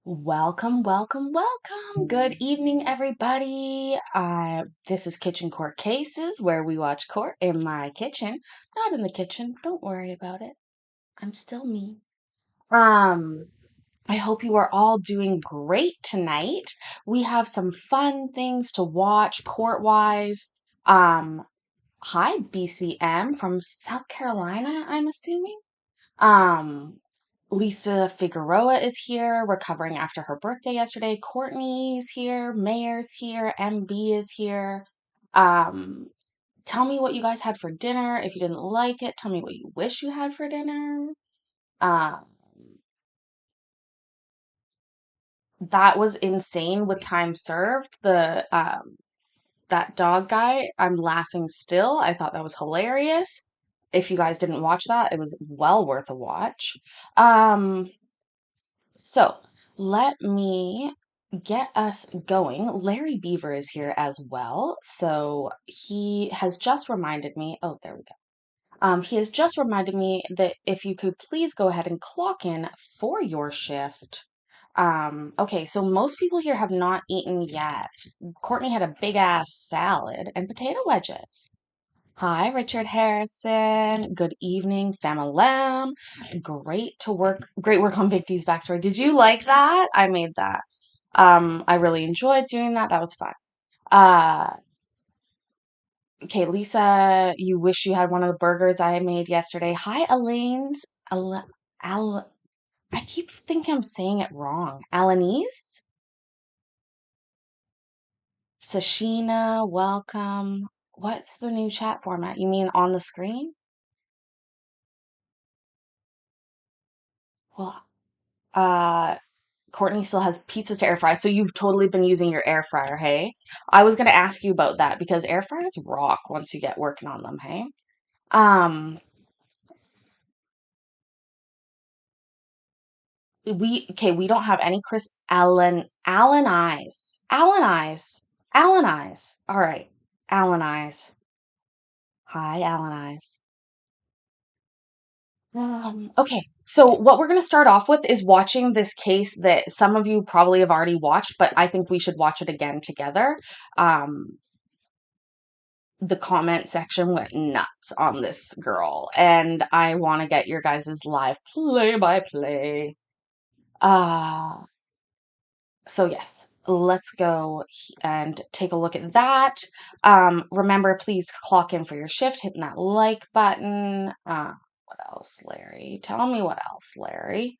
Welcome, welcome, welcome. Good evening, everybody. This is Kitchen Court Cases, where we watch court in my kitchen. Not in the kitchen. Don't worry about it. I'm still me. Um, I hope you are all doing great tonight. We have some fun things to watch court-wise. Um, Hi, BCM from South Carolina, I'm assuming. Um, Lisa Figueroa is here, recovering after her birthday yesterday. Courtney's here, Mayor's here, MB is here. Um, Tell me what you guys had for dinner. If you didn't like it, tell me what you wish you had for dinner. Uh, that was insane with time served. The that dog guy, I'm laughing still. I thought that was hilarious. If you guys didn't watch that, it was well worth a watch. Um, So let me get us going. Larry Beaver is here as well. So he has just reminded me. Oh, there we go. He has just reminded me that if you could please go ahead and clock in for your shift. Okay, so most people here have not eaten yet. Courtney had a big ass salad and potato wedges. Hi, Richard Harrison. Good evening, Famalam. Great work on Big D's backstory. Did you like that? I made that. I really enjoyed doing that. That was fun. Uh, okay, Lisa, you wish you had one of the burgers I made yesterday. Hi, Elaine's. Al, I keep thinking I'm saying it wrong. Alanese? Sashina, welcome. What's the new chat format? You mean on the screen? Well, uh, Courtney still has pizzas to air fry, so you've totally been using your air fryer, hey? I was gonna ask you about that because air fryers rock once you get working on them, hey? Um, we don't have any Allen eyes. Allen eyes. Allen eyes. All right. Allen eyes. Hi, Allen eyes. Okay, so what we're going to start off with is watching this case that some of you probably have already watched, but I think we should watch it again together. Um, the comment section went nuts on this girl, and I want to get your guys' live play-by-play. Uh, so yes, let's go and take a look at that. Remember, please clock in for your shift, hitting that like button. What else, Larry? Tell me what else, Larry.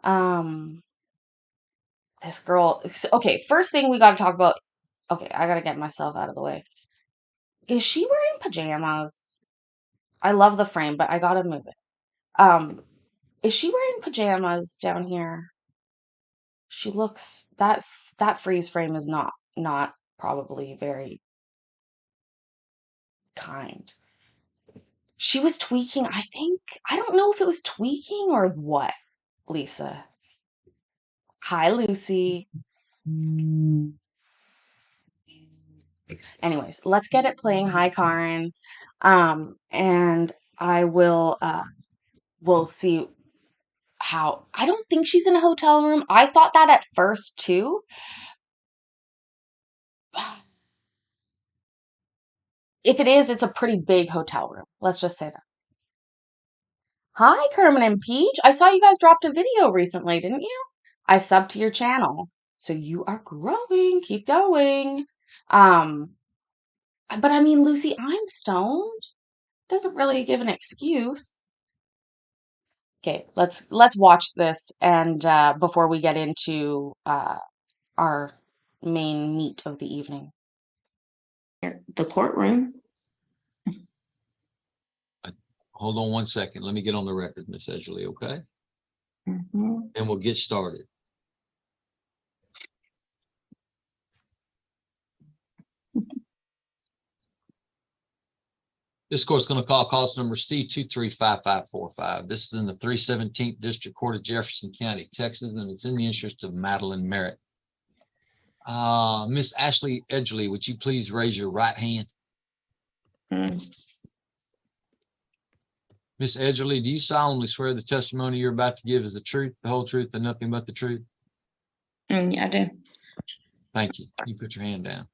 Um, this girl. Okay, first thing we got to talk about. Okay, I got to get myself out of the way. Is she wearing pajamas? I love the frame, but I gotta move it. Is she wearing pajamas down here? She looks that freeze frame is not probably very kind. She was tweaking, I think. I don't know if it was tweaking or what, Lisa. Hi, Lucy. Anyways, let's get it playing. Hi, Karen. And I will we'll see how I don't think she's in a hotel room. I thought that at first too. If it is, it's a pretty big hotel room. Let's just say that. Hi, Kermit and Peach. I saw you guys dropped a video recently, didn't you? I subbed to your channel. So you are growing. Keep going. Um, but I mean, Lucy, I'm stoned. Doesn't really give an excuse. Okay, let's watch this and before we get into our main meat of the evening. The courtroom. Hold on one second. Let me get on the record, Miss Edgley, okay? And we'll get started. This court's going to call cause number C235545. This is in the 317th District Court of Jefferson County, Texas, and it's in the interest of Madeline Merritt. Miss Ashley Edgley, would you please raise your right hand? Miss Edgley, do you solemnly swear the testimony you're about to give is the truth, the whole truth, and nothing but the truth? Yeah, I do. Thank you. You put your hand down.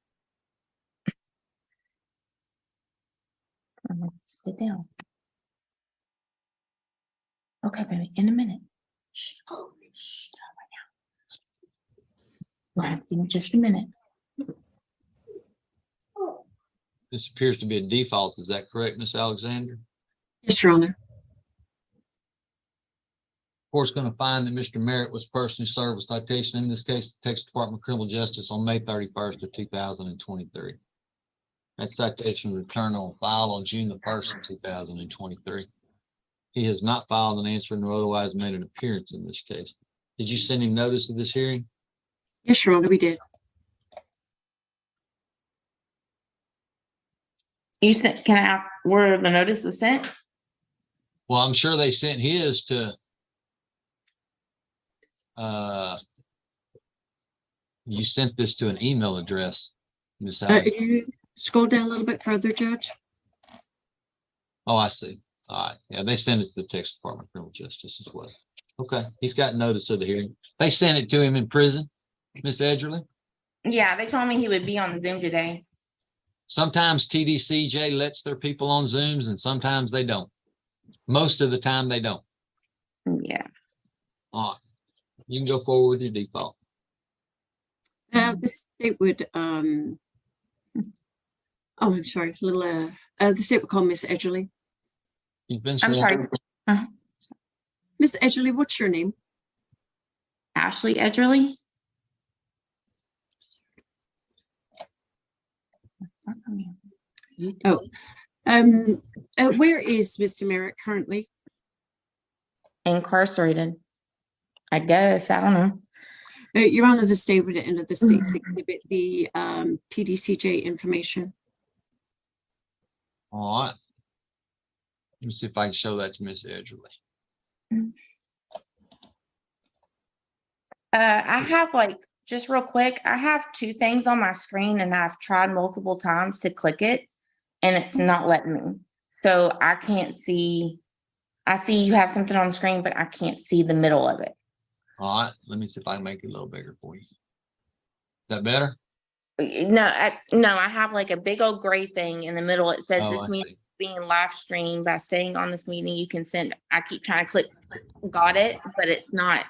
Sit down. Okay, baby, in a minute. Shh. Oh, shh. Not right now. Right, in just a minute. This appears to be a default. Is that correct, Ms. Alexander? Yes, Your Honor. Court's going to find that Mr. Merritt was personally served with citation, in this case, the Texas Department of Criminal Justice on May 31st of 2023. That citation returned on file on June the 1st of 2023. He has not filed an answer nor otherwise made an appearance in this case. Did you send him notice of this hearing? Yes, Your Honor, we did. You sent, can I ask where the notice was sent? Well, I'm sure they sent his to you sent this to an email address, Ms. Alex. You scroll down a little bit further, Judge. Oh, I see. All right. Yeah, they sent it to the Texas Department of Criminal Justice as well. Okay, he's got notice of the hearing. They sent it to him in prison, Ms. Edgerly. Yeah, they told me he would be on the Zoom today. Sometimes TDCJ lets their people on Zooms and sometimes they don't. Most of the time they don't. Yeah. All right. You can go forward with your default. The state would, oh, I'm sorry, little, the state would call Miss Edgerly. You've been I'm sworn. sorry. Miss Edgerly, what's your name? Ashley Edgerly. Oh, where is Mr. Merritt currently? Incarcerated. I guess. I don't know. Your Honor, the state would enter the state's exhibit, the TDCJ information. All right. Let me see if I can show that to Miss Edgerly. I have like, just real quick, I have two things on my screen and I've tried multiple times to click it and it's not letting me. So I can't see, I see you have something on the screen, but I can't see the middle of it. All right. Let me see if I can make it a little bigger for you. Is that better? No, I have like a big old gray thing in the middle. It says Oh, this I meeting see. being live streamed. By staying on this meeting, you can send, I keep trying to click, got it, but it's not.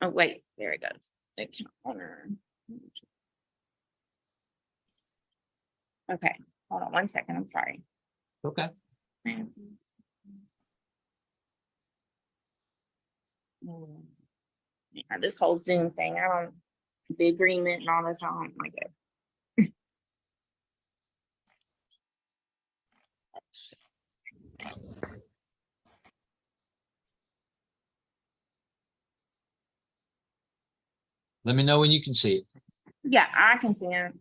Oh, wait, there it goes. Account owner. Okay, hold on 1 second. I'm sorry. Okay. Yeah, this whole Zoom thing, I don't, the agreement and all this, I don't like it. Let me know when you can see it. Yeah, I can see it.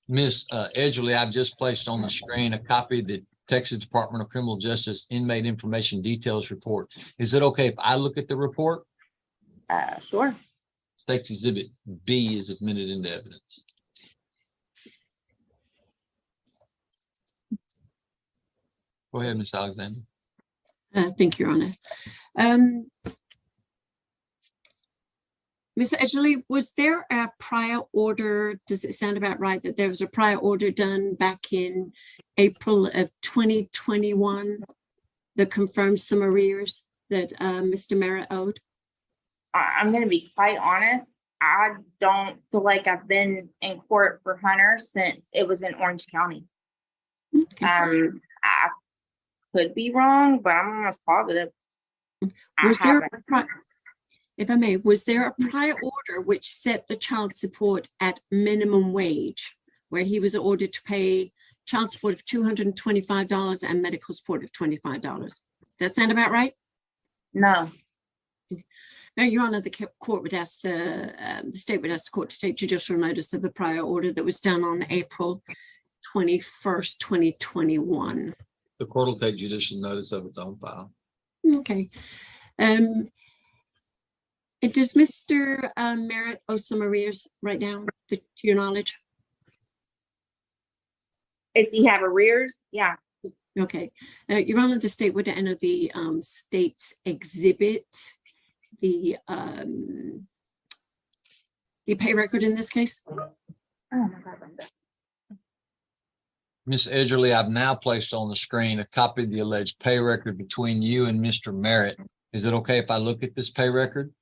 Miss Edgerly, I've just placed on the screen a copy of the Texas Department of Criminal Justice Inmate Information Details Report. Is it okay if I look at the report? Sure. State's Exhibit B is admitted into evidence. Go ahead, Miss Alexander. Thank you, Your Honor. Ms. Edgerly, was there a prior order? Does it sound about right that there was a prior order done back in April of 2021 that confirmed some arrears that Mr. Merritt owed? I'm going to be quite honest. I don't feel like I've been in court for Hunter since it was in Orange County. Okay. I could be wrong, but I'm almost positive. Was there, if I may, was there a prior order which set the child support at minimum wage, where he was ordered to pay child support of $225 and medical support of $25? Does that sound about right? No. No, Your Honor, the court would ask the state would ask the court to take judicial notice of the prior order that was done on April 21st, 2021. The court will take judicial notice of its own file. Okay. Does Mr. Merritt owe some arrears right now, to your knowledge? Does he have arrears? Yeah. Okay. Your Honor, the state would enter the state's exhibit, the the pay record in this case? Oh my God, Brenda. Ms. Edgerly, I've now placed on the screen a copy of the alleged pay record between you and Mr. Merritt. Is it okay if I look at this pay record?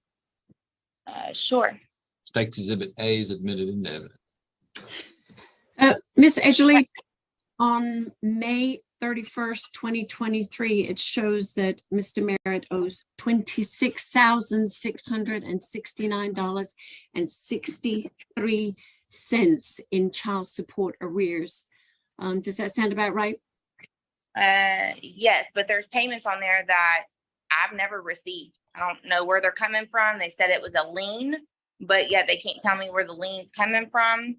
Sure. State's Exhibit A is admitted into evidence. Ms. Edgerly, on May 31st, 2023, it shows that Mr. Merritt owes $26,669.63 in child support arrears. Does that sound about right? Yes, but there's payments on there that I've never received. I don't know where they're coming from. They said it was a lien, but yet they can't tell me where the lien's coming from.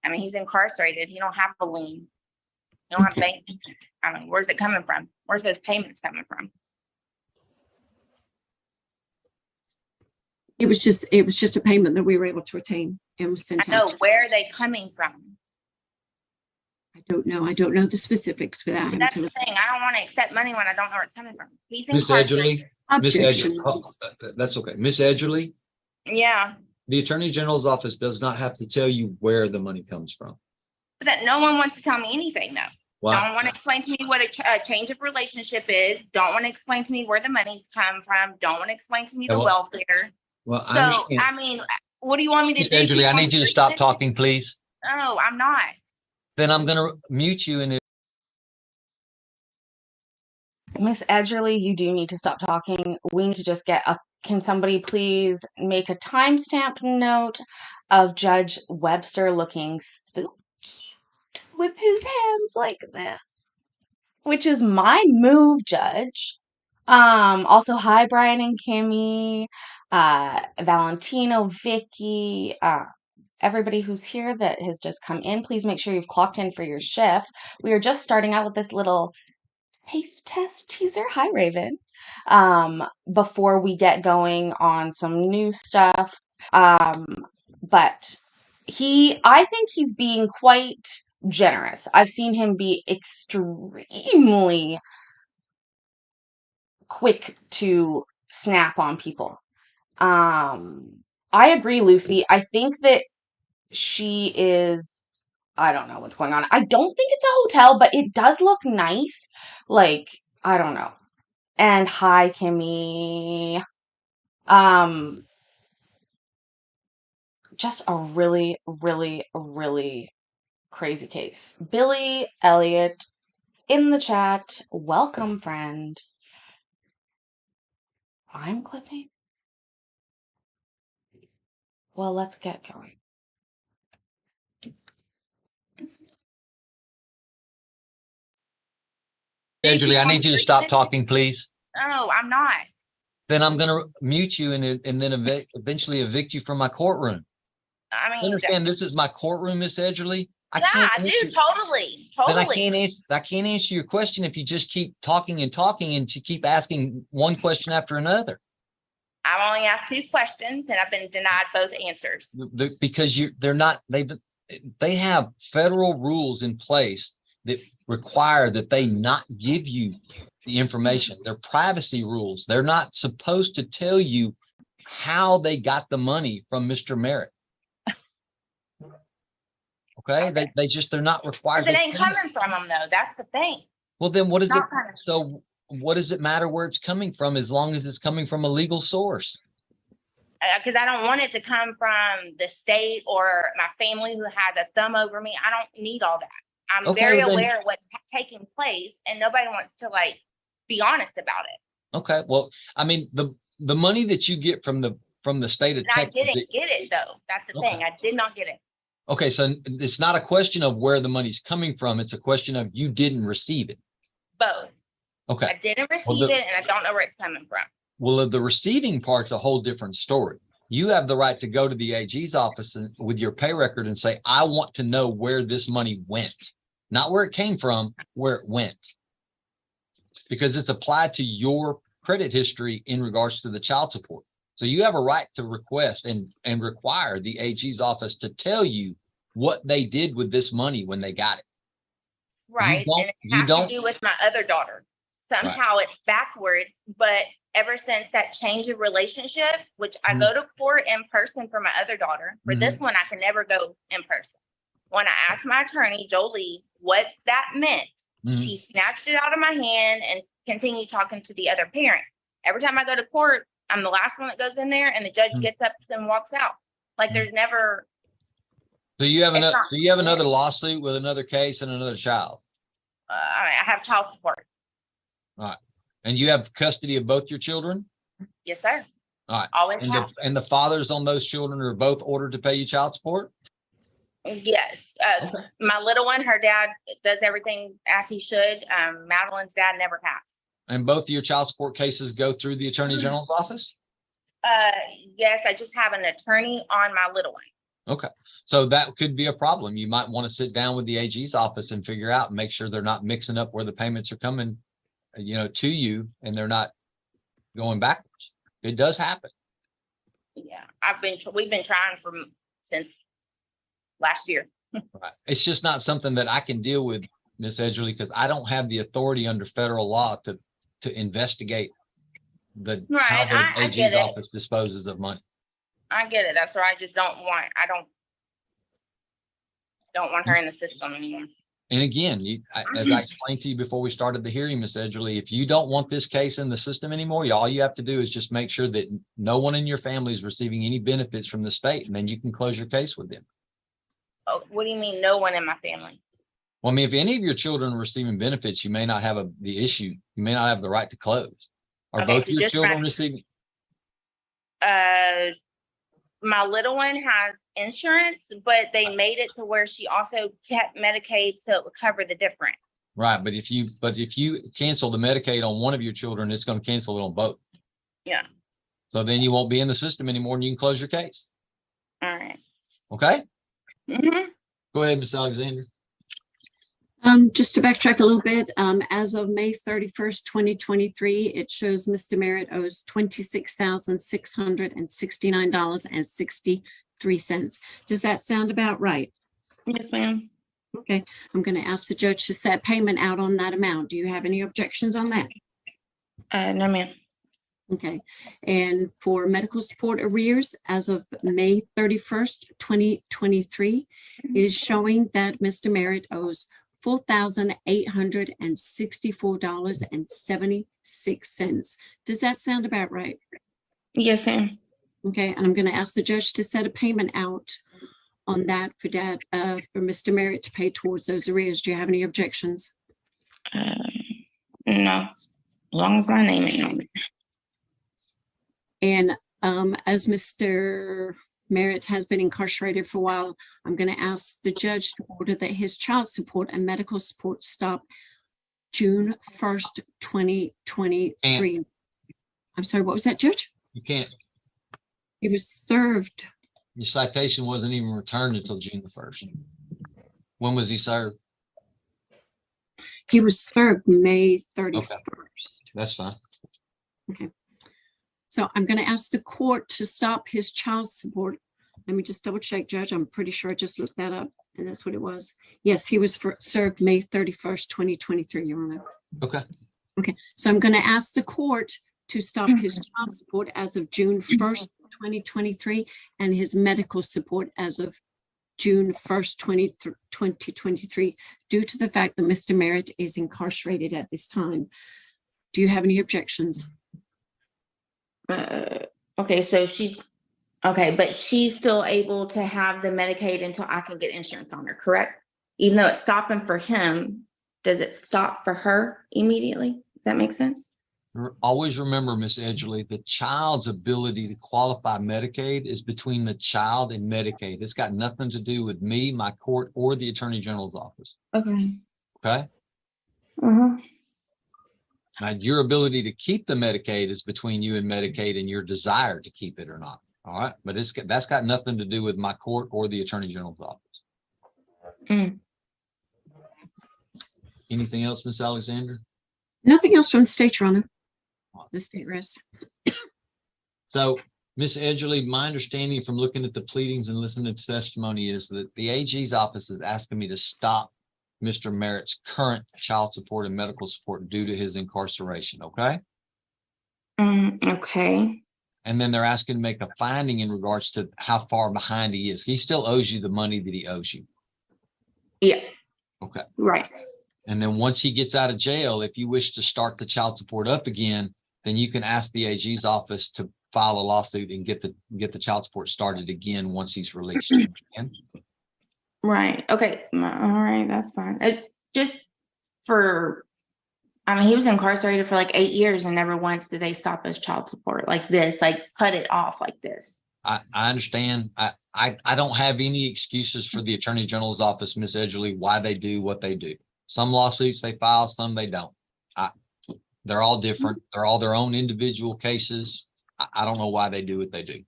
I mean, he's incarcerated. He don't have a lien. He don't have bank. I mean, where's it coming from? Where's those payments coming from? It was just a payment that we were able to attain and was sent I know, out. where are they coming from? I don't know. I don't know the specifics without having That's to the look. thing. I don't want to accept money when I don't know where it's coming from. He's Ms. incarcerated. Edgerly, Ms. Objection. Edgerly, that's okay. Ms. Edgerly, Yeah, the Attorney General's office does not have to tell you where the money comes from. but that no one wants to tell me anything though. Why? Don't want to explain to me what a change of relationship is. Don't want to explain to me where the money's come from. Don't want to explain to me the Well, welfare. Well, I So, understand. I mean, what do you want me to Ms. do? Edgerly, Keep I on need you to stop listening? talking, please. No, I'm not. Then I'm going to mute you and Miss Edgerly, you do need to stop talking. We need to just get a. Can somebody please make a timestamp note of Judge Webster looking so cute with his hands like this, which is my move, Judge. Also, hi, Brian and Kimmy, Valentino, Vicky, everybody who's here that has just come in. Please make sure you've clocked in for your shift. We are just starting out with this little taste test teaser. Hi, Raven. Before we get going on some new stuff. But I think he's being quite generous. I've seen him be extremely quick to snap on people. I agree, Lucy. I think that she is, I don't know what's going on. I don't think it's a hotel, but it does look nice. Like, I don't know. And hi, Kimmy. Just a really, really, really crazy case. Billy Elliott in the chat. Welcome, friend. I'm clipping. Well, let's get going. Edgerly, I need you to stop talking, please. No, I'm not. Then I'm going to mute you and then eventually evict you from my courtroom. I You mean, understand this is my courtroom, Miss Edgerly? yeah, I do. Totally. Then I Totally. can't answer your question if you just keep talking and you keep asking one question after another. I've only asked 2 questions and I've been denied both answers. Because they have federal rules in place that require that they not give you the information. They're privacy rules. They're not supposed to tell you how they got the money from Mr. Merritt. Okay, they're not required. Because it ain't coming from them though. That's the thing. Well, then what is it? Not coming. So what does it matter where it's coming from as long as it's coming from a legal source? Because I don't want it to come from the state or my family who had a thumb over me. I don't need all that. I'm Okay, very well then- aware of what's taking place and nobody wants to like be honest about it. Okay, well, I mean, the money that you get from the state of And I Texas. didn't get it though. That's the Okay. thing. I did not get it. Okay, so it's not a question of where the money's coming from. It's a question of you didn't receive it. Both. Okay. I didn't receive Well, it and I don't know where it's coming from. Well, the receiving part's a whole different story. You have the right to go to the AG's office with your pay record and say, I want to know where this money went. Not where it came from, where it went. Because it's applied to your credit history in regards to the child support. So you have a right to request and require the AG's office to tell you what they did with this money when they got it. Right. don't- And it you has don't- to do with my other daughter. somehow it's backwards, but ever since that change of relationship, which I Mhm. go to court in person for my other daughter, for this one, I can never go in person. When I asked my attorney, Jolie, what that meant, she snatched it out of my hand and continued talking to the other parent. Every time I go to court, I'm the last one that goes in there and the judge gets up and walks out. Like there's never. So you have It's another, not- so you have another lawsuit with another case and another child, I have child support. and you have custody of both your children? Yes, sir. All right. Always have. And the fathers on those children are both ordered to pay you child support? Yes. Okay. My little one, her dad does everything as he should. Madeline's dad never has. And both of your child support cases go through the Attorney General's office? Yes, I just have an attorney on my little one. Okay, so that could be a problem. You might want to sit down with the AG's office and figure out, and make sure they're not mixing up where the payments are coming, to you, and they're not going backwards. It does happen. Yeah, we've been trying since last year. Right. It's just not something that I can deal with, Ms. Edgerly, because I don't have the authority under federal law to investigate how the I AG's get it. office disposes of money. I get it. That's why I just don't want her in the system anymore. And again, as I explained to you before we started the hearing, Ms. Edgerly, if you don't want this case in the system anymore, all you have to do is just make sure that no one in your family is receiving any benefits from the state, and then you can close your case with them. Oh, what do you mean no one in my family? Well, I mean, if any of your children are receiving benefits, you may not have the issue. You may not have the right to close. Are Okay, both so your just children my- receiving? My little one has insurance, but they made it to where she also kept Medicaid so it would cover the difference. Right, but if you cancel the Medicaid on one of your children, it's going to cancel it on both. Yeah. So then you won't be in the system anymore, and you can close your case. All right. Okay. Mm-hmm. Go ahead, Ms. Alexander. Just to backtrack a little bit, as of May 31st, 2023, it shows Mr. Merritt owes $26,669.63. Does that sound about right? Yes, ma'am. Okay, I'm going to ask the judge to set payment out on that amount. Do you have any objections on that? No, ma'am. Okay, and for medical support arrears, as of May 31st, 2023, it is showing that Mr. Merritt owes $4,864.76. Does that sound about right? Yes, ma'am. Okay, and I'm going to ask the judge to set a payment out on that for Mr. Merritt to pay towards those arrears. Do you have any objections? No, as long as my name ain't on it. And as Mr. Merritt has been incarcerated for a while, I'm going to ask the judge to order that his child support and medical support stop June 1st, 2023. I'm sorry, what was that, Judge? You can't. He was served. Your citation wasn't even returned until June the 1st. When was he served? He was served May 31st. That's fine. So I'm going to ask the court to stop his child support. Let me just double check, Judge. I'm pretty sure I just looked that up, and that's what it was. Yes, he was served May 31st, 2023, Your Honor. Okay. Okay, so I'm going to ask the court to stop his child support as of June 1st, 2023, and his medical support as of June 1st, 2023, due to the fact that Mr. Merritt is incarcerated at this time. Do you have any objections? Okay, so but she's still able to have the Medicaid until I can get insurance on her, correct? Even though it's stopping for him, does it stop for her immediately? Does that make sense? Always remember, Ms. Edgerly, the child's ability to qualify Medicaid is between the child and Medicaid. It's got nothing to do with me, my court, or the Attorney General's office. Okay. Okay? Uh-huh. Now, your ability to keep the Medicaid is between you and Medicaid and your desire to keep it or not. All right. But that's got nothing to do with my court or the Attorney General's office. Mm. Anything else, Ms. Alexander? Nothing else from the state, Your Honor. The state rest. So, Ms. Edgerly, my understanding from looking at the pleadings and listening to testimony is that the AG's office is asking me to stop Mr. Merritt's current child support and medical support due to his incarceration, okay? Okay. And then they're asking to make a finding in regards to how far behind he is. He still owes you the money that he owes you. Yeah. Okay. Right. And then once he gets out of jail, if you wish to start the child support up again, then you can ask the AG's office to file a lawsuit and get the child support started again once he's released. Right. Okay. All right. That's fine. Just for, I mean, he was incarcerated for like 8 years and never once did they stop his child support like this, like cut it off like this. I understand. I don't have any excuses for the Attorney General's office, Miss Edgerly, why they do what they do. Some lawsuits they file, some they don't. They're all different. They're all their own individual cases. I don't know why they do what they do.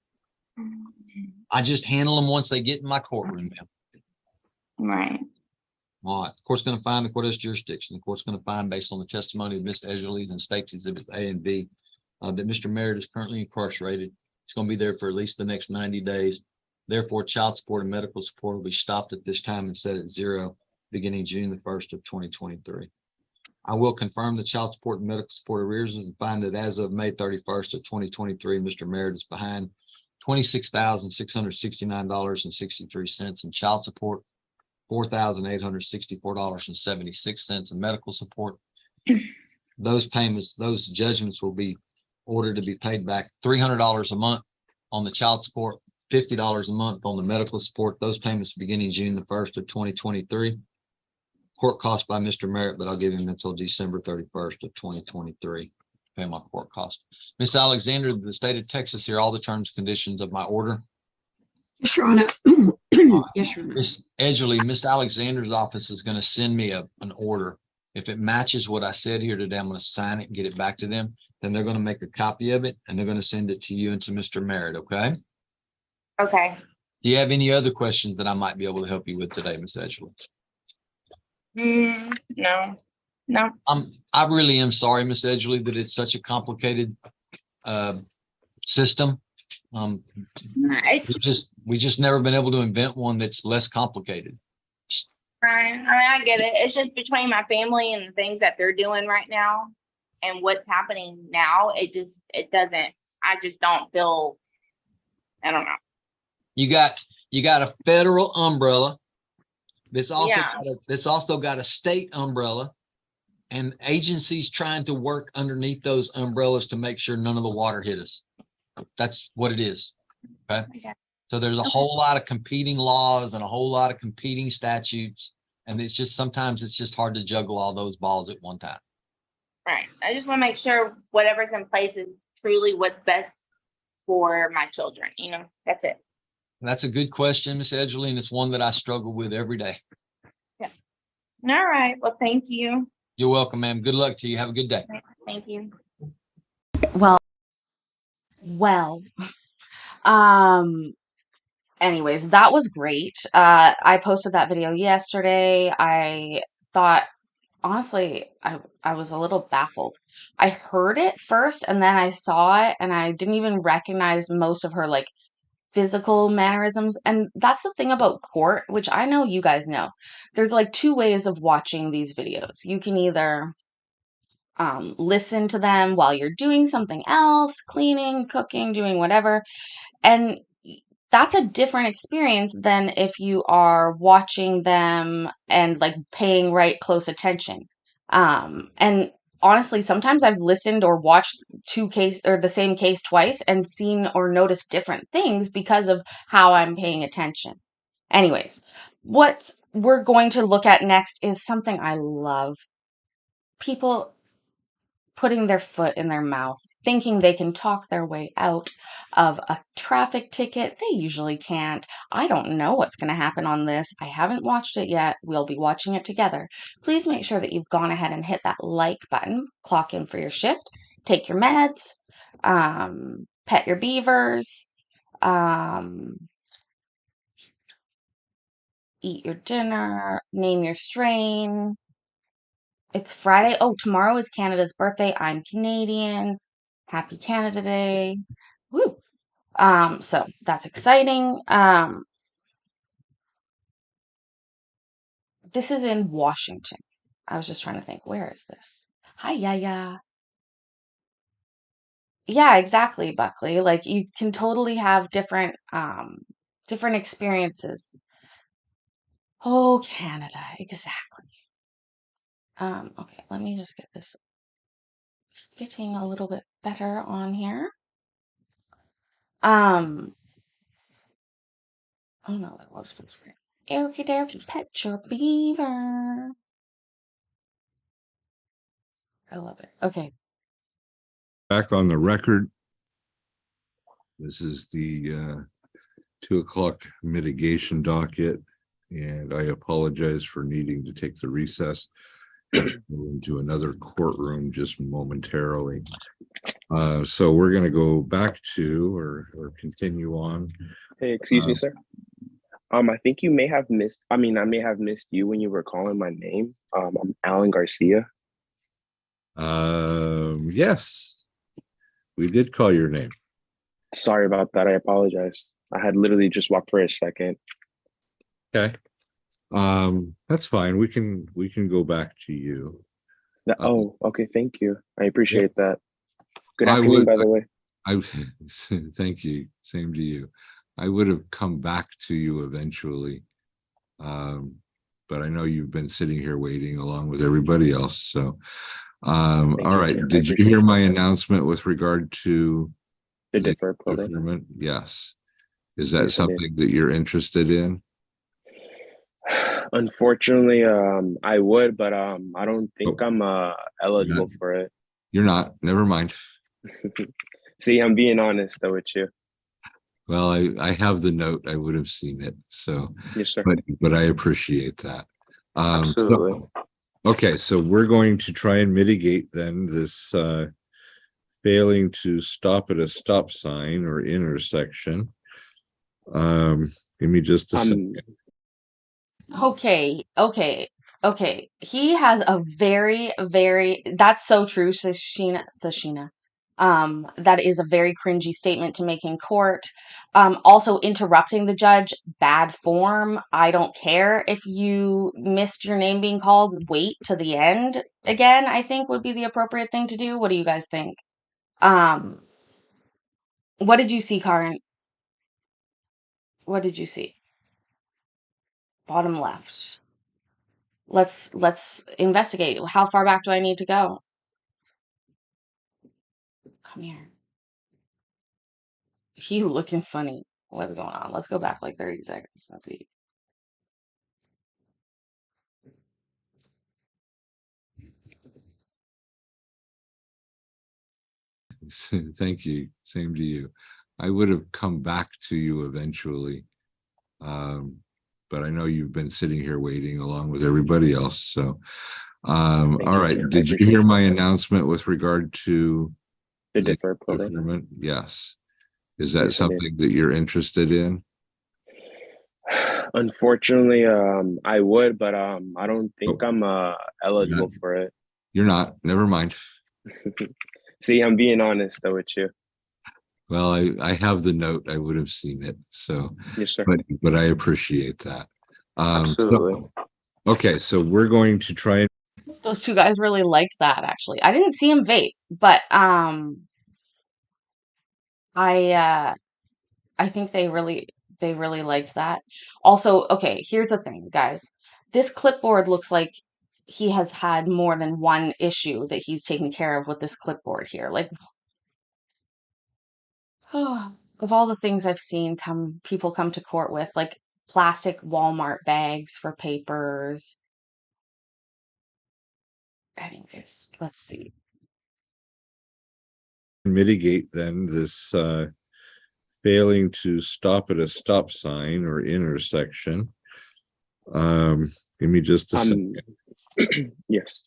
I just handle them once they get in my courtroom. Right. All right. The court's going to find the court has jurisdiction. The court's going to find, based on the testimony of Miss Edgerly's and State's Exhibits A and B, that Mr. Merritt is currently incarcerated. It's going to be there for at least the next 90 days. Therefore, child support and medical support will be stopped at this time and set at 0 beginning June the 1st of 2023. I will confirm the child support and medical support arrears and find that as of May 31st of 2023, Mr. Merritt is behind $26,669.63 in child support, $4,864.76 in medical support. Those payments, those judgments will be ordered to be paid back $300 a month on the child support, $50 a month on the medical support. Those payments beginning June the 1st of 2023. Court cost by Mr. Merritt, but I'll give him until December 31st of 2023 to pay my court cost. Miss Alexander, the state of Texas, here all the terms and conditions of my order. Yes, Your Honor. Yes, Your Honor. Miss Edgerly, Miss Alexander's office is going to send me an order. If it matches what I said here today, I'm going to sign it and get it back to them. Then they're going to make a copy of it and they're going to send it to you and to Mr. Merritt, okay? Okay. Do you have any other questions that I might be able to help you with today, Miss Edgerly? No. I really am sorry, Miss Edgerly, that it's such a complicated system. We just never been able to invent one that's less complicated. Right. I mean, I get it. It's just between my family and the things that they're doing right now and what's happening now. I just don't feel, I don't know. You got a federal umbrella. This also got a state umbrella, and agencies trying to work underneath those umbrellas to make sure none of the water hit us. That's what it is. Okay. So there's a whole lot of competing laws and a whole lot of competing statutes. And it's just, sometimes it's just hard to juggle all those balls at one time. Right. I just want to make sure whatever's in place is truly what's best for my children. That's it. That's a good question, Miss Edgerly, and it's one that I struggle with every day. Yeah. All right. Well, thank you. You're welcome, ma'am. Good luck to you. Have a good day. Thank you. Well, anyways, that was great. I posted that video yesterday. I thought, honestly, I was a little baffled. I heard it first and then I saw it and I didn't even recognize most of her like physical mannerisms. And that's the thing about court, which I know you guys know. There's like two ways of watching these videos. You can either listen to them while you're doing something else, cleaning, cooking, doing whatever. And that's a different experience than if you are watching them and like paying right close attention. And honestly, sometimes I've listened or watched the same case twice and seen or noticed different things because of how I'm paying attention. Anyways, what we're going to look at next is something I love. People putting their foot in their mouth, thinking they can talk their way out of a traffic ticket. They usually can't. I don't know what's going to happen on this. I haven't watched it yet. We'll be watching it together. Please make sure that you've gone ahead and hit that like button, clock in for your shift, take your meds, pet your beavers, eat your dinner, name your strain. It's Friday. Oh, tomorrow is Canada's birthday. I'm Canadian. Happy Canada Day. Woo. So that's exciting. This is in Washington. I was just trying to think, where is this? Hi, yeah. Yeah, exactly, Buckley. Like you can totally have different experiences. Oh, Canada, exactly. Okay, let me just get this fitting a little bit better on here. Oh no, that was full screen. Okie dokie, pet your beaver. I love it. Okay. Back on the record. This is the 2 o'clock mitigation docket, and I apologize for needing to take the recess and move into another courtroom just momentarily. So we're going to go back to or continue on. Hey, excuse me, sir. I think you may have missed. I mean, I may have missed you when you were calling my name. I'm Alan Garcia. Yes, we did call your name. Sorry about that. I apologize. I had literally just walked for a second. Okay. That's fine. We can go back to you. Oh, okay. Thank you. I appreciate that. Good I afternoon, would- by the way. Thank you. Same to you. I would have come back to you eventually. But I know you've been sitting here waiting along with everybody else. So, all you, right. sir. I Did you appreciate hear my that. announcement with regard to The deferred program. deferment? Yes. Is that Yes, I did. something that you're interested in? Unfortunately, I would, but I don't think Oh. I'm eligible for it. You're not. Never mind. See, I'm being honest though with you. Well, I have the note. I would have seen it. So, Yes, sir. but I appreciate that. Absolutely. Okay, so we're going to try and mitigate then this failing to stop at a stop sign or intersection. Give me just a second. Okay. He has a very that's so true, Sashina. That is a very cringy statement to make in court. Also interrupting the judge, bad form. I don't care if you missed your name being called. Wait to the end again, I think would be the appropriate thing to do. What do you guys think? What did you see, Karen? What did you see? Bottom left. Let's investigate. How far back do I need to go? Come here. You looking funny. What's going on? Let's go back like 30 seconds. Let's see. Thank you. Same to you. I would have come back to you eventually. But I know you've been sitting here waiting along with everybody else. So, all right. Sir. Did you hear my announcement with regard to The deferred program. deferment? Yes. Is that Yes, I did. something that you're interested in? Unfortunately, I would, but I don't think Oh. I'm eligible for it. You're not. Never mind. See, I'm being honest though with you. Well, I have the note. I would have seen it. So, Yes, sir. but I appreciate that. Absolutely. Okay, so we're going to try and Those two guys really liked that actually. I didn't see him vape, but I think they really liked that. Also, okay, here's the thing, guys. This clipboard looks like he has had more than one issue that he's taken care of with this clipboard here. Like of all the things I've seen people come to court with, like plastic Walmart bags for papers. Anyways, let's see. mitigate then this failing to stop at a stop sign or intersection. Give me just a second. Yes.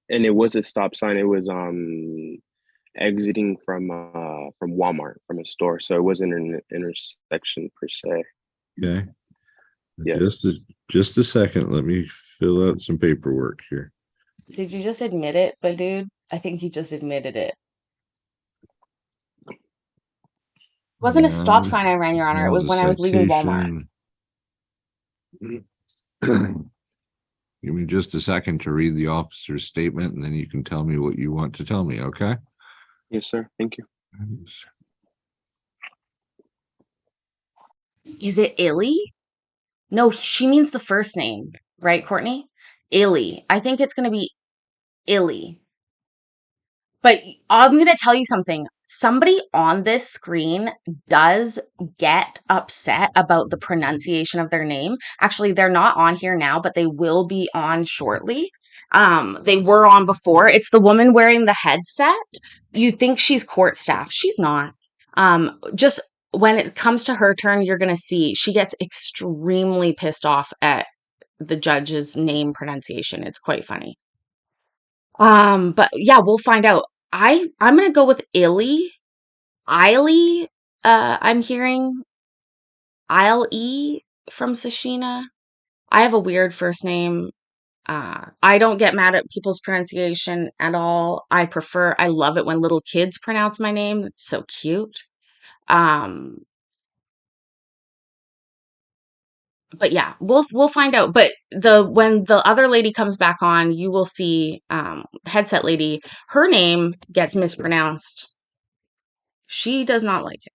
And it was a stop sign. It was exiting from Walmart, from a store. So it wasn't an intersection per se. Okay. Yes. Just a second. Let me fill out some paperwork here. Did you just admit it? But dude, I think you just admitted it. It wasn't a stop sign I ran, Your Honor. It was when I was leaving Walmart. Give me just a second to read the officer's statement, and then you can tell me what you want to tell me, okay? Yes, sir. Thank you. Is it Illy? No, she means the first name, right, Courtney? Illy. I think it's going to be Illy. But I'm going to tell you something. Somebody on this screen does get upset about the pronunciation of their name. Actually, they're not on here now, but they will be on shortly. They were on before. It's the woman wearing the headset. You think she's court staff. She's not. Just when it comes to her turn, you're going to see she gets extremely pissed off at the judge's name pronunciation. It's quite funny. But yeah, we'll find out. I'm gonna go with Illy. Eiley. I'm hearing Ile from Sashina. I have a weird first name. I don't get mad at people's pronunciation at all. I love it when little kids pronounce my name. It's so cute. Um, but yeah, we'll find out. But when the other lady comes back on, you will see headset lady, her name gets mispronounced. She does not like it.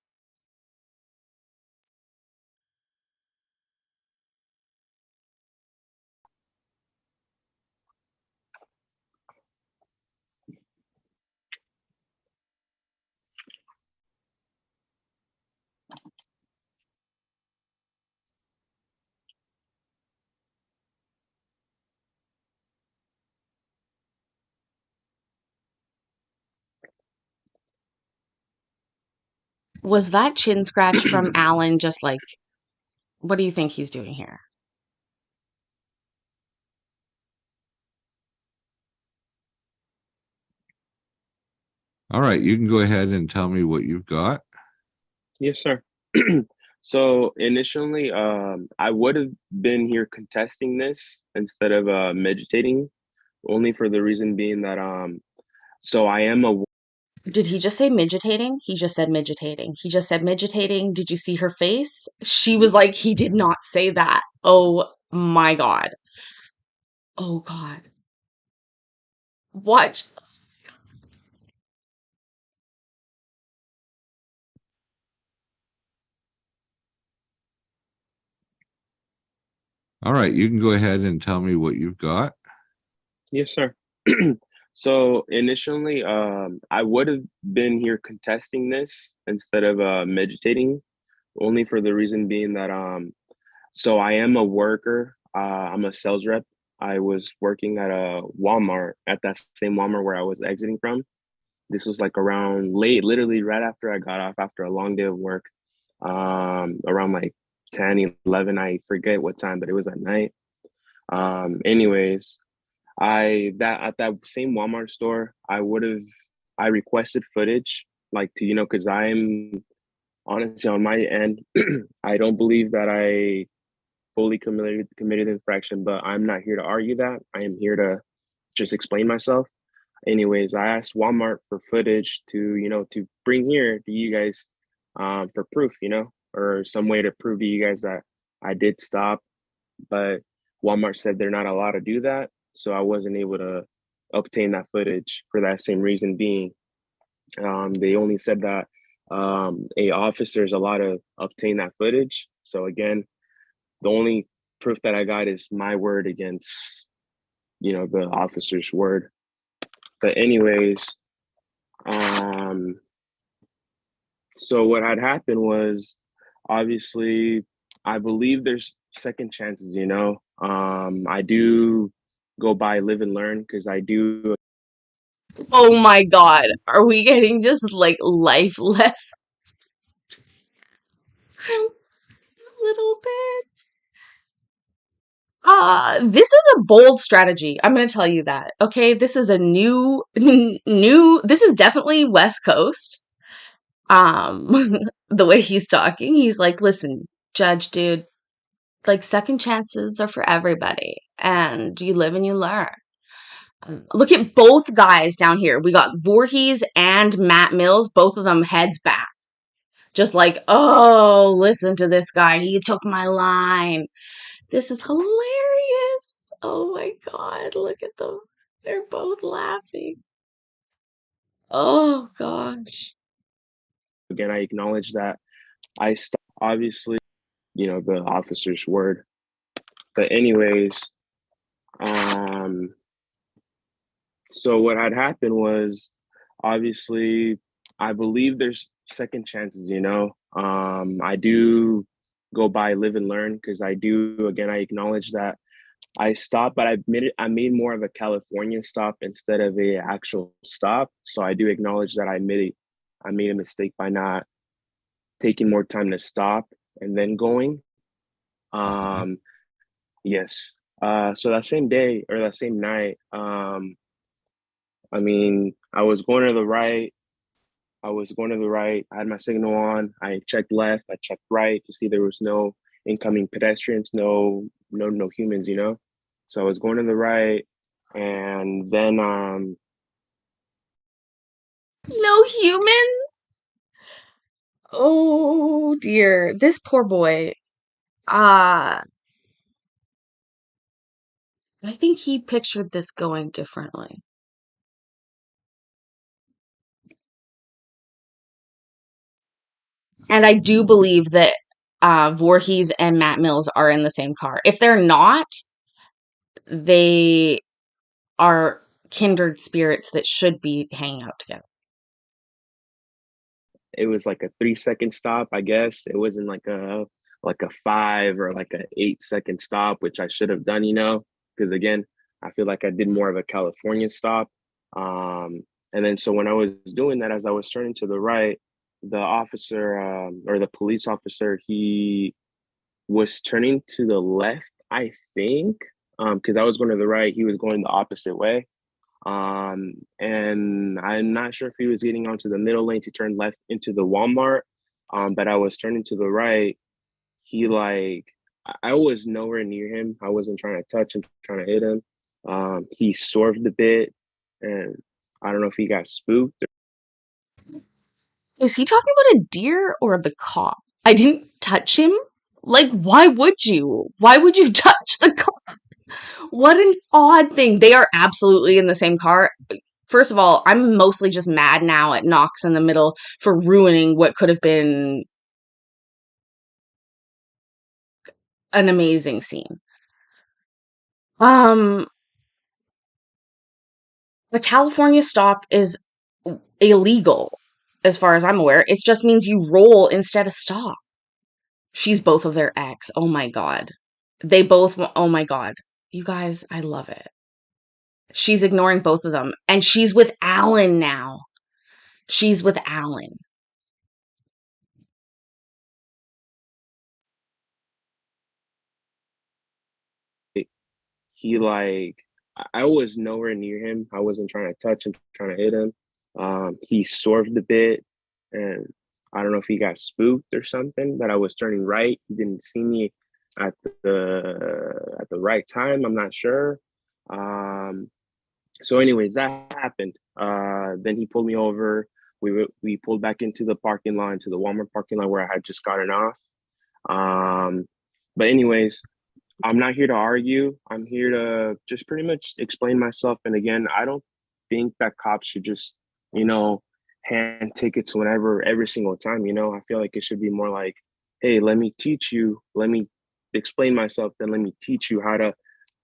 Was that chin scratch from Alan just like, what do you think he's doing here? All right, you can go ahead and tell me what you've got. Yes, sir. So initially, I would have been here contesting this instead of meditating, only for the reason being that so I am a Did he just say midgetating? He just said midgetating. He just said midgetating. Did you see her face? She was like, he did not say that. Oh my God. Oh God. What? All right, you can go ahead and tell me what you've got. Yes, sir. So initially, I would have been here contesting this instead of meditating, only for the reason being that so I am a worker. I'm a sales rep. I was working at a Walmart, at that same Walmart where I was exiting from. This was like around late, literally right after I got off after a long day of work. Around like 10, 11, I forget what time, but it was at night. Anyways, at that same Walmart store, I requested footage, like to, because I'm honestly on my end, I don't believe that I fully committed the infraction, but I'm not here to argue that. I am here to just explain myself. Anyways, I asked Walmart for footage to bring here to you guys for proof, or some way to prove to you guys that I did stop. But Walmart said they're not allowed to do that. So I wasn't able to obtain that footage for that same reason being. They only said that a officer is allowed to obtain that footage. So again, the only proof that I got is my word against, the officer's word. But anyways, so what had happened was, obviously, I believe there's second chances, I do go by live and learn because I do. Oh my God. Are we getting just like life lessons? A little bit. This is a bold strategy. I'm going to tell you that. Okay, this is a this is definitely West Coast. The way he's talking, he's like, "Listen, judge, dude, like second chances are for everybody, and you live and you learn." Look at both guys down here. We got Voorhees and Matt Mills, both of them heads back. Just like, "Oh, listen to this guy. He took my line." This is hilarious. Oh my God, look at them. They're both laughing. Oh gosh. Again, I acknowledge that I stopped, obviously, the officer's word. But anyways, so what had happened was, obviously, I believe there's second chances, I do go by live and learn, because I do, again, I acknowledge that I stopped, but I made more of a California stop instead of a actual stop. So I do acknowledge that I made a mistake by not taking more time to stop and then going. Yes. So that same day or that same night, I was going to the right. I had my signal on. I checked left. I checked right to see there was no incoming pedestrians, no humans, So I was going to the right, and then No humans? Oh dear. This poor boy. I think he pictured this going differently. And I do believe that Voorhees and Matt Mills are in the same car. If they're not, they are kindred spirits that should be hanging out together. it was like a 3-second stop, I guess. It wasn't like a 5 or like a 8-second stop, which I should have done, because again, I feel like I did more of a California stop. And then so when I was doing that, as I was turning to the right, the officer or the police officer, he was turning to the left, I think, because I was going to the right, he was going the opposite way. And I'm not sure if he was getting onto the middle lane to turn left into the Walmart. But I was turning to the right. He I was nowhere near him. I wasn't trying to touch him, trying to hit him. He swerved a bit, and I don't know if he got spooked. Is he talking about a deer or the cop? I didn't touch him. Like, why would you? Why would you touch the cop? What an odd thing. They are absolutely in the same car. First of all, I'm mostly just mad now at Knox in the middle for ruining what could have been an amazing scene. The California stop is illegal as far as I'm aware. It just means you roll instead of stop. She's both of their ex. Oh my God. They both, oh my God. You guys, I love it. She's ignoring both of them. And she's with Alan now. She's with Alan. He I was nowhere near him. I wasn't trying to touch him, trying to hit him. He swerved a bit, and I don't know if he got spooked or something. That I was turning right. He didn't see me at the right time. I'm not sure. So, anyways, that happened. Then he pulled me over. We pulled back into the parking lot, into the Walmart parking lot where I had just gotten off. But anyways, I'm not here to argue. I'm here to just pretty much explain myself. And again, I don't think that cops should just, hand tickets whenever, every single time. I feel like it should be more like, hey, let me teach you, let me explain myself, then let me teach you how to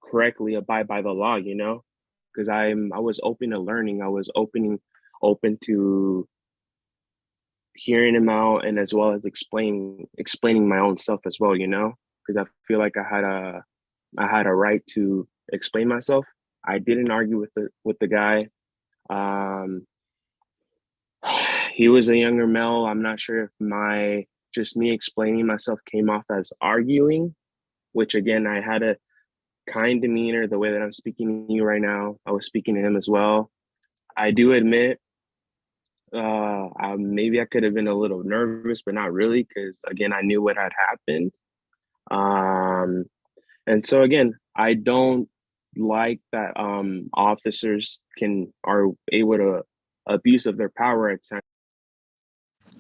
correctly abide by the law, because I was open to learning. I was open to hearing him out, and as well as explaining my own stuff as well, because I feel like I had a right to explain myself. I didn't argue with the guy. He was a younger male. I'm not sure if just me explaining myself came off as arguing, which again, I had a kind demeanor. The way that I'm speaking to you right now, I was speaking to him as well. I do admit, maybe I could have been a little nervous, but not really, because again, I knew what had happened. And so again, I don't like that officers are able to abuse of their power at times.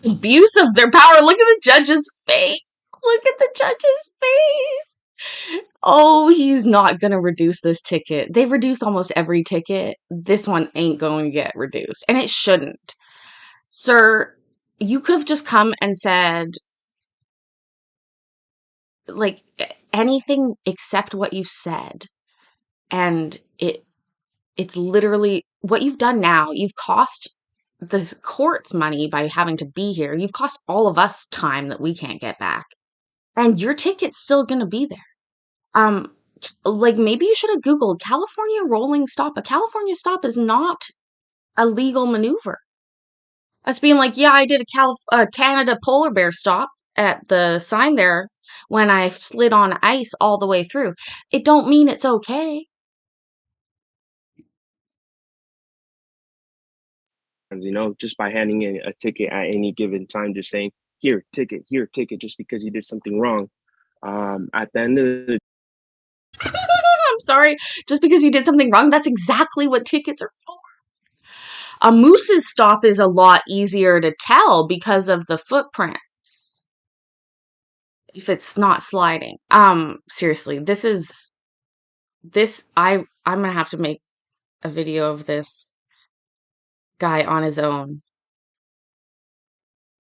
Abuse of their power. Look at the judge's face. Look at the judge's face. Oh, he's not gonna reduce this ticket. They've reduced almost every ticket. This one ain't going to get reduced, and it shouldn't. Sir, you could have just come and said, like, anything except what you've said. And it's literally what you've done now. You've cost the court's money by having to be here. You've cost all of us time that we can't get back. And your ticket's still gonna be there. Like maybe you should have Googled California rolling stop. A California stop is not a legal maneuver. That's being like, yeah, I did a Canada polar bear stop at the sign there when I slid on ice all the way through. It don't mean it's okay. You know, just by handing in a ticket at any given time, just saying, here, ticket, just because you did something wrong. At the end of the I'm sorry. Just because you did something wrong, that's exactly what tickets are for. A moose's stop is a lot easier to tell because of the footprints. If it's not sliding. Seriously, I'm gonna have to make a video of this guy on his own.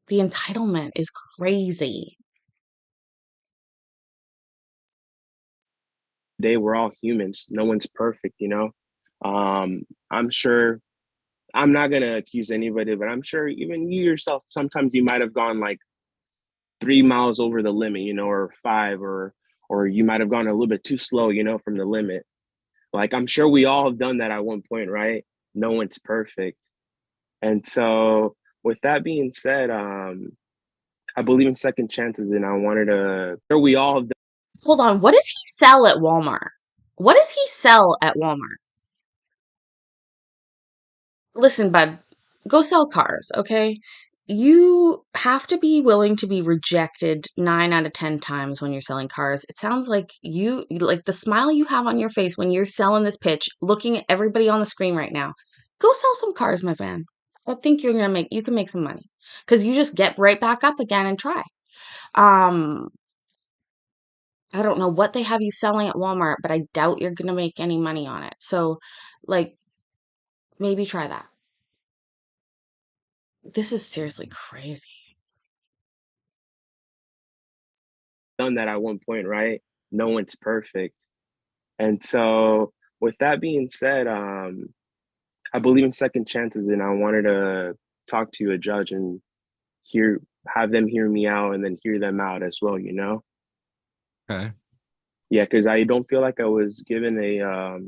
The entitlement is crazy. day, we're all humans. No one's perfect, you know. I'm sure I'm not gonna accuse anybody, but I'm sure even you yourself, sometimes you might have gone like 3 miles over the limit, you know, or 5, or you might have gone a little bit too slow, you know, from the limit. Like I'm sure we all have done that at one point, right? No one's perfect. And so with that being said, I believe in second chances, and I wanted to sure we all have done. Hold on, what does he sell at Walmart? What does he sell at Walmart? Listen, bud, go sell cars, okay? You have to be willing to be rejected 9 out of 10 times when you're selling cars. It sounds like like the smile you have on your face when you're selling this pitch, looking at everybody on the screen right now. Go sell some cars, my man. I think you can make some money because you just get right back up again and try. Um, I don't know what they have you selling at Walmart, but I doubt you're gonna make any money on it. So, like, maybe try that. This is seriously crazy. Done that at one point, right? No one's perfect. And so with that being said, I believe in second chances, and I wanted to talk to a judge and have them hear me out and then hear them out as well, you know? Okay. Yeah, because I don't feel like I was given a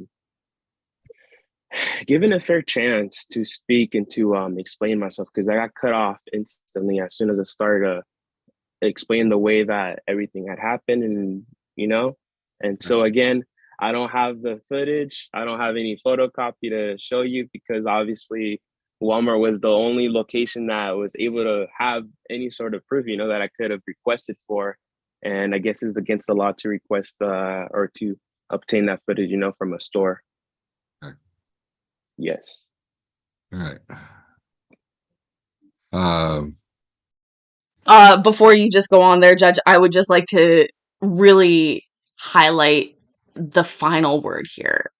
fair chance to speak and to explain myself, because I got cut off instantly as soon as I started to explain the way that everything had happened, and you know. And so again, I don't have the footage, I don't have any photocopy to show you, because obviously Walmart was the only location that was able to have any sort of proof, you know, that I could have requested for. And I guess it's against the law to request or to obtain that footage, you know, from a store. Okay. Yes. All right. Before you just go on there, Judge, I would just like to really highlight the final word here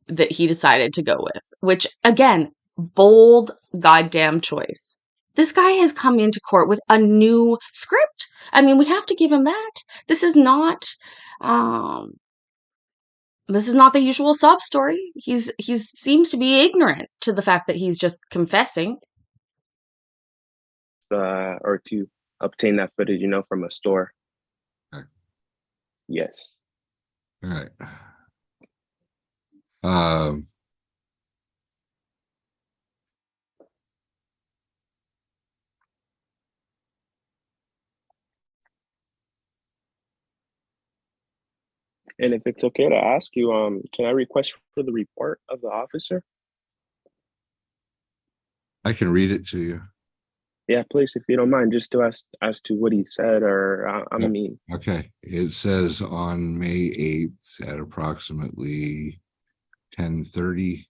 that he decided to go with, which again, bold goddamn choice. This guy has come into court with a new script. I mean, we have to give him that. This is not the usual sob story. He's seems to be ignorant to the fact that he's just confessing. Or to obtain that footage, you know, from a store. Okay. Yes. All right. And if it's okay to ask you, can I request for the report of the officer? I can read it to you. Yeah, please, if you don't mind, just to ask as to what he said, or I Yep. mean, Okay. It says on May 8th at approximately 10:30,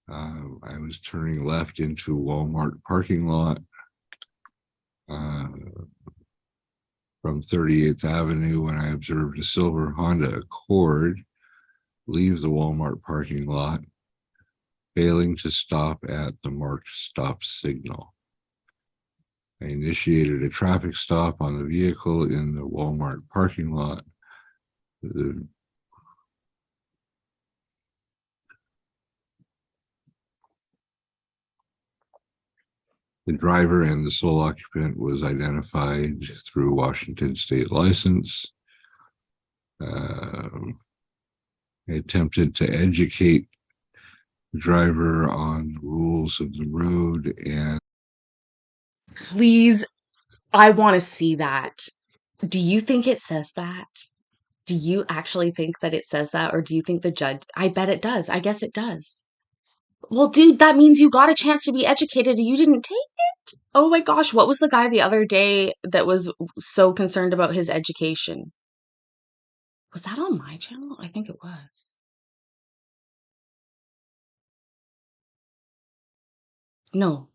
I was turning left into Walmart parking lot. from 38th Avenue when I observed a silver Honda Accord leave the Walmart parking lot, failing to stop at the marked stop signal. I initiated a traffic stop on the vehicle in the Walmart parking lot. The driver and the sole occupant was identified through Washington state license. I attempted to educate the driver on the rules of the road, and Please, I want to see that. Do you think it says that? Do you actually think that it says that? Or do you think the judge? I bet it does. I guess it does. Well, dude, that means you got a chance to be educated and you didn't take it. Oh my gosh, what was the guy the other day that was so concerned about his education? Was that on my channel? I think it was. No,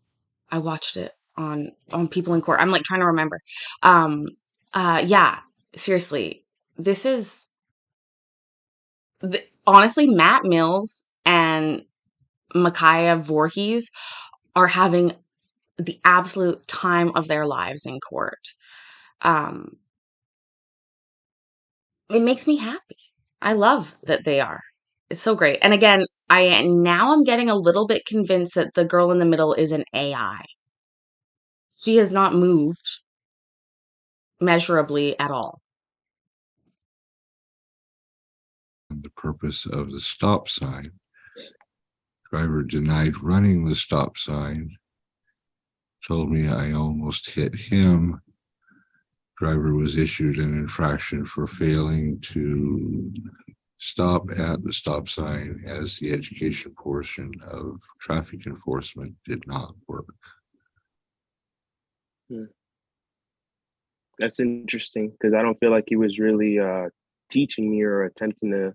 I watched it on People in Court. I'm like trying to remember. Um yeah, seriously. This is honestly Matt Mills and Micaiah Voorhees are having the absolute time of their lives in court. Um it makes me happy. I love that they are. It's so great. And again, I'm getting a little bit convinced that the girl in the middle is an AI. She has not moved measurably at all. the purpose of the stop sign. Driver denied running the stop sign, told me I almost hit him. Driver was issued an infraction for failing to stop at the stop sign as the education portion of traffic enforcement did not work. That's interesting because I don't feel like he was really teaching me or attempting to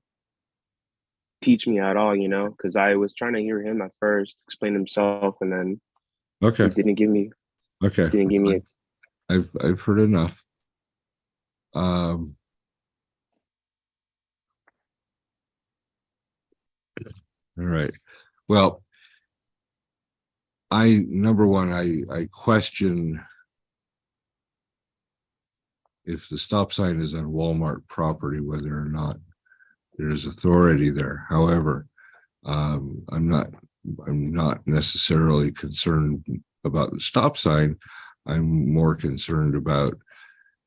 teach me at all, you know, because I was trying to hear him at first explain himself, and then Okay. he didn't give me I've heard enough. All right. Well, number one, I question if the stop sign is on Walmart property, whether or not there's authority there. However, I'm not necessarily concerned about the stop sign. I'm more concerned about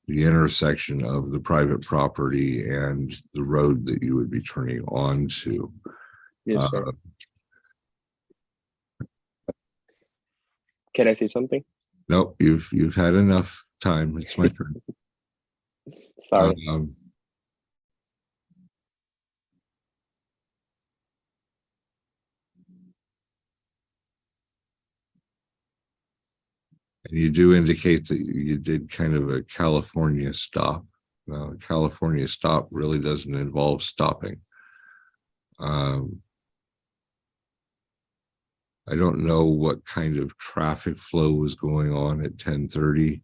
the intersection of the private property and the road that you would be turning onto. Yes, sir. Can I say something? No, you've had enough time. It's my turn. Sorry. And you do indicate that you did kind of a California stop. Now, a California stop really doesn't involve stopping. I don't know what kind of traffic flow was going on at 10:30.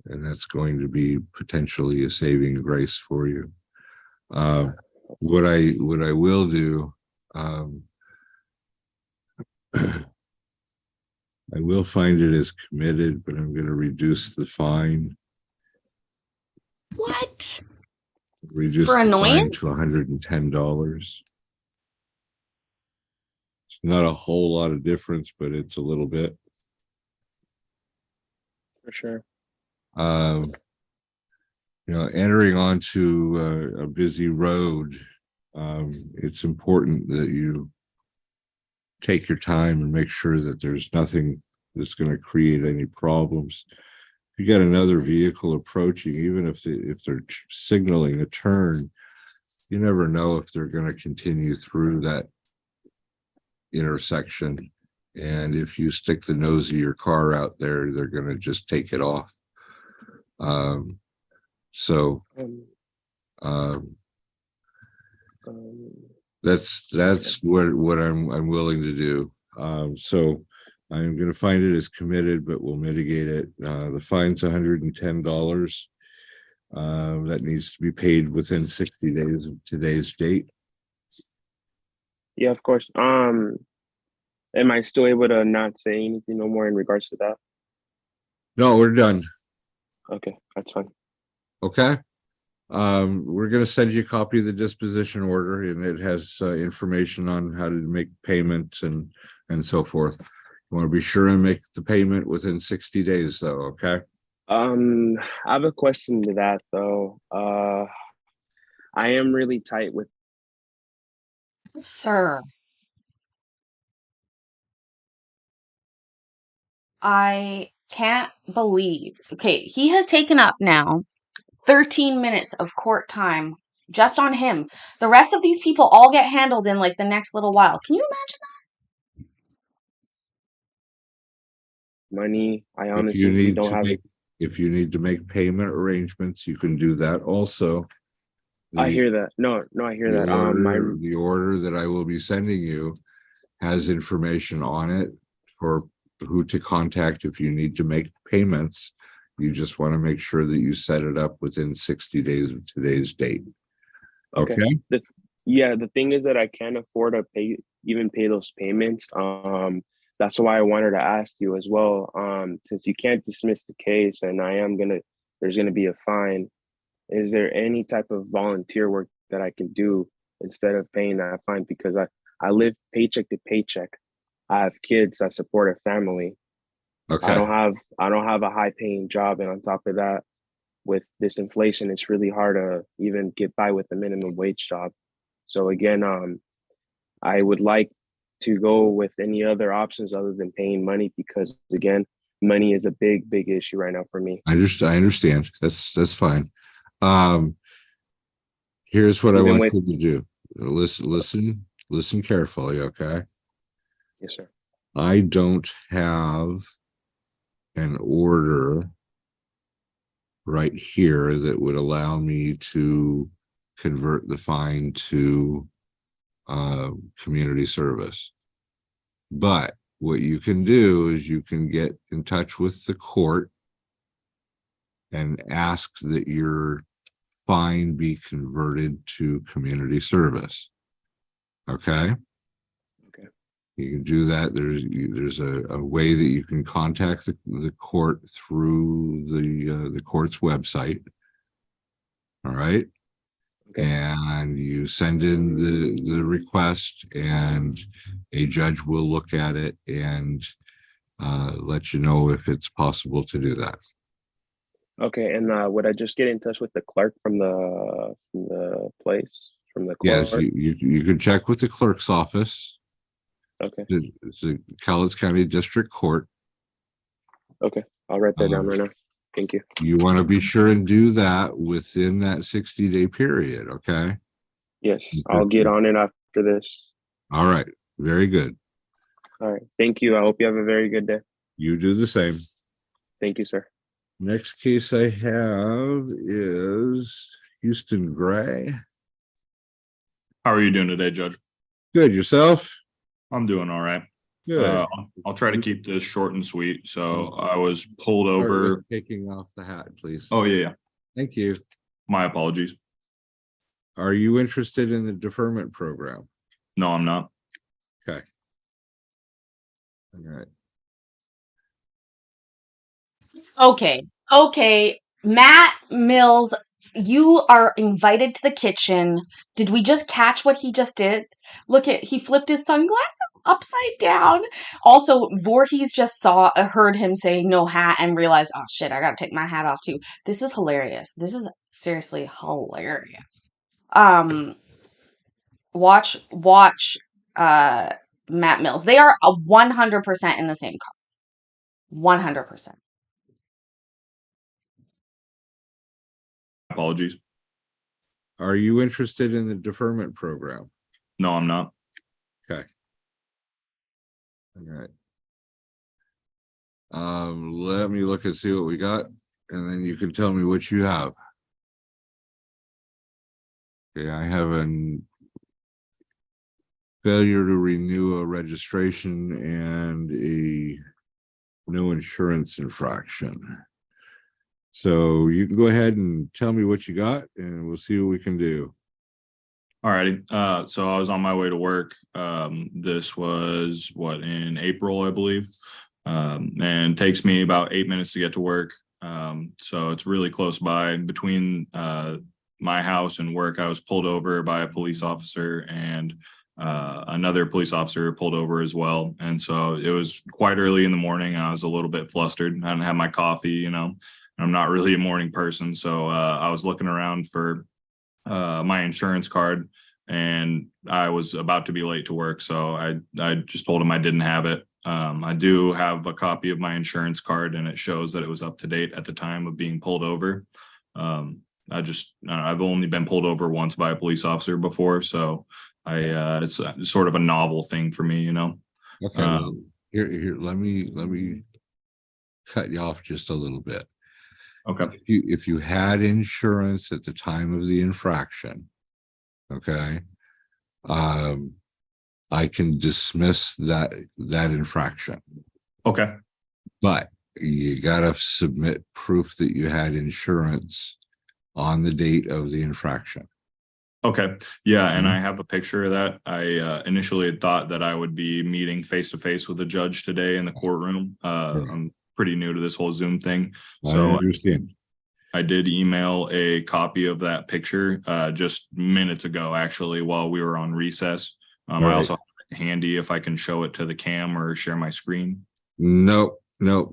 And that's going to be potentially a saving grace for you. What I will do, I will find it as committed, but I'm going to reduce the fine. What? Reduce For the fine annoyance? to $110. It's not a whole lot of difference, but it's a little bit. For sure. Entering onto a busy road, it's important that you take your time and make sure that there's nothing that's going to create any problems. If you got another vehicle approaching, even if they're signaling a turn, you never know if they're going to continue through that intersection. And if you stick the nose of your car out there, they're going to just take it off. That's what I'm willing to do. So I'm gonna find it as committed, but we'll mitigate it. The fine's $110. That needs to be paid within 60 days of today's date. Yeah, of course. Am I still able to not say anything no more in regards to that? No, we're done. Okay, that's fine. Okay. We're gonna send you a copy of the disposition order, and it has information on how to make payments and so forth. You want to be sure and make the payment within 60 days, though. Okay. I have a question to that though. I am really tight with. Sir, I can't believe. Okay, he has taken up now 13 minutes of court time just on him. The rest of these people all get handled in like the next little while. Can you imagine Money. I If you honestly need don't to have. make, if you need to make payment arrangements, you can do that also. I The, hear that. No, I hear that. the order that I will be sending you has information on it for who to contact if you need to make payments. You just want to make sure that you set it up within 60 days of today's date. Okay. Okay. The thing is that I can't afford to pay those payments. That's why I wanted to ask you as well. Since you can't dismiss the case and there's gonna be a fine. Is there any type of volunteer work that I can do instead of paying that fine? Because I live paycheck to paycheck. I have kids, I support a family. Okay. I don't have a high paying job, and on top of that, with this inflation, it's really hard to even get by with a minimum wage job. So again, I would like to go with any other options other than paying money, because again, money is a big issue right now for me. I understand. That's fine. Here's what I Even want with. you to do. Listen carefully, okay? Yes, sir. I don't have an order right here that would allow me to convert the fine to community service. But what you can do is you can get in touch with the court and ask that your fine be converted to community service. Okay. Okay. You can do that. There's a way that you can contact the court through the court's website. All right. Okay. And you send in the request, and a judge will look at it and let you know if it's possible to do that. Okay, and would I just get in touch with the clerk from the place, from the Yes, court? you could check with the clerk's office. Okay. It's the Cowlitz County District Court. Okay, I'll write that down right now. Thank you. You want to be sure and do that within that 60-day period, okay? Yes, I'll get on it after this. All right, very good. All right, thank you. I hope you have a very good day. You do the same. Thank you, sir. Next case I have is Houston Gray. How are you doing today, Judge? Good, yourself? I'm doing all right. Good. I'll try to keep this short and sweet. So I was pulled over. Taking off the hat, please. Oh, yeah. Thank you. My apologies. Are you interested in the deferment program? No, I'm not. Okay. All right. Okay. Matt Mills, you are invited to the kitchen. Did we just catch what he just did? Look he flipped his sunglasses upside down. Also, Voorhees just heard him say no hat and realized, oh shit, I gotta take my hat off too. This is hilarious. This is seriously hilarious. Watch, Matt Mills. They are 100% in the same car. 100%. Apologies. Are you interested in the deferment program? No, I'm not. Okay. All right. Let me look and see what we got, and then you can tell me what you have. Okay, I have failure to renew a registration and a no insurance infraction. So you can go ahead and tell me what you got and we'll see what we can do. Alrighty. So I was on my way to work. This was in April, I believe. And takes me about 8 minutes to get to work. So it's really close by. Between my house and work, I was pulled over by a police officer, and another police officer pulled over as well. And so it was quite early in the morning. I was a little bit flustered. I hadn't had my coffee, you know. I'm not really a morning person. So I was looking around for my insurance card, and I was about to be late to work. So I just told him I didn't have it. I do have a copy of my insurance card, and it shows that it was up to date at the time of being pulled over. I've only been pulled over once by a police officer before, so it's sort of a novel thing for me, you know. Okay, well, here, let me cut you off just a little bit. Okay. If you had insurance at the time of the infraction, okay, I can dismiss that infraction. Okay. But you gotta submit proof that you had insurance on the date of the infraction. Okay. Yeah, and I have a picture of that. I initially had thought that I would be meeting face to face with a judge today in the courtroom. I'm pretty new to this whole Zoom thing, so I understand. I did email a copy of that picture just minutes ago, actually, while we were on recess. I also have it handy if I can show it to the cam or share my screen. No,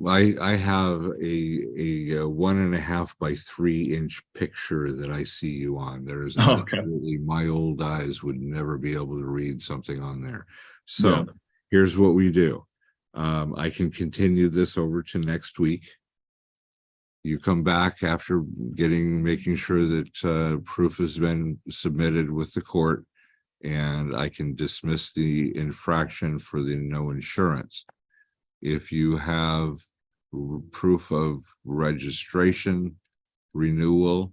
I have a 1.5 by 3 inch picture that I see you on. There's absolutely, my old eyes would never be able to read something on there. So here's what we do. I can continue this over to next week. You come back after making sure that proof has been submitted with the court, and I can dismiss the infraction for the no insurance. If you have proof of registration renewal,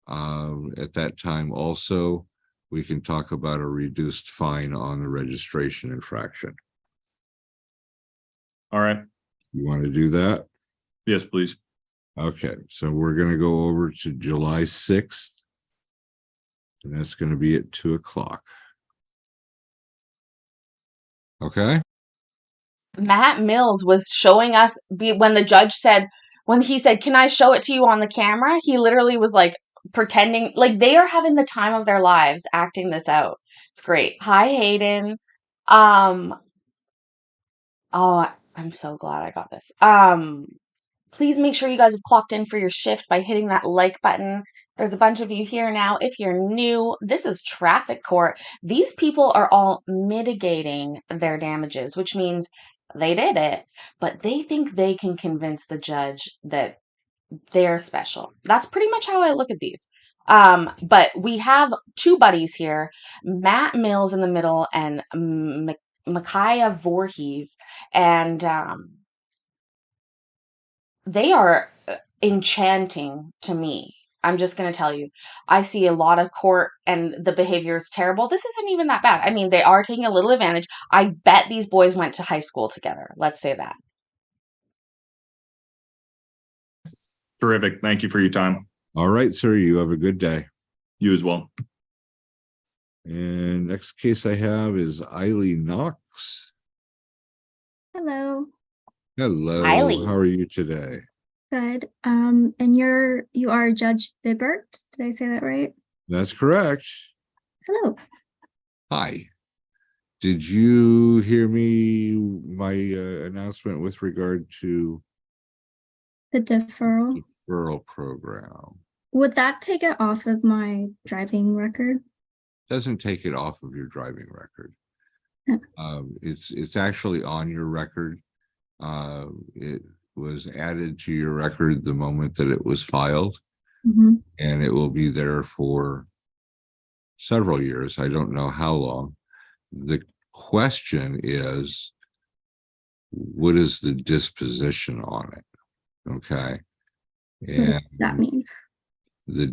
at that time also, we can talk about a reduced fine on the registration infraction. All right. You want to do that? Yes, please. Okay, so we're going to go over to July 6th, and that's going to be at 2 o'clock. Okay. Matt Mills was showing us when the judge said, when he said, "Can I show it to you on the camera?" He literally was like pretending like they are having the time of their lives acting this out. It's great. Hi, Hayden. Oh, I'm so glad I got this. Please make sure you guys have clocked in for your shift by hitting that like button. There's a bunch of you here now. If you're new, this is traffic court. These people are all mitigating their damages, which means they did it, but they think they can convince the judge that they're special. That's pretty much how I look at these. But we have two buddies here, Matt Mills in the middle and Micaiah Voorhees, and they are enchanting to me. I'm just going to tell you. I see a lot of court and the behavior is terrible. This isn't even that bad. I mean, they are taking a little advantage. I bet these boys went to high school together. Let's say that. Terrific. Thank you for your time. All right, sir. You have a good day. You as well. And next case I have is Eileen Knox. Hello. Hello. Eileen. How are you today? Good. And you are Judge Bibbert. Did I say that right? That's correct. Hello. Hi. Did you hear my announcement with regard to The deferral. deferral program? Would that take it off of my driving record? Doesn't take it off of your driving record. Oh. It's actually on your record. It was added to your record the moment that it was filed, and it will be there for several years. I don't know how long. The question is, what is the disposition on it? Okay. What does that mean? The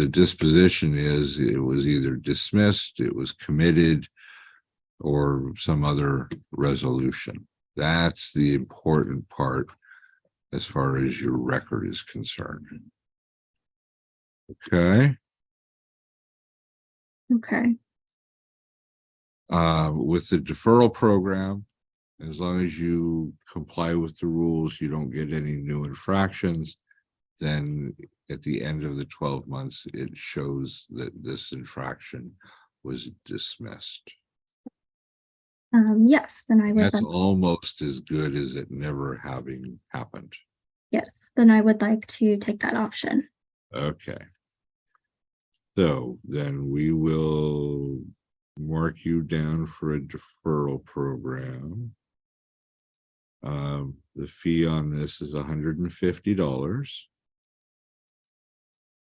disposition is it was either dismissed, it was committed, or some other resolution. That's the important part as far as your record is concerned. Okay. Okay. With the deferral program, as long as you comply with the rules, you don't get any new infractions, then at the end of the 12 months, it shows that this infraction was dismissed. Yes, then I would That's like, almost as good as it never having happened. yes, then I would like to take that option. Okay. So then we will mark you down for a deferral program. The fee on this is $150.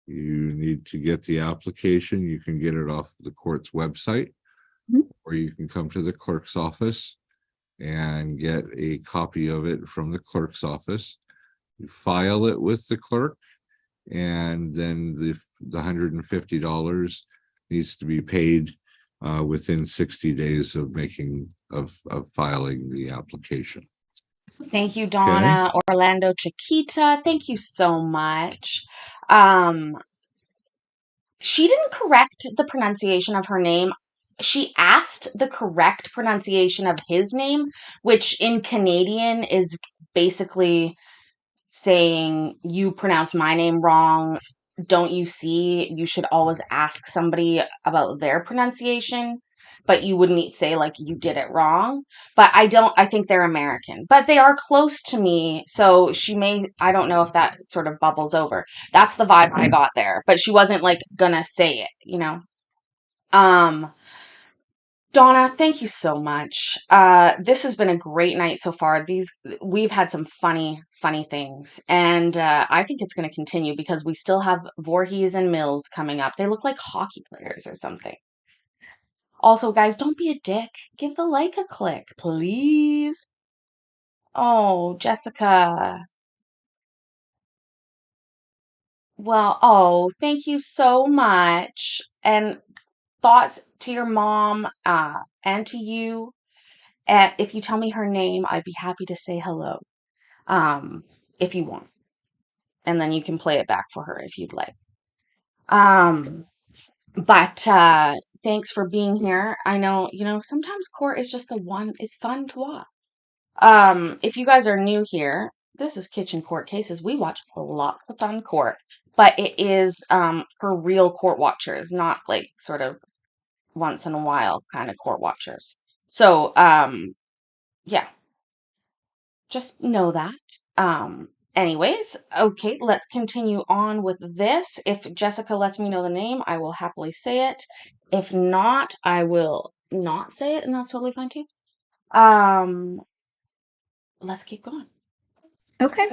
You need to get the application. You can get it off the court's website, or you can come to the clerk's office and get a copy of it from the clerk's office. You file it with the clerk, and then the $150 needs to be paid within 60 days of filing the application. Thank you, Donna. Orlando Chiquita, thank you so much. She didn't correct the pronunciation of her name. She asked the correct pronunciation of his name, which in Canadian is basically saying, you pronounce my name wrong. Don't you see? You should always ask somebody about their pronunciation, but you wouldn't say like you did it wrong. But I think they're American, but they are close to me. So I don't know if that sort of bubbles over. That's the vibe I got there, but she wasn't like gonna say it, you know? Donna, thank you so much. This has been a great night so far. We've had some funny things, and I think it's going to continue because we still have Voorhees and Mills coming up. They look like hockey players or something. Also, guys, don't be a dick. Give the like a click, please. Oh, Jessica. Well, oh, thank you so much. And thoughts to your mom and to you. And if you tell me her name, I'd be happy to say hello. If you want. And then you can play it back for her if you'd like. But thanks for being here. I know, sometimes court is just it's fun to watch. If you guys are new here, this is Kitchen Court Cases. We watch lots of fun court, but it is for real court watchers, not like sort of once in a while kind of court watchers. So, yeah, just know that. Anyways, okay, let's continue on with this. If Jessica lets me know the name, I will happily say it. If not, I will not say it, and that's totally fine too. Let's keep going. Okay.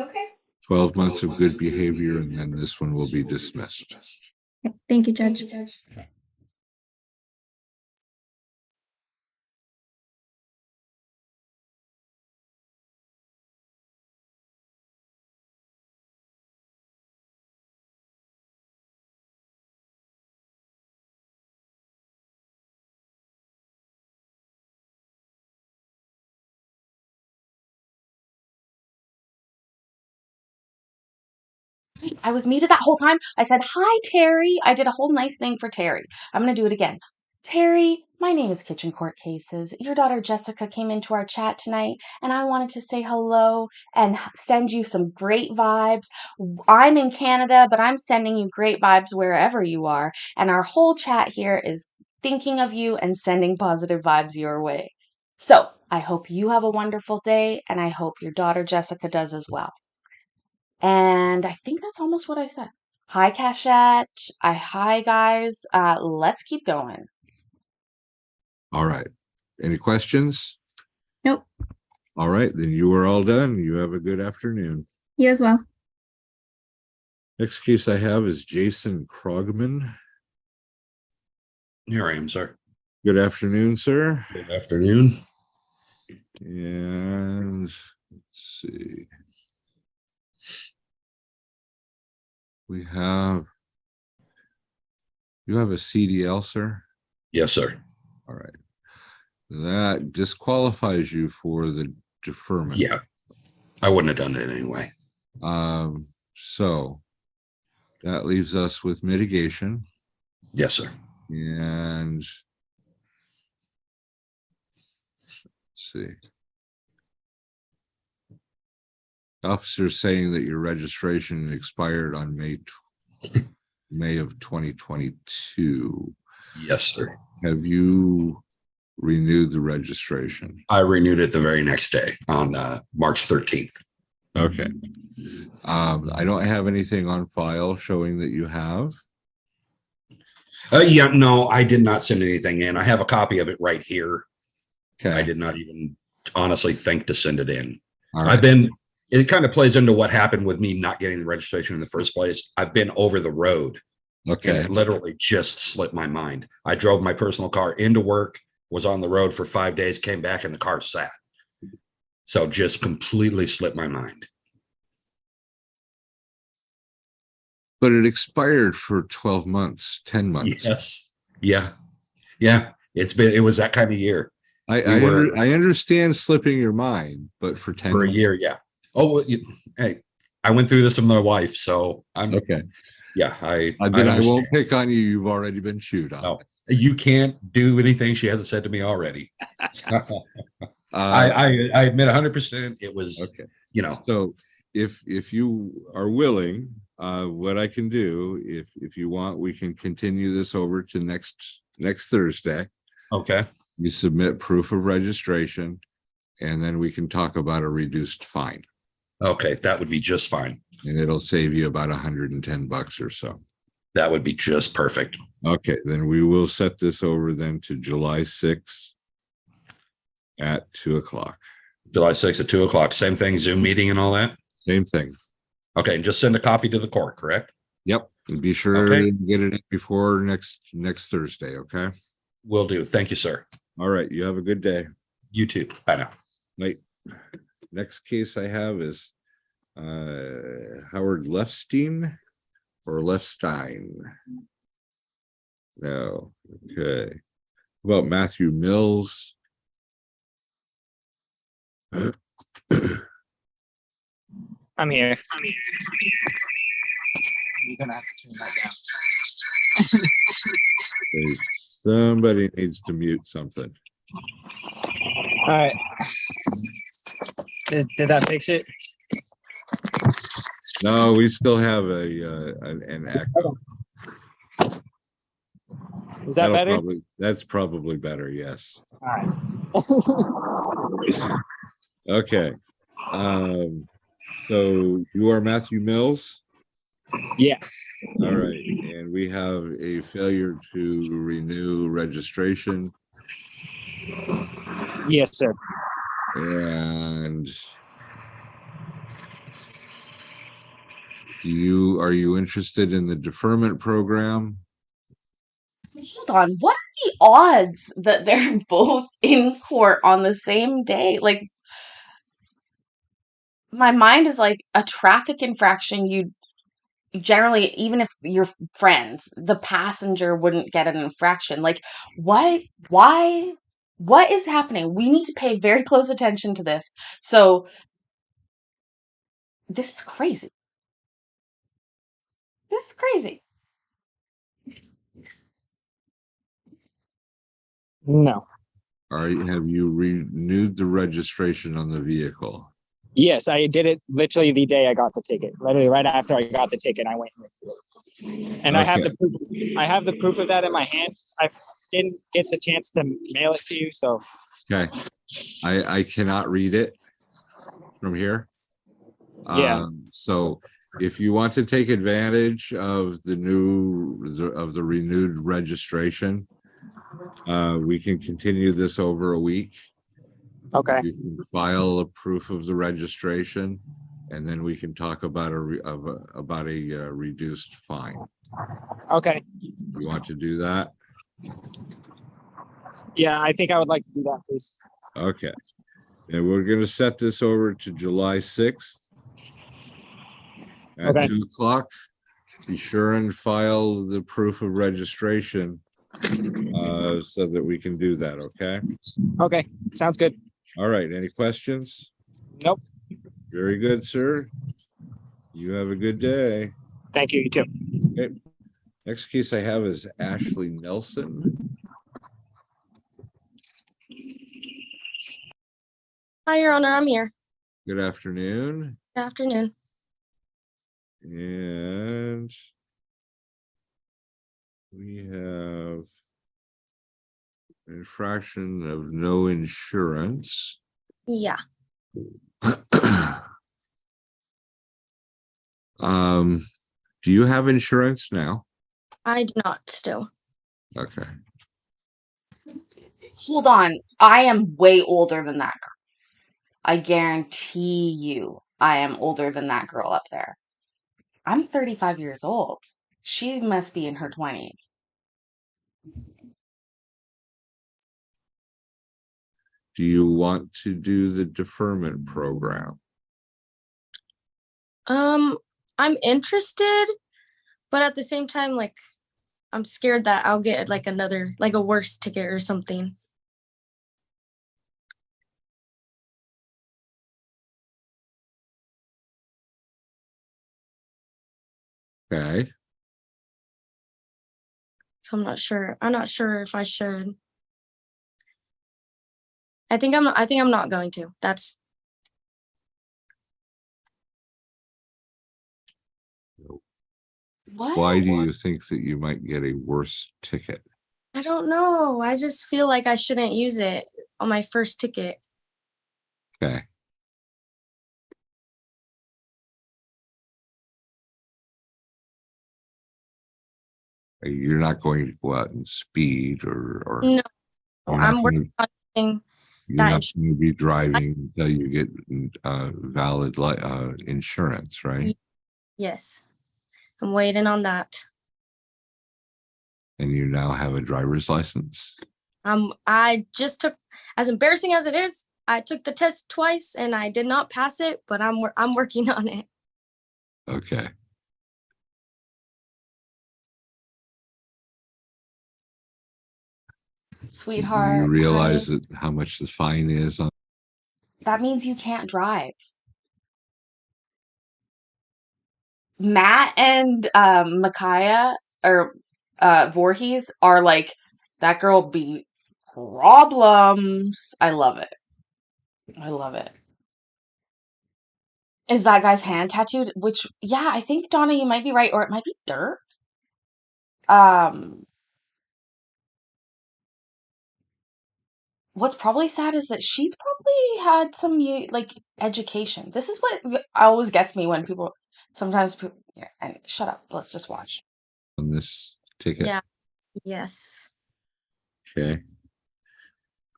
12 months of good behavior, and then this one will be dismissed. Thank you, Judge. I was muted that whole time. I said, hi, Terry. I did a whole nice thing for Terry. I'm going to do it again. Terry, my name is Kitchen Court Cases. Your daughter Jessica came into our chat tonight, and I wanted to say hello and send you some great vibes. I'm in Canada, but I'm sending you great vibes wherever you are. And our whole chat here is thinking of you and sending positive vibes your way. So I hope you have a wonderful day, and I hope your daughter Jessica does as well. And I think that's almost what I said. Hi, Cachette. Hi, guys. Let's keep going. All right. Any questions? Nope. All right, then you are all done. You have a good afternoon. You as well. Next case I have is Jason Krogman. Here I am, sir. Good afternoon, sir. Good afternoon. And let's see. You have a CDL, sir? Yes, sir. All right. That disqualifies you for the deferment. Yeah, I wouldn't have done it anyway. So that leaves us with mitigation. Yes, sir. And let's see. Officer's saying that your registration expired on May of 2022. Yes, sir. Have you renewed the registration? I renewed it the very next day on March 13th. Okay. I don't have anything on file showing that you have. Yeah, no, I did not send anything in. I have a copy of it right here. Okay. I did not even honestly think to send it in. All right. It kind of plays into what happened with me not getting the registration in the first place. I've been over the road. Okay. And it literally just slipped my mind. I drove my personal car into work, was on the road for 5 days, came back and the car sat. So just completely slipped my mind. But it expired for 12 months, 10 months. Yes. Yeah. Yeah. It was that kind of year. I understand slipping your mind, but for 10 For a months. year. Yeah. Oh, well, hey, I went through this with my wife, so I'm Okay. Yeah. I won't understand. pick on you. You've already been chewed on. No, you can't do anything she hasn't said to me already. I admit 100%. It was, Okay. So if you are willing, what I can do, if you want, we can continue this over to next Thursday. Okay. You submit proof of registration, and then we can talk about a reduced fine. Okay, that would be just fine. And it'll save you about $110 or so. That would be just perfect. Okay, then we will set this over then to July 6th at 2:00. July 6th at 2:00. Same thing, Zoom meeting and all that? Same thing. Okay, and just send a copy to the court, correct? Yep. And be sure Okay. to get it in before next Thursday, okay? Will do. Thank you, sir. All right, you have a good day. You too. Bye now. Wait. Next case I have is Howard Lefstein or Lefstein. No. Okay. What about Matthew Mills? I'm here. You're gonna have to turn that down. Somebody needs to mute something. All right. Did that fix it? No, we still have an echo. Is that better? That's probably better. Yes. All right. Okay. So you are Matthew Mills? Yeah. All right. And we have a failure to renew registration. Yes, sir. And are you interested in the deferment program? Hold on. What are the odds that they're both in court on the same day? Like, my mind is like a traffic infraction. You generally, even if you're friends, the passenger wouldn't get an infraction. Like, what is happening? We need to pay very close attention to this. So this is crazy. This is crazy. No. Have you renewed the registration on the vehicle? Yes, I did it literally the day I got the ticket. Literally right after I got the ticket, I went and I have the proof. I have the proof of that in my hand. I didn't get the chance to mail it to you, so Okay. I cannot read it from here. Yeah. So if you want to take advantage of the renewed registration, we can continue this over a week. Okay. You can file a proof of the registration, and then we can talk about a reduced fine. Okay. You want to do that? Yeah, I think I would like to do that, please. Okay. And we're going to set this over to July 6th at Okay. 2:00. Be sure and file the proof of registration so that we can do that, okay? Okay, sounds good. All right, any questions? Nope. Very good, sir. You have a good day. Thank you. You too. Okay. Next case I have is Ashley Nelson. Hi, Your Honor, I'm here. Good afternoon. Good afternoon. And we have infraction of no insurance. Yeah. Do you have insurance now? I do not still. Okay. Hold on. I am way older than that girl. I guarantee you I am older than that girl up there. I'm 35 years old. She must be in her 20s. Do you want to do the deferment program? I'm interested, but at the same time, like, I'm scared that I'll get like a worse ticket or something. Okay. So I'm not sure. I'm not sure if I should. I think I'm not going to. That's What? Why do you think that you might get a worse ticket? I don't know. I just feel like I shouldn't use it on my first ticket. Okay. You're not going to go out and speed or No, you're not I'm gonna- working on getting you're that not going to be driving until you get valid insurance, right? Yes. I'm waiting on that. And you now have a driver's license. I just took, as embarrassing as it is, I took the test twice and I did not pass it, but I'm working on it. Okay. Do Sweetheart, you realize honey, that how much the fine is on? that means you can't drive. Matt and Micaiah or Voorhees are like, that girl be problems. I love it. I love it. Is that guy's hand tattooed? Which, yeah, I think Donna, you might be right, or it might be dirt. Um, what's probably sad is that she's probably had some like education. This is what always gets me when people sometimes people, yeah, and shut up. Let's just watch. On this ticket. Yeah. Yes. Okay.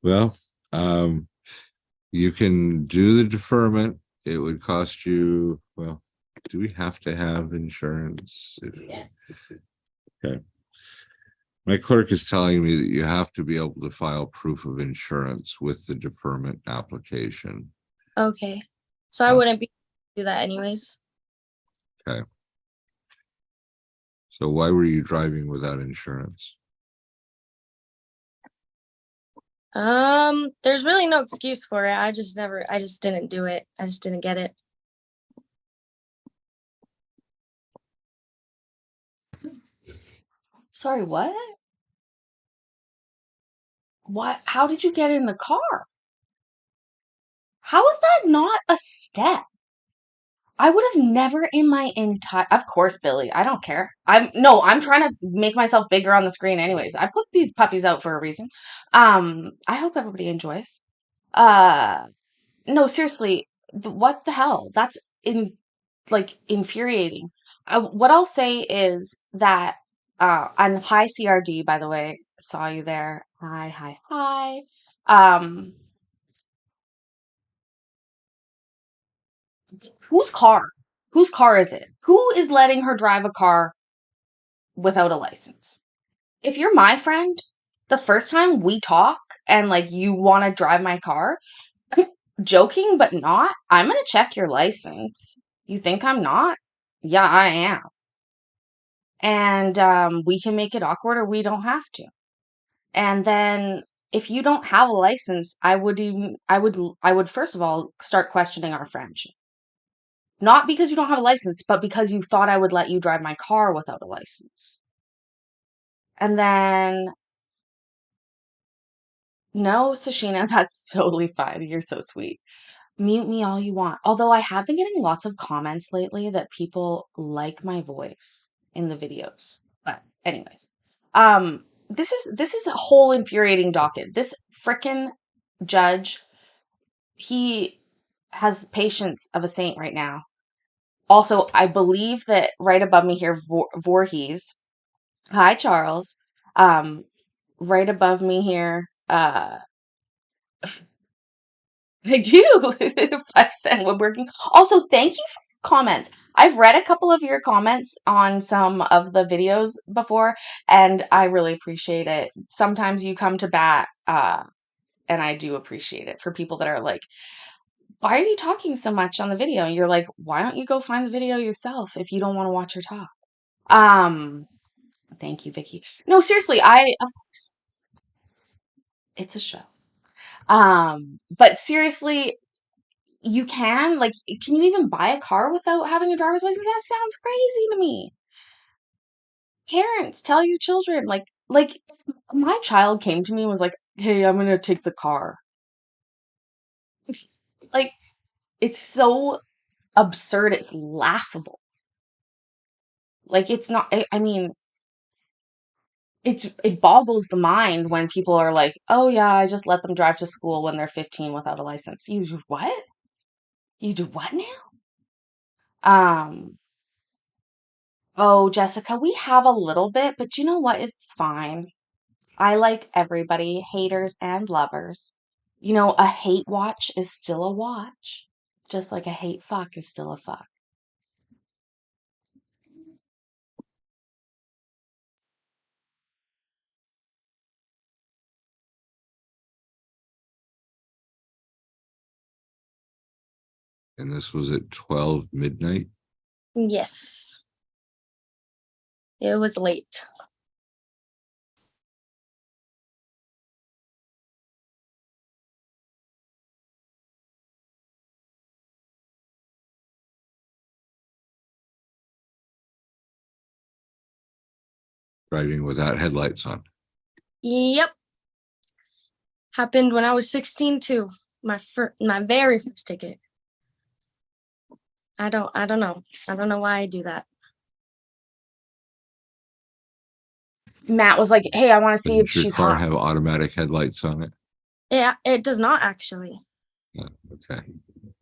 Well, you can do the deferment. It would cost you, well, do we have to have insurance? Yes. Okay. My clerk is telling me that you have to be able to file proof of insurance with the deferment application. Okay. So I wouldn't be able to do that anyways. Okay. So why were you driving without insurance? There's really no excuse for it. I just didn't do it. I just didn't get it. Sorry, what? What? How did you get in the car? How is that not a step? I would have never in my entire, of course, Billy, I don't care. I'm trying to make myself bigger on the screen anyways. I put these puppies out for a reason. I hope everybody enjoys. No, seriously, what the hell? That's infuriating. What I'll say is that, on high CRD, by the way, saw you there. Hi, hi, hi. Um, whose car? Whose car is it? Who is letting her drive a car without a license? If you're my friend, the first time we talk and like you want to drive my car, joking but not, I'm gonna check your license. You think I'm not? Yeah, I am. And we can make it awkward or we don't have to. And then if you don't have a license, I would first of all start questioning our friendship. Not because you don't have a license, but because you thought I would let you drive my car without a license. And then, no, Sashina, that's totally fine. You're so sweet. Mute me all you want. Although I have been getting lots of comments lately that people like my voice in the videos. But anyways, this is a whole infuriating docket. This frickin' judge, he has the patience of a saint right now. Also, I believe that right above me here, Voorhees. Hi, Charles. Right above me here, I do. 5 cent woodworking. Also, thank you for your comments. I've read a couple of your comments on some of the videos before, and I really appreciate it. Sometimes you come to bat, and I do appreciate it for people that are like, why are you talking so much on the video? And you're like, why don't you go find the video yourself if you don't want to watch her talk? Thank you, Vicky. No, seriously, of course, it's a show. But seriously, you can you even buy a car without having a driver's license? That sounds crazy to me. Parents, tell your children, if my child came to me and was like, hey, I'm gonna take the car. Like, it's so absurd, it's laughable. Like, it's not, I mean, it boggles the mind when people are like, oh yeah, I just let them drive to school when they're 15 without a license. You do what? You do what now? Oh, Jessica, we have a little bit, but you know what? It's fine. I like everybody, haters and lovers. You know, a hate watch is still a watch, just like a hate fuck is still a fuck. And this was at 12 midnight. Yes. It was late. Driving without headlights on. Yep. Happened when I was 16 too. My very first ticket. I don't know. I don't know why I do that. Matt was like, hey, I want to see if Does your she's car hot. have automatic headlights on it? Yeah, it does not actually. Yeah, okay.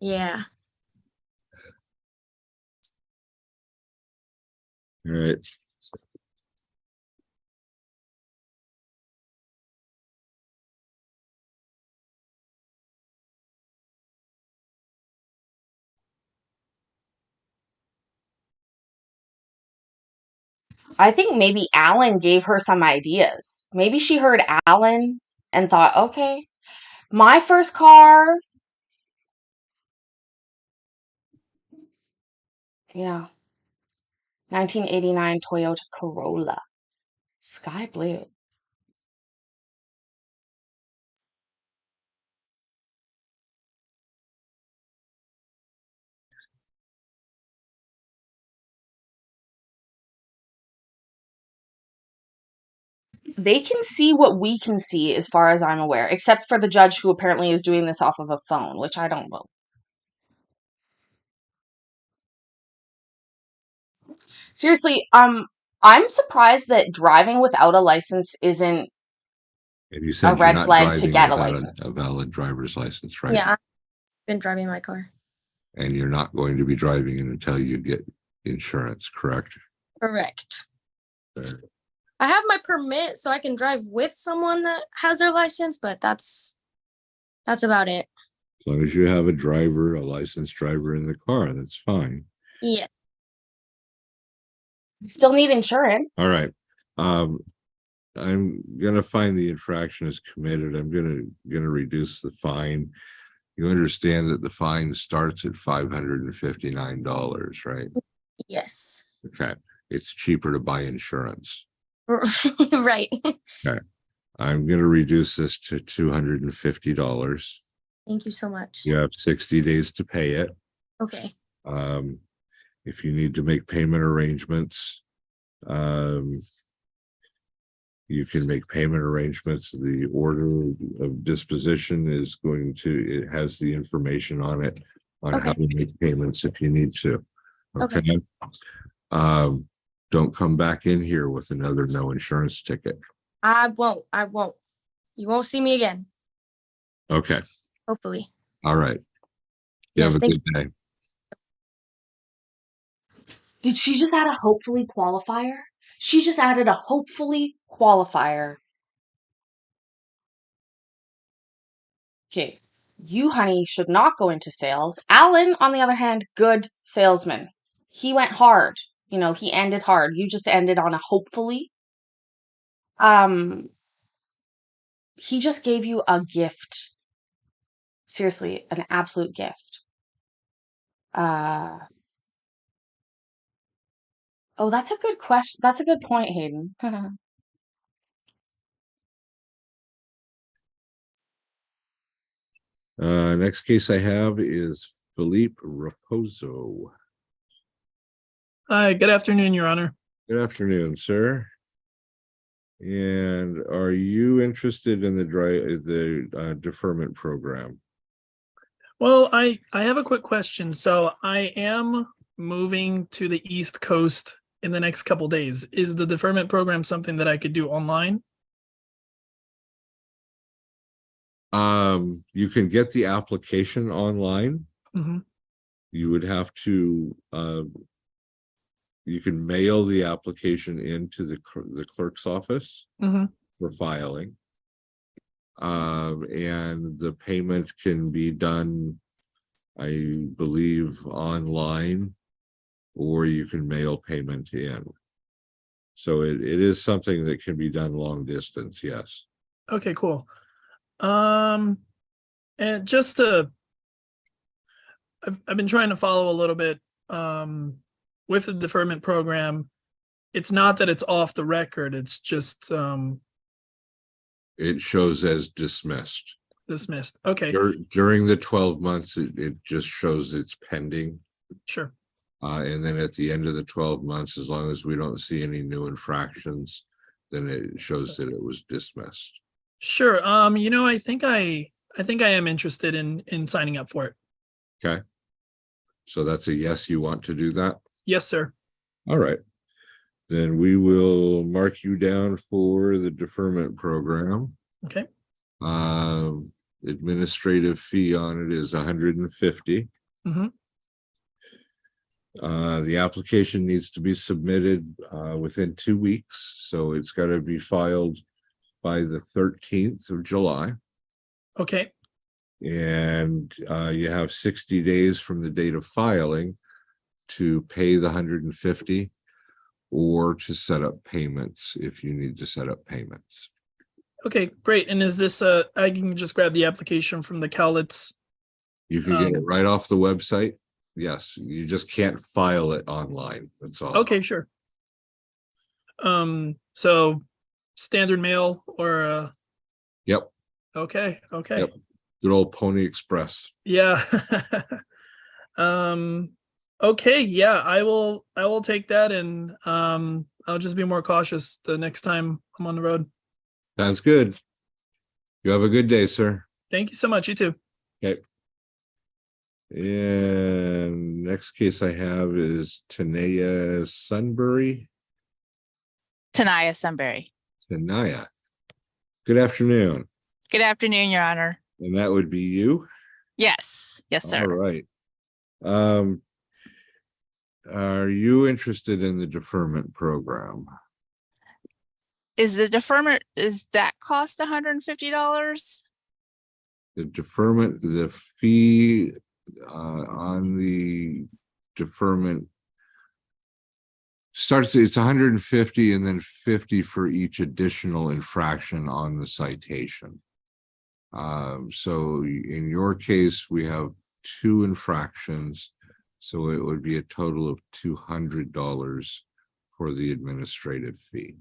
Yeah. All right. I think maybe Alan gave her some ideas. Maybe she heard Alan and thought, okay, my first car. Yeah. 1989 Toyota Corolla. Sky blue. They can see what we can see as far as I'm aware, except for the judge who apparently is doing this off of a phone, which I don't know. Seriously, I'm surprised that driving without a license isn't And you a said you're red not flag to driving get a without license. a valid driver's license, right? Yeah, I've been driving my car. And you're not going to be driving it until you get insurance, correct? Correct. Okay. I have my permit so I can drive with someone that has their license, but that's about it. As long as you have a licensed driver in the car, that's fine. Yeah. You still need insurance. All right. I'm gonna find the infraction is committed. I'm gonna reduce the fine. You understand that the fine starts at $559, right? Yes. Okay. It's cheaper to buy insurance. Right. Okay. I'm going to reduce this to $250. Thank you so much. You have 60 days to pay it. Okay. If you need to make payment arrangements, you can make payment arrangements. The order of disposition is it has the information on it on how to make payments if you need to. Okay. Don't come back in here with another no insurance ticket. I won't. You won't see me again. Okay. Hopefully. All right. You Yes, have a thank good day. Did she just add a hopefully qualifier? She just added a hopefully qualifier. Okay. You, honey, should not go into sales. Alan, on the other hand, good salesman. He went hard. You know, he ended hard. You just ended on a hopefully. He just gave you a gift. Seriously, an absolute gift. Oh, that's a good question. That's a good point, Hayden. Next case I have is Philippe Raposo. Hi, good afternoon, Your Honor. Good afternoon, sir. And are you interested in the deferment program? Well, I have a quick question. So I am moving to the East Coast in the next couple days. Is the deferment program something that I could do online? You can get the application online. Mm-hmm. You would have to you can mail the application into the clerk's office for filing. And the payment can be done, I believe, online, or you can mail payment in. So it is something that can be done long distance, yes. Okay, cool. And just to, I've been trying to follow a little bit with the deferment program. It's not that it's off the record. It's just it shows as dismissed. Dismissed. Okay. During the 12 months, it just shows it's pending. Sure. And then at the end of the 12 months, as long as we don't see any new infractions, then it shows that it was dismissed. Sure. You know, I think I am interested in signing up for it. Okay. So that's a yes, you want to do that? Yes, sir. All right. Then we will mark you down for the deferment program. Okay. Administrative fee on it is $150. Mm-hmm. The application needs to be submitted within 2 weeks, so it's got to be filed by the 13th of July. Okay. And you have 60 days from the date of filing to pay the $150 or to set up payments if you need to set up payments. Okay, great. And is this I can just grab the application from the Cowlitz? You can get it right off the website. Yes, you just can't file it online. That's all. Okay, sure. So standard mail or Yep. Okay. Yep. Good old Pony Express. Yeah. Okay, yeah, I will take that, and I'll just be more cautious the next time I'm on the road. Sounds good. You have a good day, sir. Thank you so much. You too. Okay. And next case I have is Tanaya Sunbury. Tanaya Sunbury. Tanaya. Good afternoon. Good afternoon, Your Honor. And that would be you? Yes. Yes, sir. All right. Are you interested in the deferment program? Is the deferment, is that cost $150? The deferment, the fee on the deferment starts, it's 150 and then 50 for each additional infraction on the citation. So in your case, we have 2 infractions. So it would be a total of $200 for the administrative fee.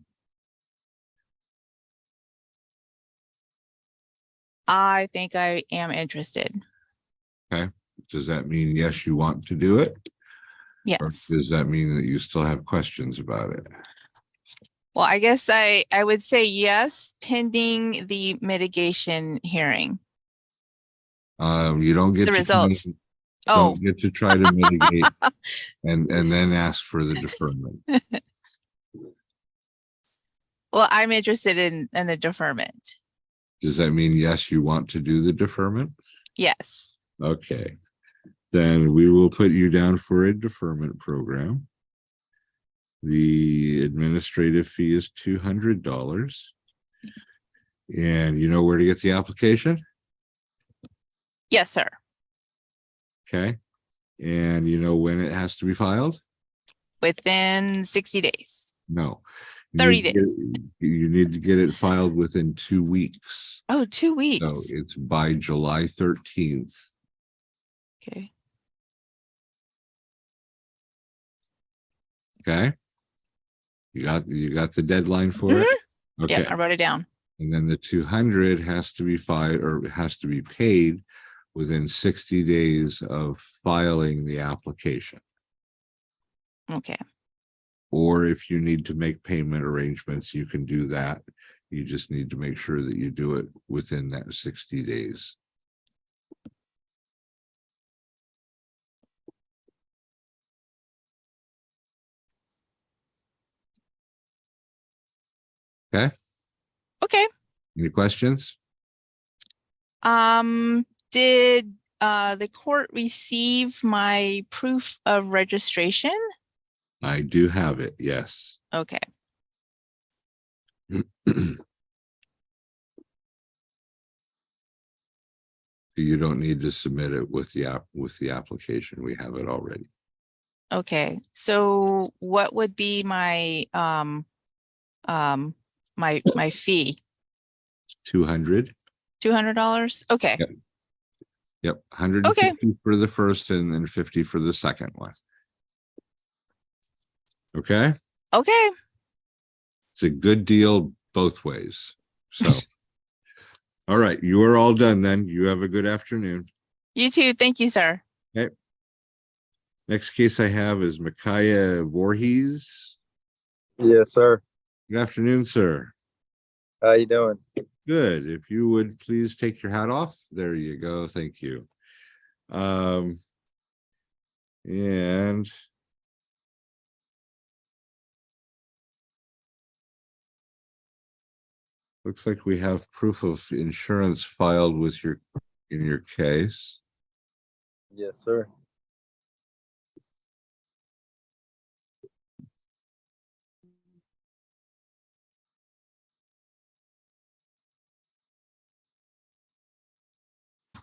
I think I am interested. Okay. Does that mean yes, you want to do it? Or Yes. does that mean that you still have questions about it? Well, I guess I would say yes, pending the mitigation hearing. You don't get The to results. don't get to try to mitigate and then ask for the deferment. Well, I'm interested in the deferment. Does that mean yes, you want to do the deferment? Yes. Okay. Then we will put you down for a deferment program. The administrative fee is $200. And you know where to get the application? Yes, sir. Okay. And you know when it has to be filed? Within 60 days. No. 30 days. You need to get it filed within 2 weeks. Oh, 2 weeks. So it's by July 13th. Okay. Okay. You got the deadline for it? Okay. Yeah, I wrote it down. And then the 200 has to be filed or has to be paid within 60 days of filing the application. Okay. Or if you need to make payment arrangements, you can do that. You just need to make sure that you do it within that 60 days. Okay. Okay. Any questions? Did the court receive my proof of registration? I do have it. Yes. Okay. You don't need to submit it with the application. We have it already. Okay. So what would be my my fee? 200. $200? Okay. Yep. Yep. 150 for the first and then 50 for the second one. Okay. Okay. It's a good deal both ways. So, all right. You are all done then. You have a good afternoon. You too. Thank you, sir. Okay. Next case I have is Micaiah Voorhees. Yes, sir. Good afternoon, sir. How you doing? Good. If you would please take your hat off. There you go. Thank you. And looks like we have proof of insurance filed with in your case. Yes, sir.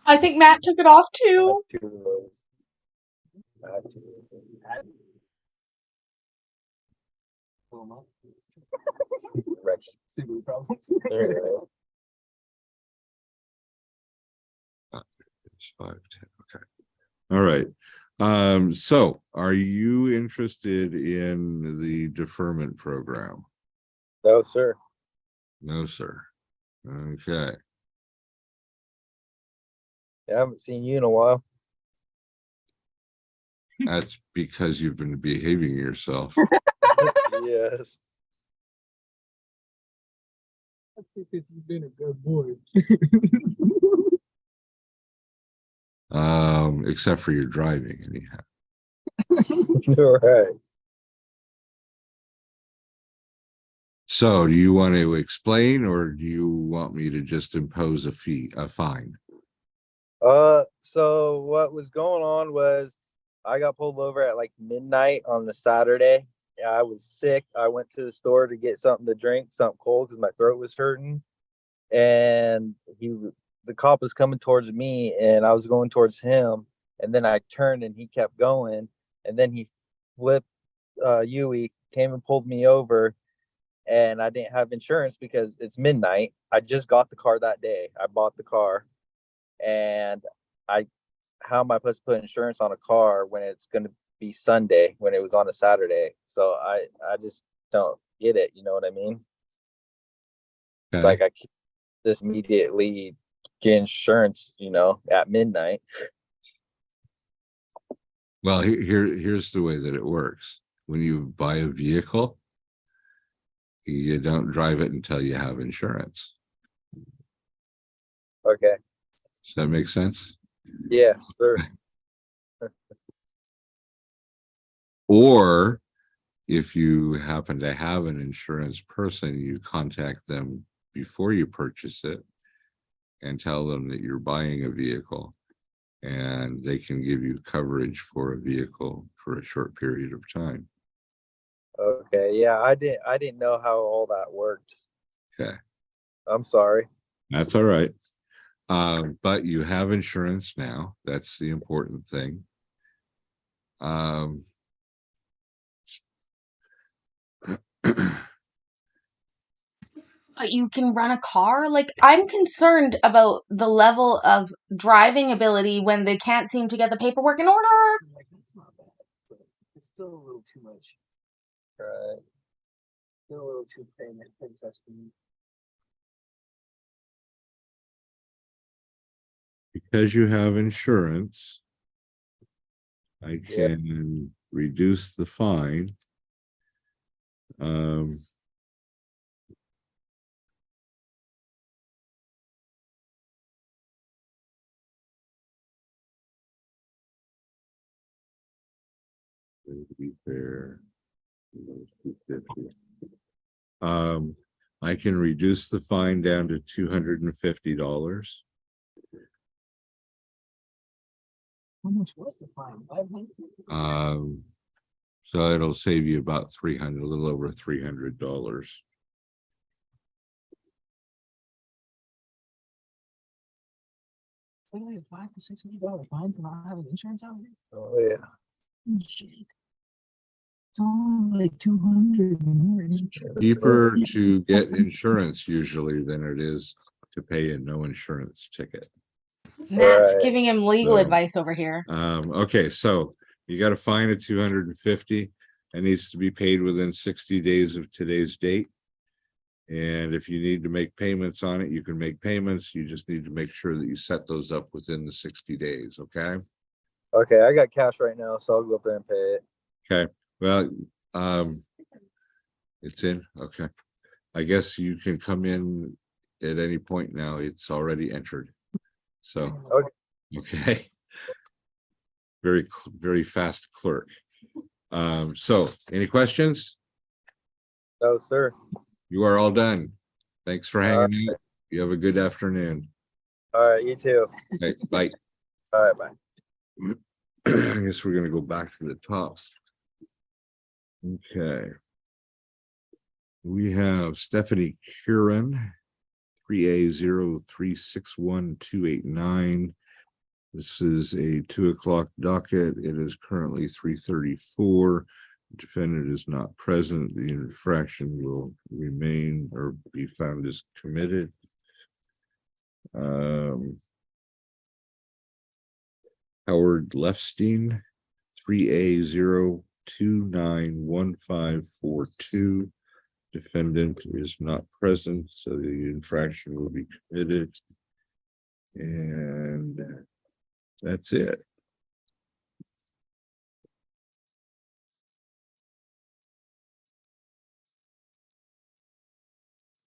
I think Matt took it off too. It's 5, 10. Okay. All right. So are you interested in the deferment program? No, sir. No, sir. Okay. I haven't seen you in a while. That's because you've been behaving yourself. Yes. That's because you've been a good boy. Except for your driving, anyhow. All right. So do you want to explain or do you want me to just impose a fine? So what was going on was I got pulled over at like midnight on the Saturday. I was sick. I went to the store to get something to drink, something cold because my throat was hurting. And the cop was coming towards me and I was going towards him. And then I turned and he kept going. And then he flipped Yui, came and pulled me over. And I didn't have insurance because it's midnight. I just got the car that day. I bought the car. And how am I supposed to put insurance on a car when it's going to be Sunday when it was on a Saturday? So I just don't get it. You know what I mean? Okay. Like I can't just immediately get insurance, at midnight. Well, here's the way that it works. When you buy a vehicle, you don't drive it until you have insurance. Okay. Does that make sense? Yeah, sure. Or if you happen to have an insurance person, you contact them before you purchase it and tell them that you're buying a vehicle, and they can give you coverage for a vehicle for a short period of time. Okay. Yeah, I didn't know how all that worked. Okay. I'm sorry. That's all right. But you have insurance now. That's the important thing. You can run a car. Like, I'm concerned about the level of driving ability when they can't seem to get the paperwork in order. Like, that's not bad, but it's still a little too much. Right. Still a little too princess for me. Because you have insurance, I can reduce the fine. To be fair, I can reduce the fine down to $250. How much was the fine? 500? So it'll save you about a little over $300. Only a $500 to $600 fine for not having insurance out here. Oh yeah. Shit. It's only like 200 more. Cheaper to get insurance usually than it is to pay a no insurance ticket. Matt's giving him legal So, advice over here. Okay, so you got a fine of $250. It needs to be paid within 60 days of today's date. And if you need to make payments on it, you can make payments. You just need to make sure that you set those up within the 60 days, okay? Okay, I got cash right now, so I'll go up there and pay it. Okay, well, it's in, okay. I guess you can come in at any point now. It's already entered. So, okay. Very fast clerk. So any questions? No, sir. You are all done. Thanks for hanging out. You have a good afternoon. All right, you too. Okay, bye. All right, bye. I guess we're gonna go back to the top. Okay. We have Stephanie Curran, 3A0361289. This is a 2 o'clock docket. It is currently 3:34. The defendant is not present. The infraction will remain or be found as committed. Howard Lefstein, 3A0291542. Defendant is not present, so the infraction will be committed. And that's it.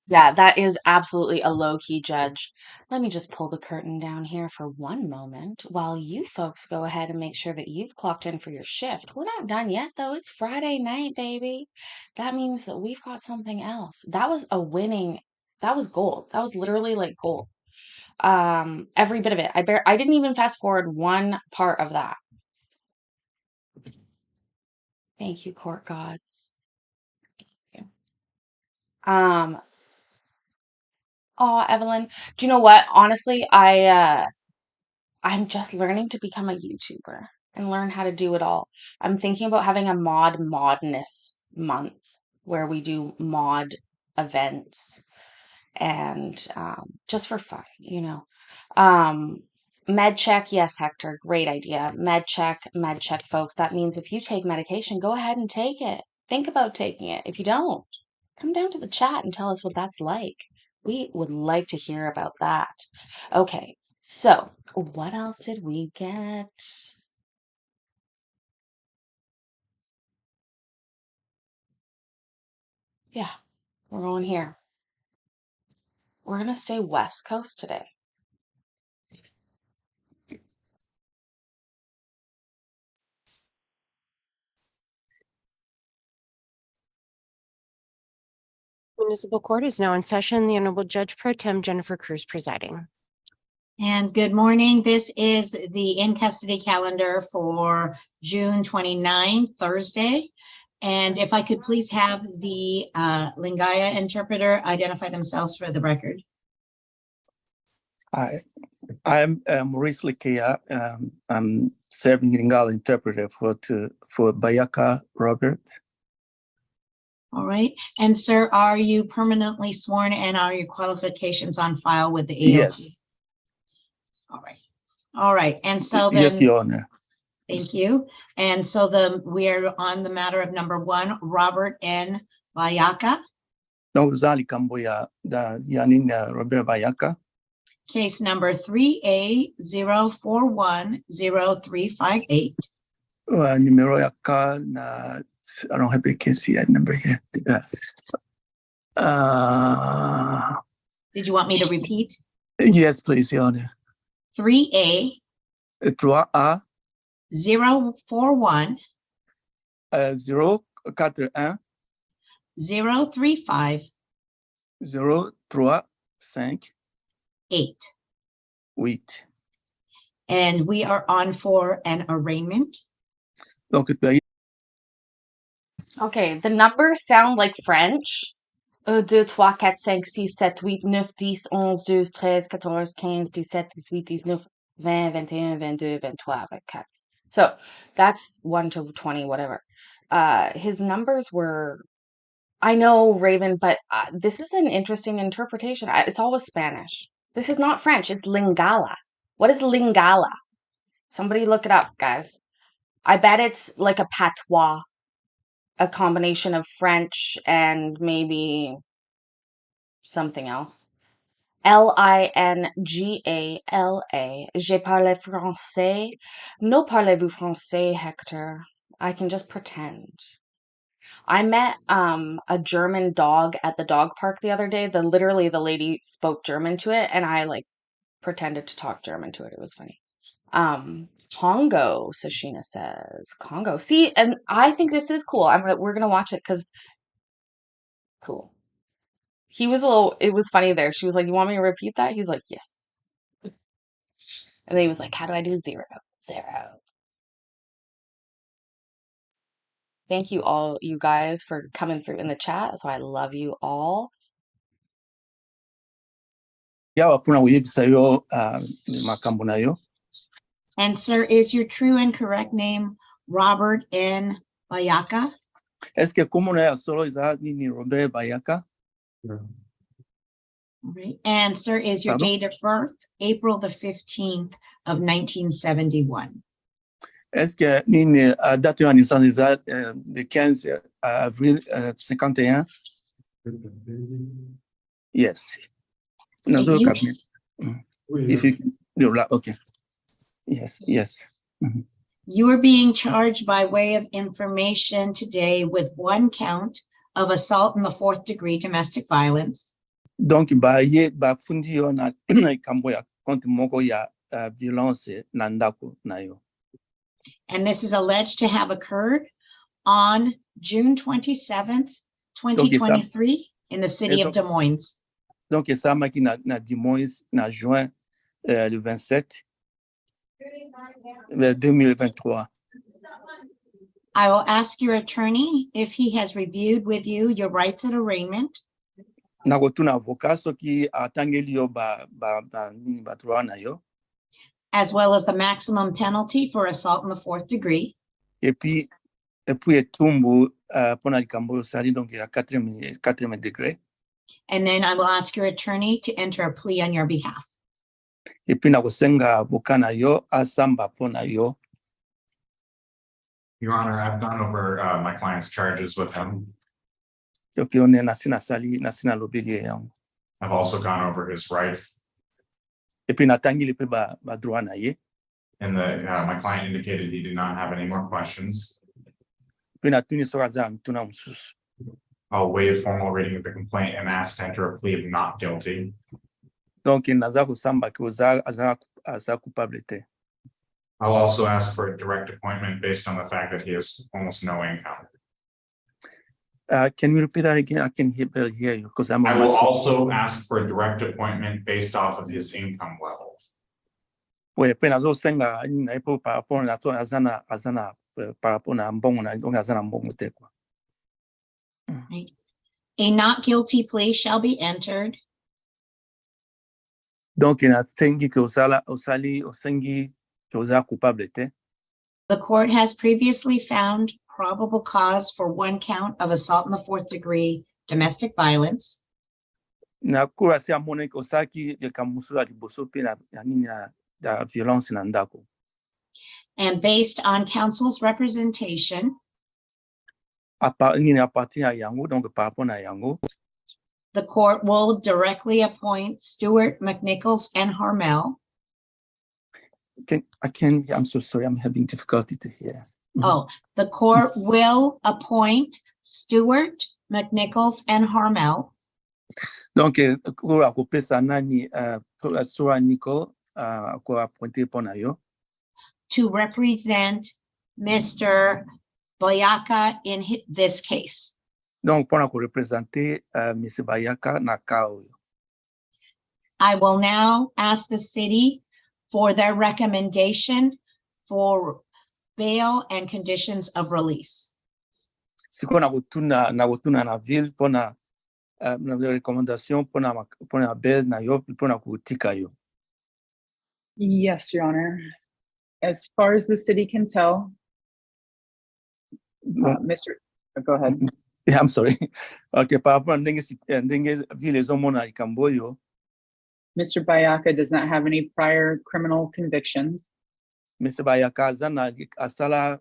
Yeah, that is absolutely a low-key judge. Let me just pull the curtain down here for one moment while you folks go ahead and make sure that you've clocked in for your shift. We're not done yet, though. It's Friday night, baby. That means that we've got something else. That was a winning, that was gold. That was literally like gold. Every bit of it. I didn't even fast forward one part of that. Thank you, court gods. Thank you. Oh, Evelyn, do you know what? Honestly, I'm just learning to become a YouTuber and learn how to do it all. I'm thinking about having a modness month where we do mod events and just for fun, you know. Med check, yes, Hector, great idea. Med check, folks. That means if you take medication, go ahead and take it. Think about taking it. If you don't, come down to the chat and tell us what that's like. We would like to hear about that. Okay, so what else did we get? Yeah, we're going here. We're going to stay West Coast today. Municipal Court is now in session. The Honorable Judge Pro Tem Jennifer Cruz presiding. And good morning. This is the in-custody calendar for June 29, Thursday. And if I could please have the Lingaya interpreter identify themselves for the record. I'm Maurice Likea. I'm serving Lingala interpreter for Bayaka Robert. All right. And sir, are you permanently sworn and are your qualifications on file with the AOC? Yes. All right. All right. And so then, yes, Your Honor. Thank you. And so we're on the matter of number 1, Robert N. Bayaka. No, Zali Kamboya, the Yanin Robert Bayaka. Case number 3A0410358. Numero yaka na, I don't have a case number here. Did you want me to repeat? Yes, please, Your Honor. 3A 3A 041 041 035 035 8. 8. And we are on for an arraignment. Okay, the numbers sound like French. 1, 2, 3, 4, 5, 6, 7, 8, 9, 10, 11, 12, 13, 14, 15, 17, 18, 19, 20, 21, 22, 23, 24. So that's 1 to 20, whatever. His numbers were, I know, Raven, but this is an interesting interpretation. It's always Spanish. This is not French, it's Lingala. What is Lingala? Somebody look it up, guys. I bet it's like a patois, a combination of French and maybe something else. Lingala. Je parle français. No parlez-vous français, Hector? I can just pretend. I met a German dog at the dog park the other day. Literally the lady spoke German to it and I like pretended to talk German to it. It was funny. Congo, Sashina says. Congo. See, and I think this is cool. We're gonna watch it because cool. He was it was funny there. She was like, "You want me to repeat that?" He's like, "Yes." And then he was like, "How do I do 0? 0." Thank you all, you guys, for coming through in the chat. So I love you all. And sir, is your true and correct name Robert N. Bayaka? Est-ce que como na solo isa ni Robert Bayaka? Right. And sir, is your date of birth April the 15th of 1971? Est-ce que ni date de naissance isa le 15 avril 51? Yes. Nazolo cabinet. If you okay. Yes, yes. Mm-hmm. You are being charged by way of information today with 1 count of assault in the 4th degree domestic violence. Donc fundi yo na kambo ya konti moko ya violence na ndako na yo. And this is alleged to have occurred on June 27th, 2023 in the city of Des Moines. Donc ça maki na Des Moines na juin le 27 2023. I will ask your attorney if he has reviewed with you your rights at arraignment. Na kotuna avocat soki atangeli yo ba droit na yo. As well as the maximum penalty for assault in the 4th degree. Et puis etumbu pona likambo sali donc ya 4e degré. And then I will ask your attorney to enter a plea on your behalf. Et puis na kosenga avocat na yo asamba pona yo. Your Honor, I've gone over my client's charges with him. Okay, on nasina sali nasina lobeli yango. I've also gone over his rights, Et puis natangi le pe ba droit na ye. and my client indicated he did not have any more questions. Puis na tuni so kaza mtuna msusu. I'll waive formal reading of the complaint and ask to enter a plea of not guilty. Donc naza kusamba ki aza coupable te. I'll also ask for a direct appointment based on the fact that he has almost no income. Can you repeat that again? I can barely hear you because I'm on I my will phone. also ask for a direct appointment based off of his income level. Oui, puis nazo senga na ipo par rapport na to azana par rapport na mbongo na azana mbongo te kwa. Right. A not guilty plea shall be entered. Donc na sengi ke osali osengi ke oza coupable te. The court has previously found probable cause for one count of assault in the 4th degree domestic violence. Na kura si amone ke osaki je kamusula liboso pe na nini ya violence na ndako. And based on counsel's representation, Nini appartient à yango, donc par rapport à yango. the court will directly appoint Stewart, McNichols, and Harmel. I'm so sorry, I'm having difficulty to hear. Oh, the court will appoint Stewart, McNichols, and Harmel Donc, kura kopesa nani Sura Nicole ko appointé pona yo. to represent Mr. Boyaka in this case. Donc, pona ko représenter Mr. Bayaka na kao. I will now ask the city for their recommendation for bail and conditions of release. Siko na kutuna na ville pona na recommendation pona bail na yo pona kutika yo. Yes, Your Honor. As far as the city can tell, Mr. Go ahead. Yeah, I'm sorry. Okay, par rapport à ndenge ville ezomona likambo yo. Mr. Bayaka does not have any prior criminal convictions. Mr. Bayaka azana asala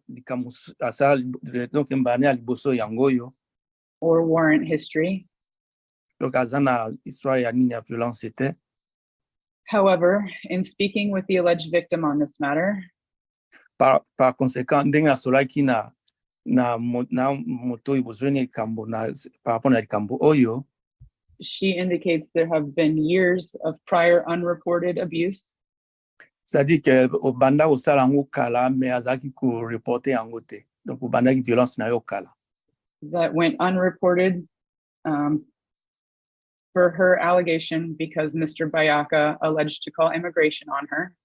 donc mbane aliboso yango yo. Or warrant history. Donc azana histoire ya nini ya violence était. However, in speaking with the alleged victim on this matter, par conséquent ndenge asolaki na moto ibozweni likambo na par rapport na likambo oyo. She indicates there have been years of prior unreported abuse. C'est-à-dire que obanda osala yango kala mais azaki ko reporter yango te. Donc obanda ki violence na yo kala. That went unreported for her allegation because Mr. Bayaka alleged to call immigration on her.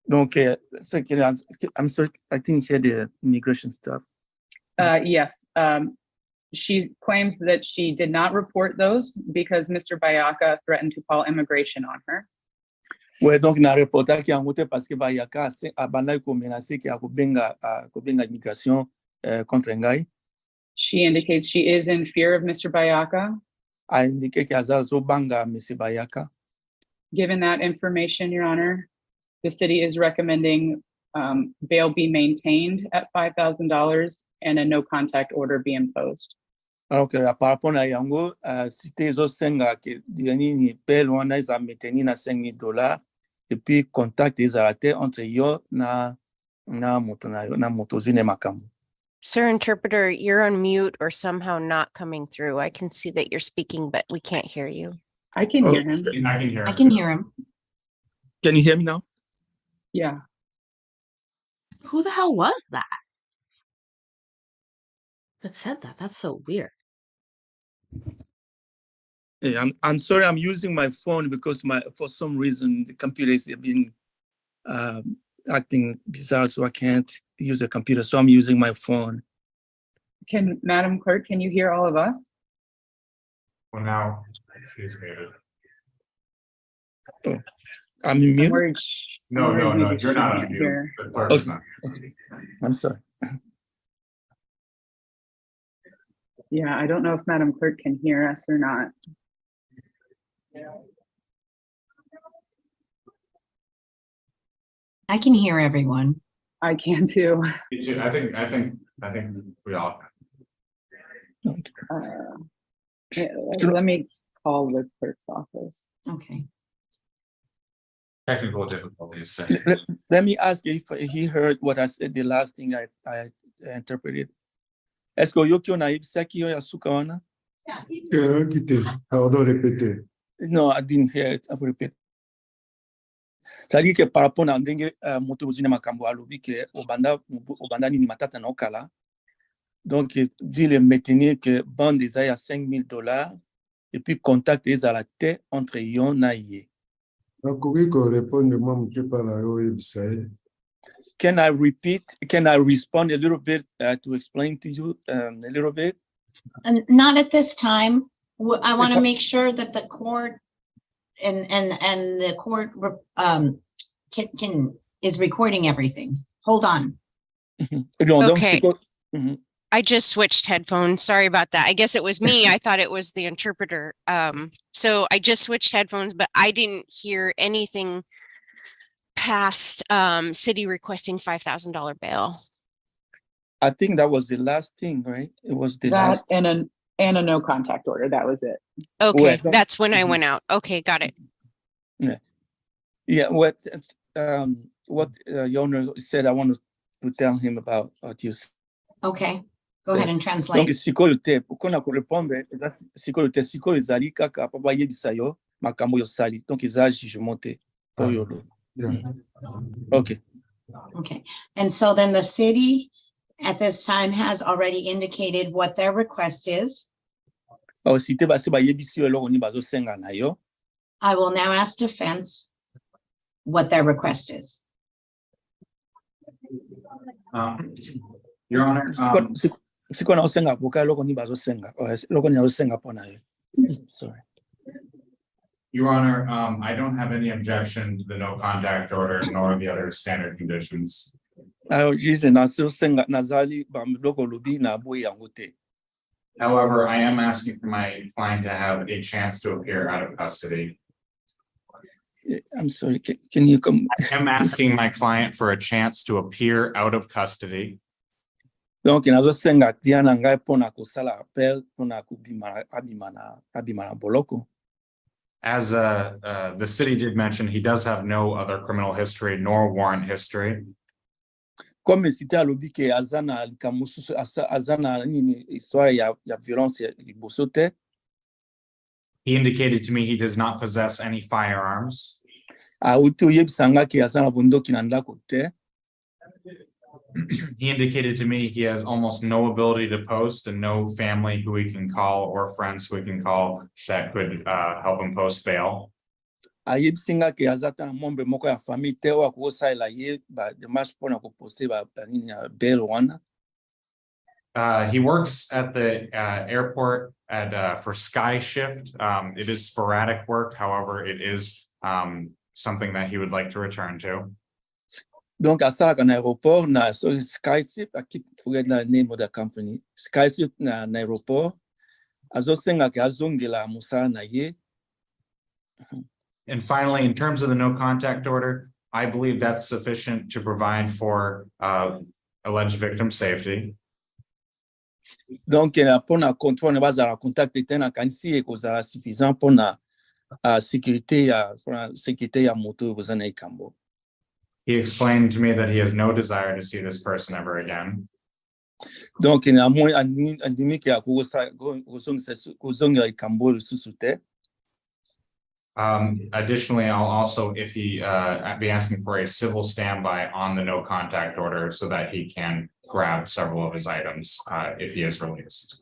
Donc, I'm sorry, I didn't hear the immigration stuff. Yes. She claims that she did not report those because Mr. Bayaka threatened to call immigration on her. Ouais, donc na reporta ki yango te parce que Bayaka abanda ko menacer ki akobenga immigration contre ngai. She indicates she is in fear of Mr. Bayaka. A indiqué ki azazo banga Mr. Bayaka. Given that information, Your Honor, the city is recommending bail be maintained at $5,000 and a no contact order be imposed. Alors que par rapport à yango, si te zo senga ke nini bail wana isa maintenir na $5,000 et puis contact ezalate entre yo na moto na yo na moto zine makambo. Sir Interpreter, you're on mute or somehow not coming through. I can see that you're speaking, but we can't hear you. I can hear him. I can hear him. I can hear him. Can you hear me now? Yeah. Who the hell was that? That said that? That's so weird. Hey, I'm sorry, I'm using my phone because for some reason the computer is being acting bizarre, so I can't use the computer. So I'm using my phone. Madam Clerk, can you hear all of us? Well, now she's muted. Oh, I'm in mute? No, you're not on mute. The clerk is not. I'm sorry. Yeah, I don't know if Madam Clerk can hear us or not. I can hear everyone. I can too. I think we all can. Let me call the clerk's office. Okay. Technical difficulties. Let me ask you if he heard what I said, the last thing I interpreted. Est-ce que yo na ibsaki yo yasuka wana? Pardon, répétez. No, I didn't hear it. I will repeat. C'est-à-dire que par rapport à ndenge moto bozina makambo alobi ke obanda nini matata na okala. Donc, dit le maintenir que bande eza ya $5,000 et puis contact ezala te entre yo na ye. Nakoki korépondre moi moke mpona yo oyebisa ye. Can I respond a little bit to explain to you a little bit? And not at this time. I want to make sure that the court and the court is recording everything. Hold on. Okay. I just switched headphones. Sorry about that. I guess it was me. I thought it was the interpreter. So I just switched headphones, but I didn't hear anything past city requesting $5,000 bail. I think that was the last thing, right? It was the That last. and a no contact order. That was it. Okay, Well, that's when I went out. Okay, got it. Yeah. What your owner said, I want to tell him about what you said. Okay, go ahead and Donc, translate. sikoyo te, pokona ko répondre, sikoyo te, sikoyo ezali kaka papa yebisa yo makambo yo sali. Donc, eza jugement te. Okay. Okay, and so then the city at this time has already indicated what their request is. Si te basi ba yebisi yo eloko ni bazo senga na yo. I will now ask defense what their request is. Your Honor, Siko na osenga boka eloko ni bazo senga. Eloko ni bazo senga pona yo. Sorry. Your Honor, I don't have any objection to the no contact order nor the other standard conditions. However, I am asking for my client to have a chance to appear out of custody. I'm sorry, can you come? I am asking my client for a chance to appear out of custody. Donc, nazo senga tiana ngai pona kusala appel pona kubimana abimana boloko. As the city did mention, he does have no other criminal history nor warrant history. Comme cité alobi ke azana likamusu azana nini histoire ya violence liboso te. He indicated to me he does not possess any firearms. Auto yebisanga ke azana bundoki na ndako te. He indicated to me he has almost no ability to post and no family who he can call or friends who he can call that could help him post bail. Ayebisinga ke azata na membre moko ya famille te wa ko sala ye ba demarche pona ko poster ba nini bail wana. He works at the airport for Sky Shift. It is sporadic work, however, it is something that he would like to return to. Donc, asala ka na aéroport na so SkyShip, I keep forgetting the name of the company. SkyShip na aéroport. Azo senga ke azongela musala na ye. And finally, in terms of the no contact order, I believe that's sufficient to provide for alleged victim safety. Donc, pona contrôle na bazala contact tena kanisi e kozala suffisant pona sécurité ya moto bozana ikambo. He explained to me that he has no desire to see this person ever again. Donc, na mo andimi ke kozonga ikambo susu te. Additionally, I'll also, if he be asking for a civil standby on the no contact order so that he can grab several of his items if he is released.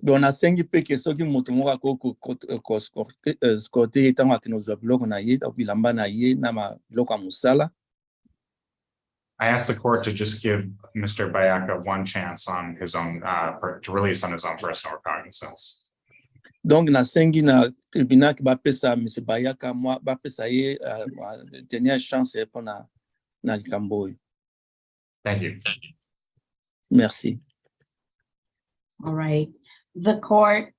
Donc, na sengi peke soki moto moko ko skote tanga kino zwa bloko na ye au bilamba na ye na ma bloko musala. I asked the court to just give Mr. Bayaka one chance on his own, to release on his own personal recognizance. Donc, na sengi na tribunal ki bapesa Mr. Bayaka moi bapesa ye dernière chance pour na likambo. Thank you. Merci. All right. The court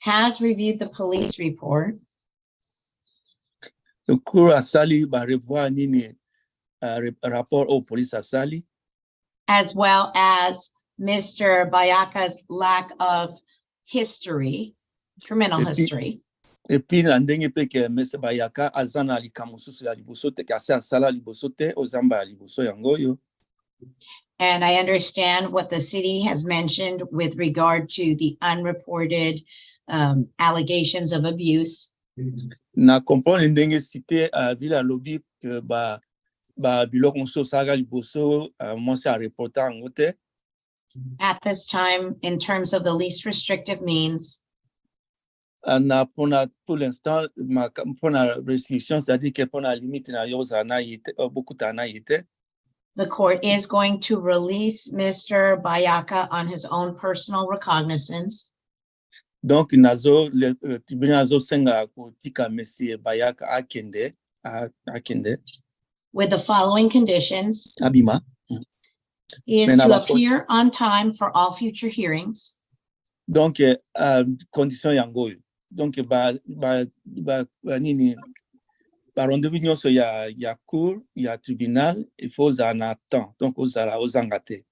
has reviewed the police report. Le cour asali ba revoir nini rapport au police asali. As well as Mr. Bayaka's lack of history criminal Et puis- history. Et puis na ndenge pe ke Mr. Bayaka aza na likambo mosusu ya liboso te ke ase asala liboso te ozamba ya liboso yango oyo. And I understand what the city has mentioned with regard to the unreported allegations of abuse. Na comprendre ndenge cité ville alobi ke ba biloko mosusu osalaka liboso mwasi areporta yango te. At this time, in terms of the least restrictive means, Na pour l'instant pour la restriction c'est-à-dire que pour la limite na yo zana yite bokuta na yite. the court is going to release Mr. Bayaka on his own personal recognizance. Donc nazo le tribunal nazo senga ko tika Monsieur Bayaka akende akende. With the following conditions. Abima. He is to appear on time for all future hearings. Donc condition yango. Donc nini ba rendez-vous nyonso ya cour ya tribunal il faut zana temps. Donc ozala ozangate.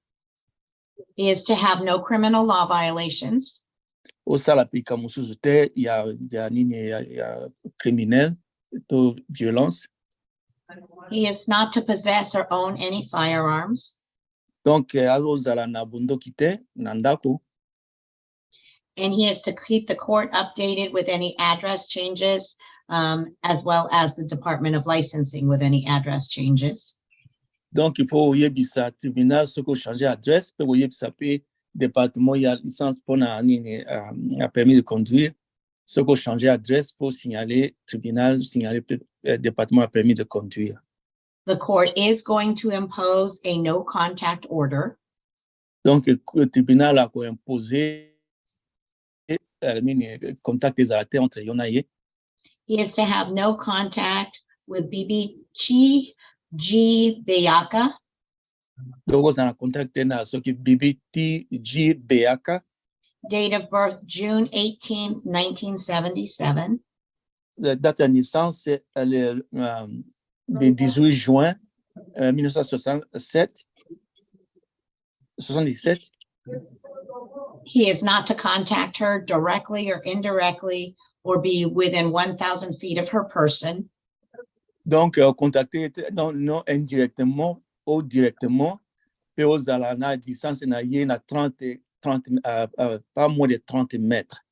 He is to have no criminal law violations. Osala pika mususu te ya nini ya criminel to violence. He is not to possess or own any firearms. Donc alozala na bunduki te na ndako. And he is to keep the court updated with any address changes, as well as the Department of Licensing with any address changes. Donc il faut yebisa tribunal soko changer adresse pe yebisa pe département ya licence pour na nini permis de conduire soko changer adresse faut signaler tribunal signaler département permis de conduire. The court is going to impose a no contact order. Donc le tribunal a ko imposer nini contact des arrêtés entre yonaye. He is to have no contact with BBG Bayaka. Donc on a contacté na soki BBG Bayaka. Date of birth June 18th, 1977. La date de naissance c'est le 18 juin 1977. He is not to contact her directly or indirectly or be within 1,000 feet of her person. Donc, contacter non indirectement ou directement, puis aux alana distance na yé na 30 pas moins de 30 mètres.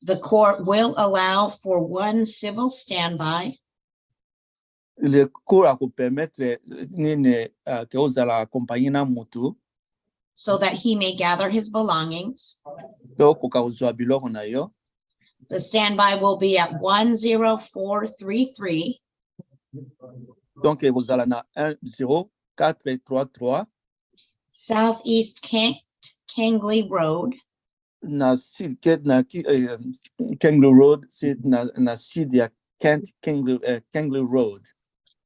The court will allow for one civil standby. Le court a permettre nene que aux ala accompagner na moto. So that he may gather his belongings. Donc, ko ka uzwa biloko na yo. The standby will be at 10433. Donc, vous allez na 10433. Southeast Kangley Road. Na sud na Kangley Road, c'est na sud ya Kangley Road.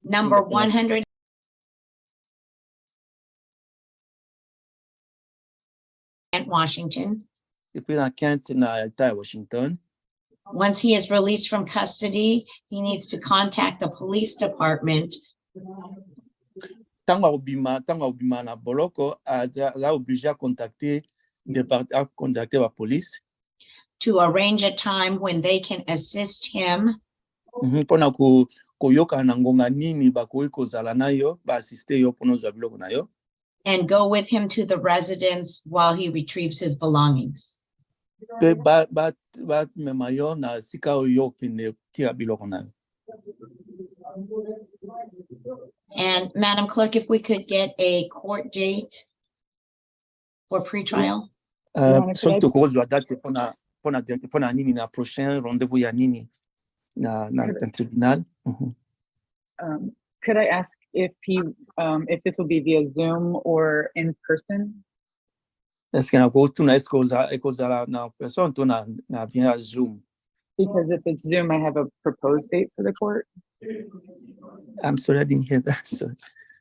Number 100. Washington. Et puis na Kent na État Washington. Once he is released from custody, he needs to contact the police department. Tango obima na boloko la obligé à contacter la police. To arrange a time when they can assist him. Pona koyoka na ngonga nini bakoki kozala na yo ba assister yo pona ozwa biloko na yo. And go with him to the residence while he retrieves his belongings. And Madam Clerk, if we could get a court date for pretrial. Could I ask if if this will be via Zoom or in person? Est-ce que na go tuna ekozala na person to na via Zoom? Because if it's Zoom, I have a proposed date for the court. I'm sorry, I didn't hear that. Sorry.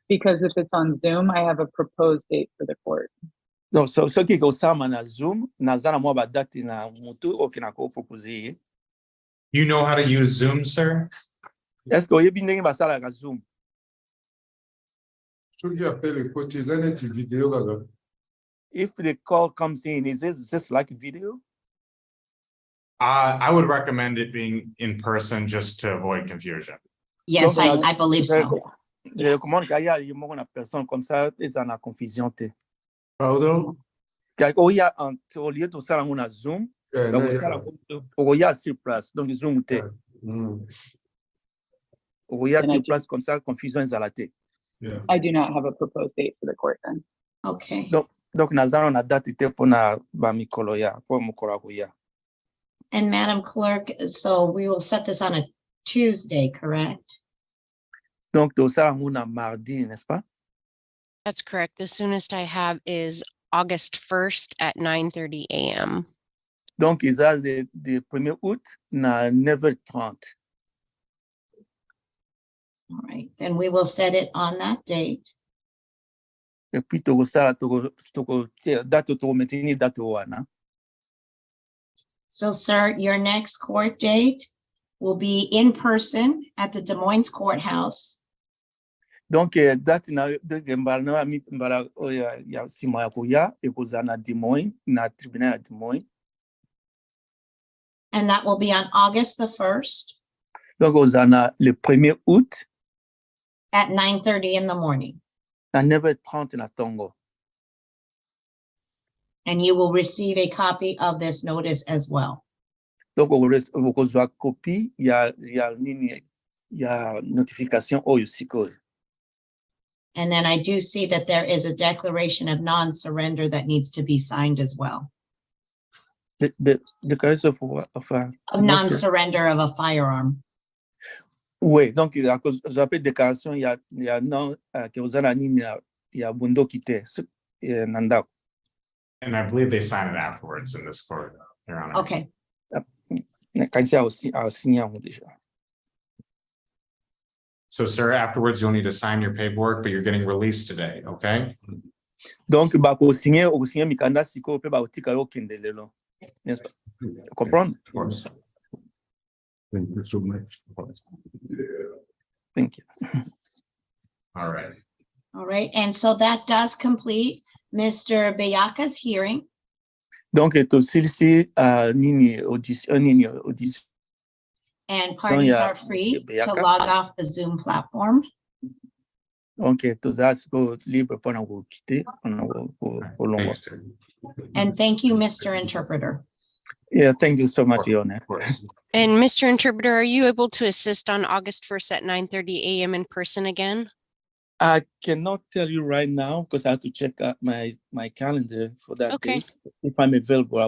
Because if it's on Zoom, I have a proposed date for the court. No, so ki go sama na Zoom, na zana mo ba date na mutu o kina ko proposer. You know how to use Zoom, sir? Est-ce que you bindenge basala ka Zoom? If the call comes in, is this just like a video? I would recommend it being in person just to avoid confusion. Yes, I believe so. Je recommande qu'il y ait une personne comme ça, et ça n'a confusion. Pardon? Au lieu de ça, on a Zoom. On y a sur place, donc Zoom. On y a sur place comme ça, confusion est à la tête. I do not have a proposed date for the court then. Okay. Donc, on a date pour na bamikoloya, pour mukolakuya. And Madam Clerk, so we will set this on a Tuesday, correct? Donc, tout ça, on a mardi, n'est-ce pas? That's correct. The soonest I have is August 1st at 9:30 a.m. Donc, ils ont le 1er août à 9h30. All right, then we will set it on that date. Et puis, tout ça, date to maintenir date one. So, sir, your next court date will be in person at the Des Moines Courthouse. Donc, date na mbala ya sima ya kuya ekuzana Des Moines na tribunal ya Des Moines. And that will be on August the 1st. Donc, uzana le 1er août at 9:30 in the morning. À 9h30 na Tongo. And you will receive a copy of this notice as well. Donc, vous reçoit copie, il y a notification au SICO. And then I do see that there is a declaration of non-surrender that needs to be signed as well. The declaration of non-surrender of a firearm. Oui, donc, à cause de la déclaration, il y a non, que vous avez il y a bundo quitté, nanda. And I believe they sign it afterwards in this court, Your Honor. Okay. So, sir, afterwards, you'll need to sign your paperwork, but you're getting released today, okay? Donc, au signer mikanda siko pe ba otika yo kendele lo. N'est-ce pas? Comprendre? Of course. Thank you so much. Thank you. All right. All right, and so that does complete Mr. Bayaka's hearing. Donc, to silsi nini audition. And parties are free to log off the Zoom platform. Okay, to that's go libre pour nous quitter. And thank you, Mr. Interpreter. Yeah, thank you so much, Your Honor. And Mr. Interpreter, are you able to assist on August 1st at 9:30 a.m. in person again? I cannot tell you right now because I have to check out my calendar for that date. If I'm available, I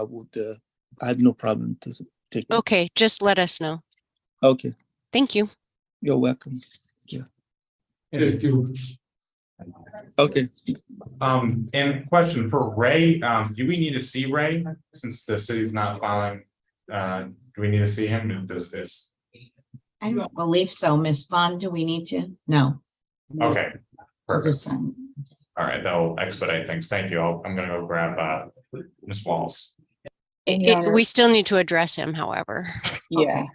would I have no problem to take it. Okay, just let us know. Okay. Thank you. You're welcome. Yeah. Thank you. Okay. And question for Ray, do we need to see Ray since the city's not filing? Do we need to see him? Does this? I don't believe so, Ms. Vaughn. Do we need to? No. Okay. Perfect. All right, that'll expedite things. Thank you. I'm gonna go grab Ms. Walls. We still need to address him, however. Yeah.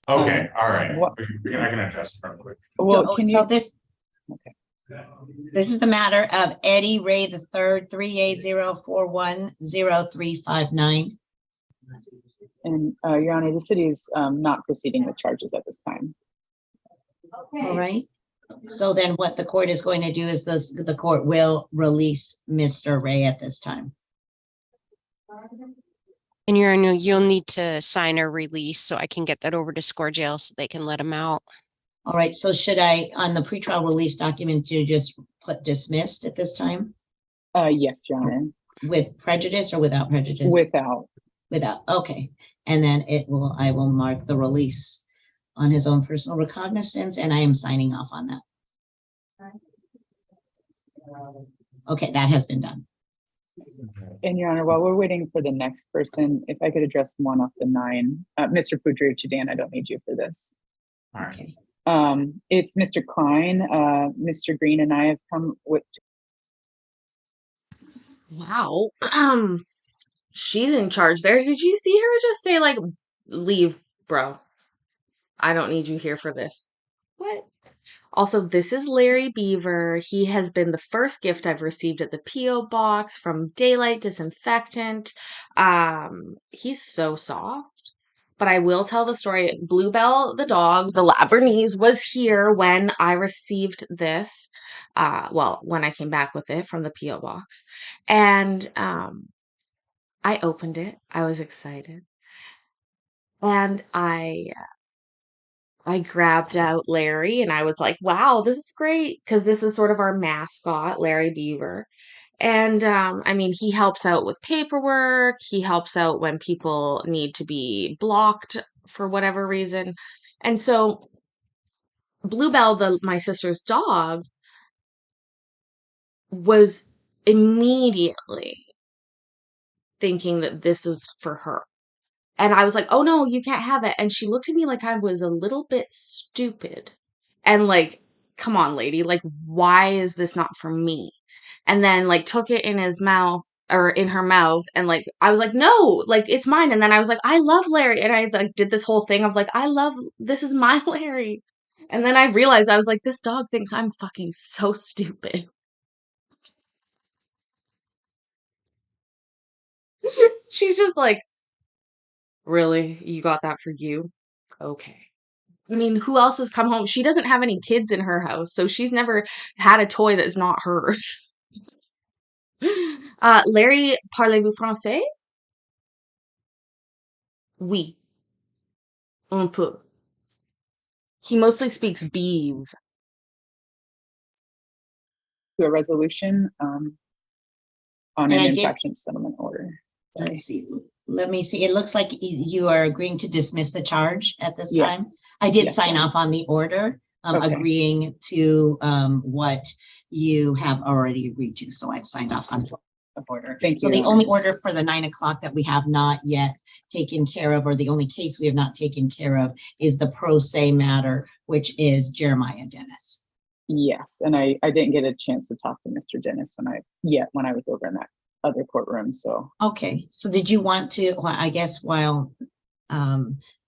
Okay. All right. I can address it real quick. Well, so this is the matter of Eddie Ray III, 3A0410359. And Your Honor, the city is not proceeding with charges at this time. All right. So then what the court is going to do is the court will release Mr. Ray at this time. And Your Honor, you'll need to sign a release so I can get that over to Score Jail so they can let him out. All right, so should I, on the pretrial release document, you just put dismissed at this time? Yes, Your Honor. With prejudice or without prejudice? Without. Without, okay. And then I will mark the release on his own personal recognizance, and I am signing off on that. Okay, that has been done. And Your Honor, while we're waiting for the next person, if I could address one off the 9, Mr. Pudri Chidan, I don't need you for this. All right. Okay. It's Mr. Klein. Mr. Green and I have come with. Wow. She's in charge there. Did you see her just say like, leave, bro? I don't need you here for this. What? Also, this is Larry Beaver. He has been the first gift I've received at the P.O. box from Daylight Disinfectant. He's so soft. But I will tell the story. Bluebell, the dog, the Lab Bernese, was here when I received this. Well, when I came back with it from the P.O. box. And I opened it. I was excited. And I grabbed out Larry and I was like, wow, this is great. Because this is sort of our mascot, Larry Beaver. And I mean, he helps out with paperwork. He helps out when people need to be blocked for whatever reason. And so Bluebell, my sister's dog, was immediately thinking that this was for her. And I was like, oh no, you can't have it. And she looked at me like I was a little bit stupid. And like, come on, lady, like, why is this not for me? And then like took it in his mouth or in her mouth. And like, I was like, no, like, it's mine. And then I was like, I love Larry. And I like did this whole thing of like, this is my Larry. And then I realized I was like, this dog thinks I'm fucking so stupid. She's just like, really? You got that for you? Okay. I mean, who else has come home? She doesn't have any kids in her house, so she's never had a toy that's not hers. Larry, parlez-vous français? Oui, un peu. He mostly speaks Beeve. To a resolution on And an I did- infraction settlement order. Sorry. Let's see. Let me see. It looks like you are agreeing to dismiss the charge at this Yes. time. I did Yes, sign ma'am. off on the order, Okay. agreeing to what you have already agreed to. So I've signed off on the order. Thank So you, the Your only Honor. order for the 9 o'clock that we have not yet taken care of, or the only case we have not taken care of, is the pro se matter, which is Jeremiah Dennis. Yes, and I didn't get a chance to talk to Mr. Dennis when I was over in that other courtroom. So Okay, so did you want to, well, I guess while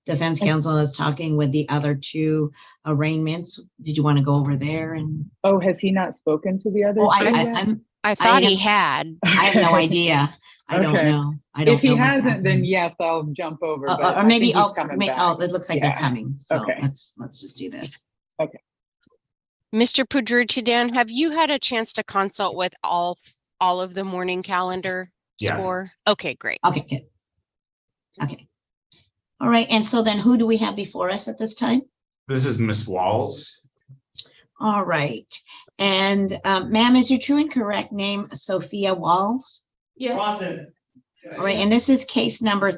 defense counsel is talking with the other two arraignments, did you want to go over there and? oh, has he not spoken to the other? Oh, two yet? I thought he have- had. I have no idea. I don't Okay. know. I don't If he know what's hasn't, then happening. yes, I'll jump over. But Or I maybe think he's I'll coming make, back. oh, it looks like they're Yeah. coming. So Okay. let's just do this. Okay. Mr. Pudruchidan, have you had a chance to consult with all of the morning calendar Yeah. score? Okay, great. Okay, good. Okay. All right, and so then who do we have before us at this time? This is Miss Walls. All right. And ma'am, is your true and correct name Sophia Walls? Yes. All right, and this is case number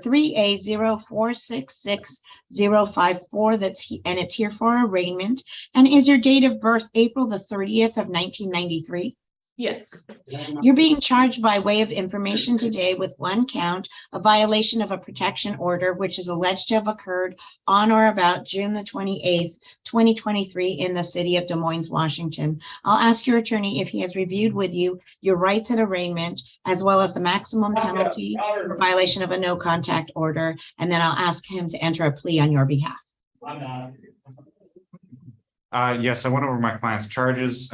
3A0466054. And it's here for arraignment. And is your date of birth April the 30th of 1993? Yes. You're being charged by way of information today with one count, a violation of a protection order, which is alleged to have occurred on or about June the 28th, 2023 in the city of Des Moines, Washington. I'll ask your attorney if he has reviewed with you your rights at arraignment, as well as the maximum penalty for violation of a no contact order. And then I'll ask him to enter a plea on your behalf. Yes, I went over my client's charges,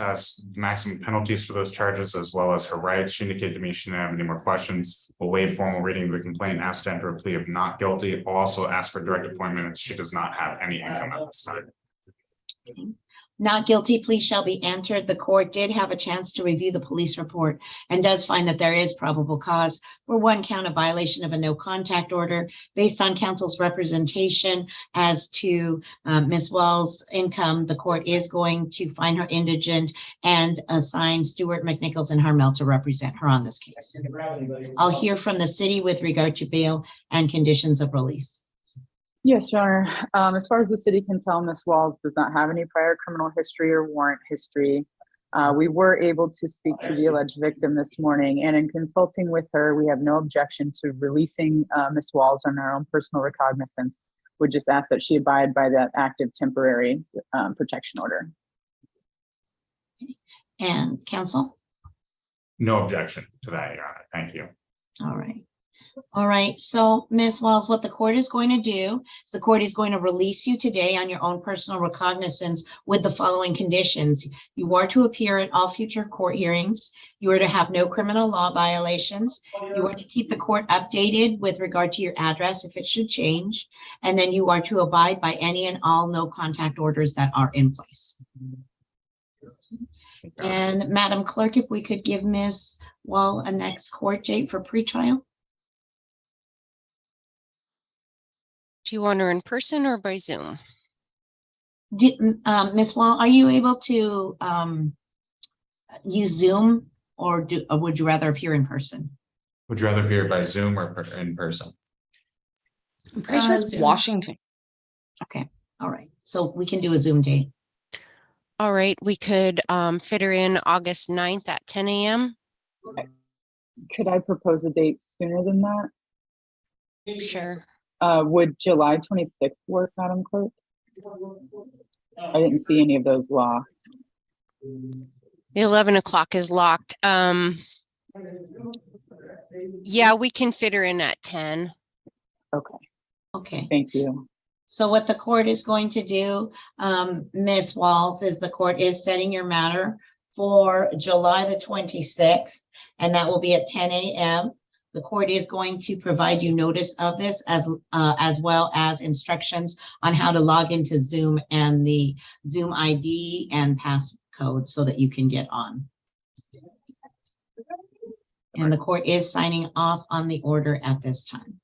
maximum penalties for those charges, as well as her rights. She indicated to me she didn't have any more questions. We'll waive formal reading of the complaint, ask to enter a plea of not guilty. I'll also ask for direct appointment. She does not have any income at this time. Not guilty plea shall be entered. The court did have a chance to review the police report and does find that there is probable cause for one count of violation of a no contact order based on counsel's representation as to Ms. Wall's income. The court is going to find her indigent and assign Stuart McNichols and Harmel to represent her on this case. I'll hear from the city with regard to bail and conditions of release. Yes, Your Honor. As far as the city can tell, Ms. Walls does not have any prior criminal history or warrant history. We were able to speak to the alleged victim this morning, and in consulting with her, we have no objection to releasing Ms. Walls on her own personal recognizance. We just ask that she abide by that active temporary protection order. And counsel? No objection to that, Your Honor. Thank you. All right. All right, so Ms. Wells, what the court is going to do is the court is going to release you today on your own personal recognizance with the following conditions. You are to appear at all future court hearings. You are to have no criminal law violations. You are to keep the court updated with regard to your address if it should change. And then you are to abide by any and all no contact orders that are in place. And Madam Clerk, if we could give Ms. Wall a next court date for pretrial. Do you want her in person or by Zoom? Ms. Wall, are you able to use Zoom or would you rather appear in person? Would you rather appear by Zoom or in person? I'm pretty sure it's Zoom. Washington. Okay, all right. So we can do a Zoom date. All right, we could fit her in August 9th at 10 a.m. Could I propose a date sooner than that? Sure. Would July 26th work, Madam Clerk? I didn't see any of those locked. The 11 o'clock is locked. Yeah, we can fit her in at 10. Okay. Okay. Thank you. So what the court is going to do, Ms. Walls, is the court is setting your matter for July the 26th, and that will be at 10 a.m. The court is going to provide you notice of this as well as instructions on how to log into Zoom and the Zoom ID and passcode so that you can get on. And the court is signing off on the order at this time.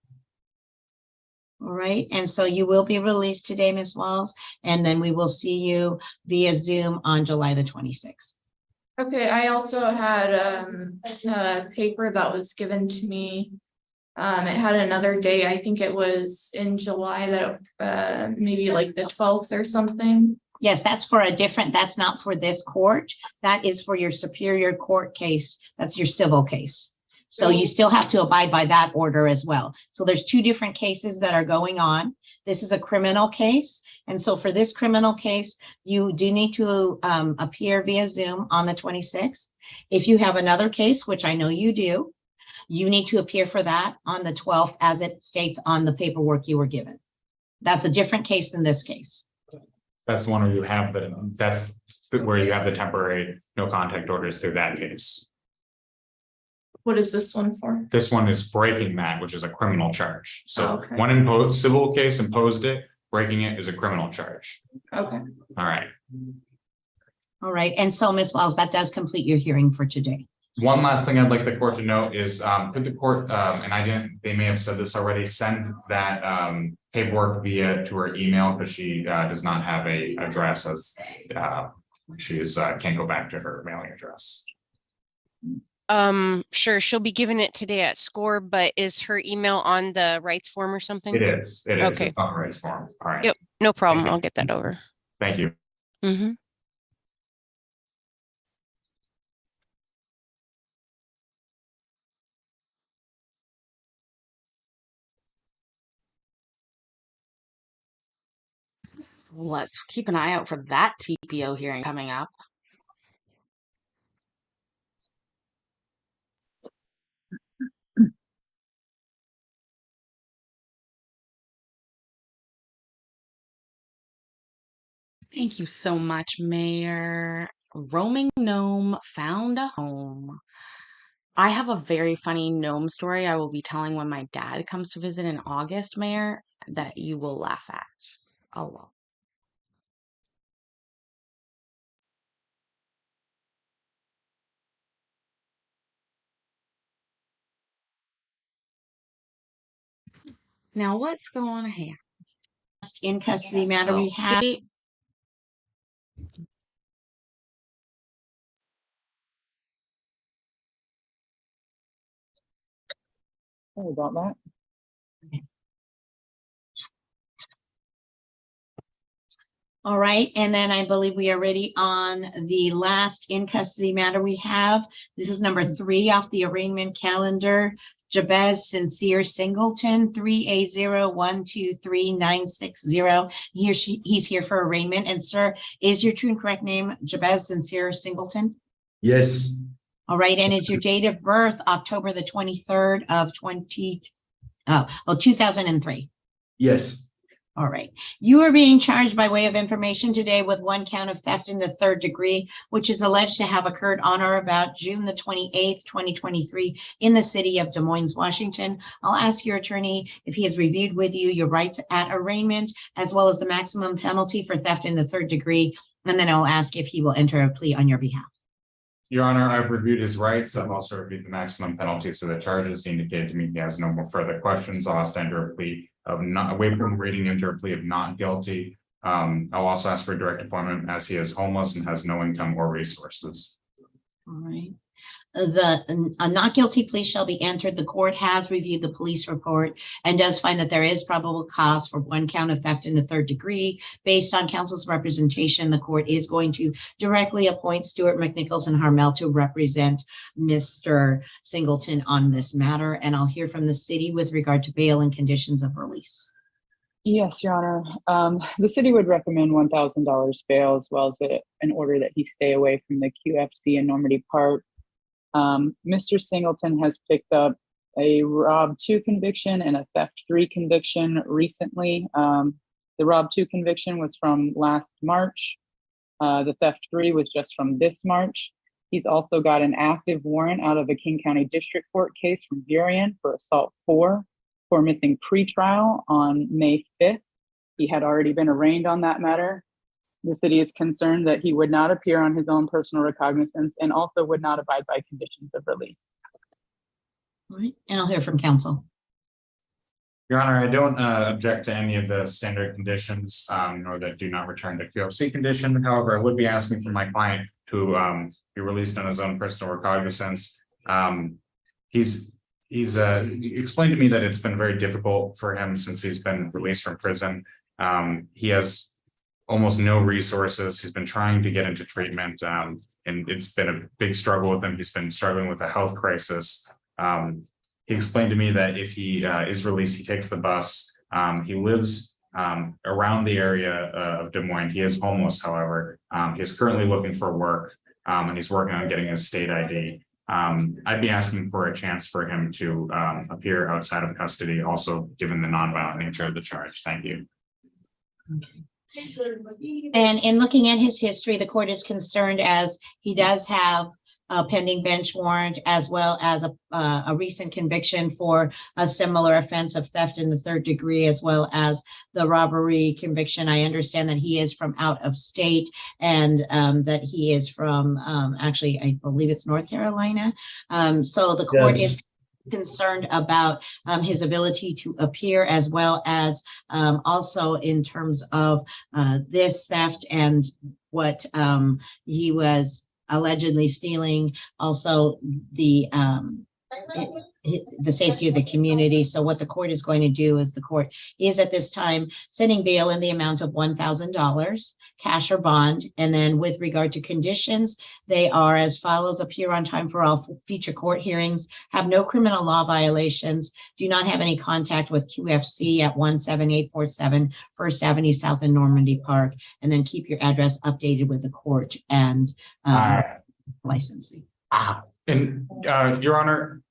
All right, and so you will be released today, Ms. Walls, and then we will see you via Zoom on July the 26th. Okay, I also had a paper that was given to me. It had another day, I think it was in July that maybe like the 12th or something. Yes, that's for a different, that's not for this court. That is for your Superior Court case. That's your civil case. So you still have to abide by that order as well. So there's two different cases that are going on. This is a criminal case. And so for this criminal case, you do need to appear via Zoom on the 26th. If you have another case, which I know you do, you need to appear for that on the 12th as it states on the paperwork you were given. That's a different case than this case. That's the one where you have that's where you have the temporary no contact orders through that case. What is this one for? This one is breaking that, which is a criminal charge. So Okay. one imposed civil case imposed it, breaking it is a criminal charge. Okay. All right. All right. And so Ms. Wells, that does complete your hearing for today. One last thing I'd like the court to note is could the court, and they may have said this already, send that paperwork to her email because she does not have a address as she can't go back to her mailing address. Sure, she'll be giving it today at SCORE, but is her email on the rights form or something? It is. Okay. It's on the rights form. All right. Yep, no problem. I'll get that over. Thank you. Mm-hmm. Let's keep an eye out for that TPO hearing coming up. Thank you so much, Mayor. Roaming gnome found a home. I have a very funny gnome story I will be telling when my dad comes to visit in August, Mayor, that you will laugh at a lot. Now let's go on ahead. In custody matter we have. Sorry about that. All right, and then I believe we are ready on the last in custody matter we have. This is number 3 off the arraignment calendar. Jabez Sincere Singleton, 3A012390. He's here for arraignment. And sir, is your true and correct name Jabez Sincere Singleton? Yes. All right, and is your date of birth October the 23rd of 2003. Yes. All right. You are being charged by way of information today with one count of theft in the third degree, which is alleged to have occurred on or about June the 28th, 2023 in the city of Des Moines, Washington. I'll ask your attorney if he has reviewed with you your rights at arraignment, as well as the maximum penalty for theft in the third degree. And then I'll ask if he will enter a plea on your behalf. Your Honor, I've reviewed his rights. I've also reviewed the maximum penalties for the charges. He indicated to me he has no more further questions. I'll ask to enter a plea of not, away from reading, enter a plea of not guilty. I'll also ask for a direct appointment as he is homeless and has no income or resources. All right. A not guilty plea shall be entered. The court has reviewed the police report and does find that there is probable cause for one count of theft in the third degree. Based on counsel's representation, the court is going to directly appoint Stuart McNichols and Harmel to represent Mr. Singleton on this matter. And I'll hear from the city with regard to bail and conditions of release. Yes, Your Honor. The city would recommend $1,000 bail, as well as an order that he stay away from the QFC in Normandy Park. Mr. Singleton has picked up a Rob 2 conviction and a Theft 3 conviction recently. The Rob 2 conviction was from last March. The Theft 3 was just from this March. He's also got an active warrant out of a King County District Court case from Burien for assault 4 for missing pretrial on May 5th. He had already been arraigned on that matter. The city is concerned that he would not appear on his own personal recognizance and also would not abide by conditions of release. All right, and I'll hear from counsel. Your Honor, I don't object to any of the standard conditions, nor that do not return to QFC condition. However, I would be asking for my client to be released on his own personal recognizance. He's explained to me that it's been very difficult for him since he's been released from prison. He has almost no resources. He's been trying to get into treatment, and it's been a big struggle with him. He's been struggling with a health crisis. He explained to me that if he is released, he takes the bus. He lives around the area of Des Moines. He is homeless, however. He's currently looking for work, and he's working on getting his state ID. I'd be asking for a chance for him to appear outside of custody, also given the nonviolent nature of the charge. Thank you. Okay. And in looking at his history, the court is concerned as he does have a pending bench warrant, as well as a recent conviction for a similar offense of theft in the third degree, as well as the robbery conviction. I understand that he is from out of state and that he is from actually, I believe it's North Carolina. So the court is concerned about his ability to appear, as well as also in terms of this theft and what he was allegedly stealing, also the safety of the community. So what the court is going to do is the court is at this time setting bail in the amount of $1,000, cash or bond. And then with regard to conditions, they are as follows: appear on time for all future court hearings, have no criminal law violations, do not have any contact with QFC at 17847 First Avenue South in Normandy Park, and then keep your address updated with the court and licensing. And Your Honor,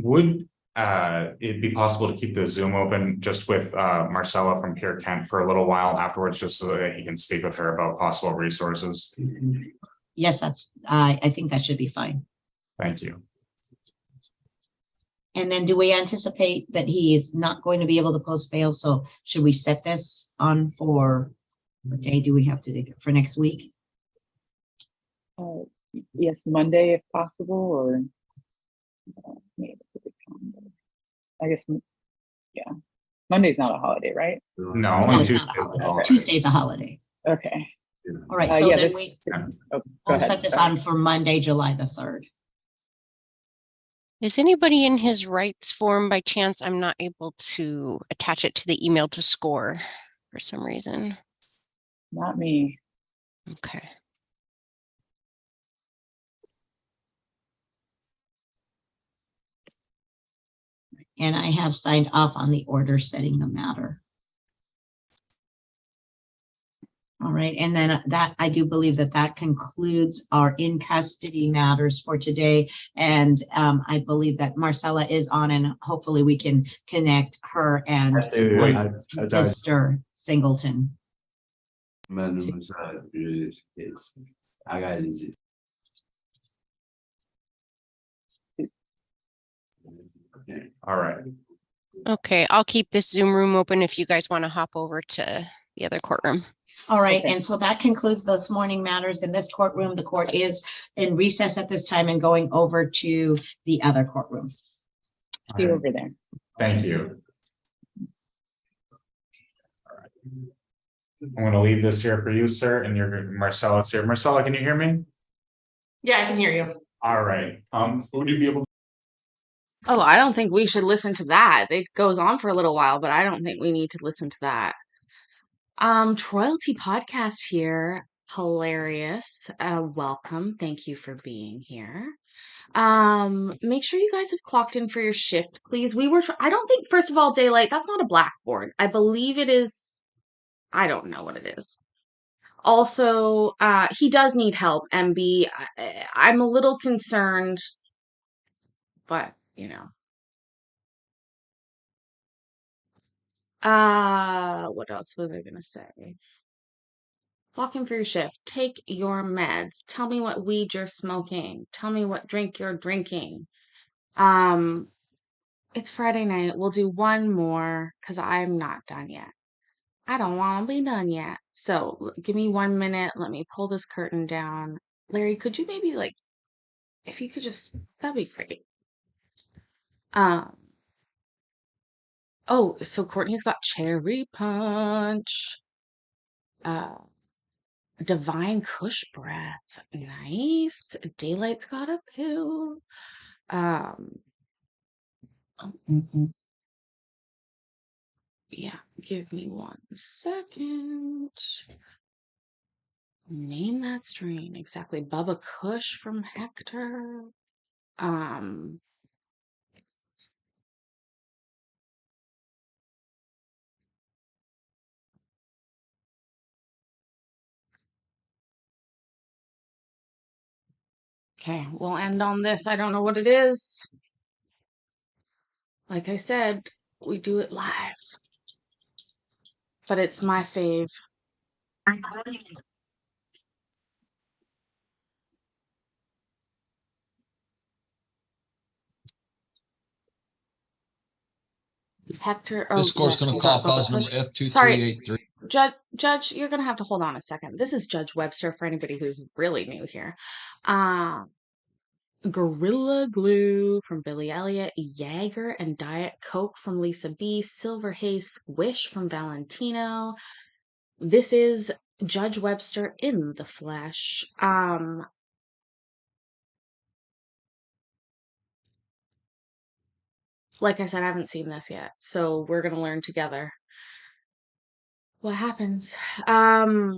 would it be possible to keep the Zoom open just with Marcella from Pierre Kent for a little while afterwards, just so that he can speak with her about possible resources? Yes, I think that should be fine. Thank you. And then do we anticipate that he is not going to be able to post bail? So should we set this on for what day do we have to do for next week? Yes, Monday if possible, or I guess, yeah. Monday's not a holiday, right? No, it's not a holiday. Tuesday's a holiday. Okay. All right, so yeah, then we'll set this on for Monday, July the 3rd. Is anybody in his rights form by chance? I'm not able to attach it to the email to score for some reason. Not me. Okay. And I have signed off on the order setting the matter. All right, and then that, I do believe that that concludes our in custody matters for today. And I believe that Marcella is on, and hopefully we can connect her and Mr. Singleton. I got it. All right. Okay, I'll keep this Zoom room open if you guys want to hop over to the other courtroom. All right, and so that concludes this morning matters in this courtroom. The court is in recess at this time and going over to the other courtroom. See you over there. Thank you. All right. I'm going to leave this here for you, sir, and Marcella's here. Marcella, can you hear me? Yeah, I can hear you. All right. Would you be able to? Oh, I don't think we should listen to that. It goes on for a little while, but I don't think we need to listen to that. Troyalty Podcast here. Hilarious. Welcome. Thank you for being here. Make sure you guys have clocked in for your shift, please. I don't think, first of all, daylight, that's not a blackboard. I believe it is. I don't know what it is. Also, he does need help, MB. I'm a little concerned, but, you know. What else was I gonna say? Clock in for your shift. Take your meds. Tell me what weed you're smoking. Tell me what drink you're drinking. It's Friday night. We'll do one more because I'm not done yet. I don't want to be done yet. So give me 1 minute. Let me pull this curtain down. Larry, could you maybe if you could just, that'd be great. Oh, so Courtney's got cherry punch. Divine Kush breath. Nice. Daylight's got a pill. Yeah, give me 1 second. Name that strain. Exactly. Bubba Kush from Hector. Okay, we'll end on this. I don't know what it is. Like I said, we do it live. But it's my fave. Hector. Oh, This court's yes, going to you call got Bubba cause number Kush. Sorry, F2383. Judge, you're gonna have to hold on a second. This is Judge Webster for anybody who's really new here. Gorilla Glue from Billy Elliot, Jaeger and Diet Coke from Lisa B, Silver Haze Squish from Valentino. This is Judge Webster in the flesh. Like I said, I haven't seen this yet, so we're gonna learn together what happens. Yeah,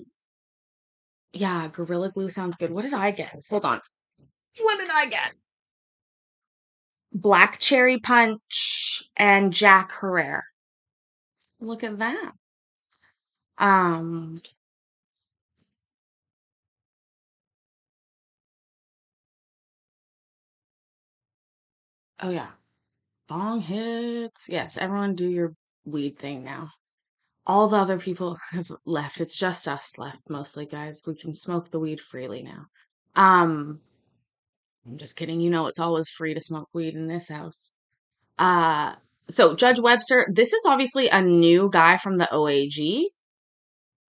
Gorilla Glue sounds good. What did I get? Hold on. What did I get? Black Cherry Punch and Jack Herrera. Look at that. Oh yeah. Bong hits. Yes, everyone do your weed thing now. All the other people have left. It's just us left mostly, guys. We can smoke the weed freely now. I'm just kidding. You know it's always free to smoke weed in this house. So Judge Webster, this is obviously a new guy from the OAG.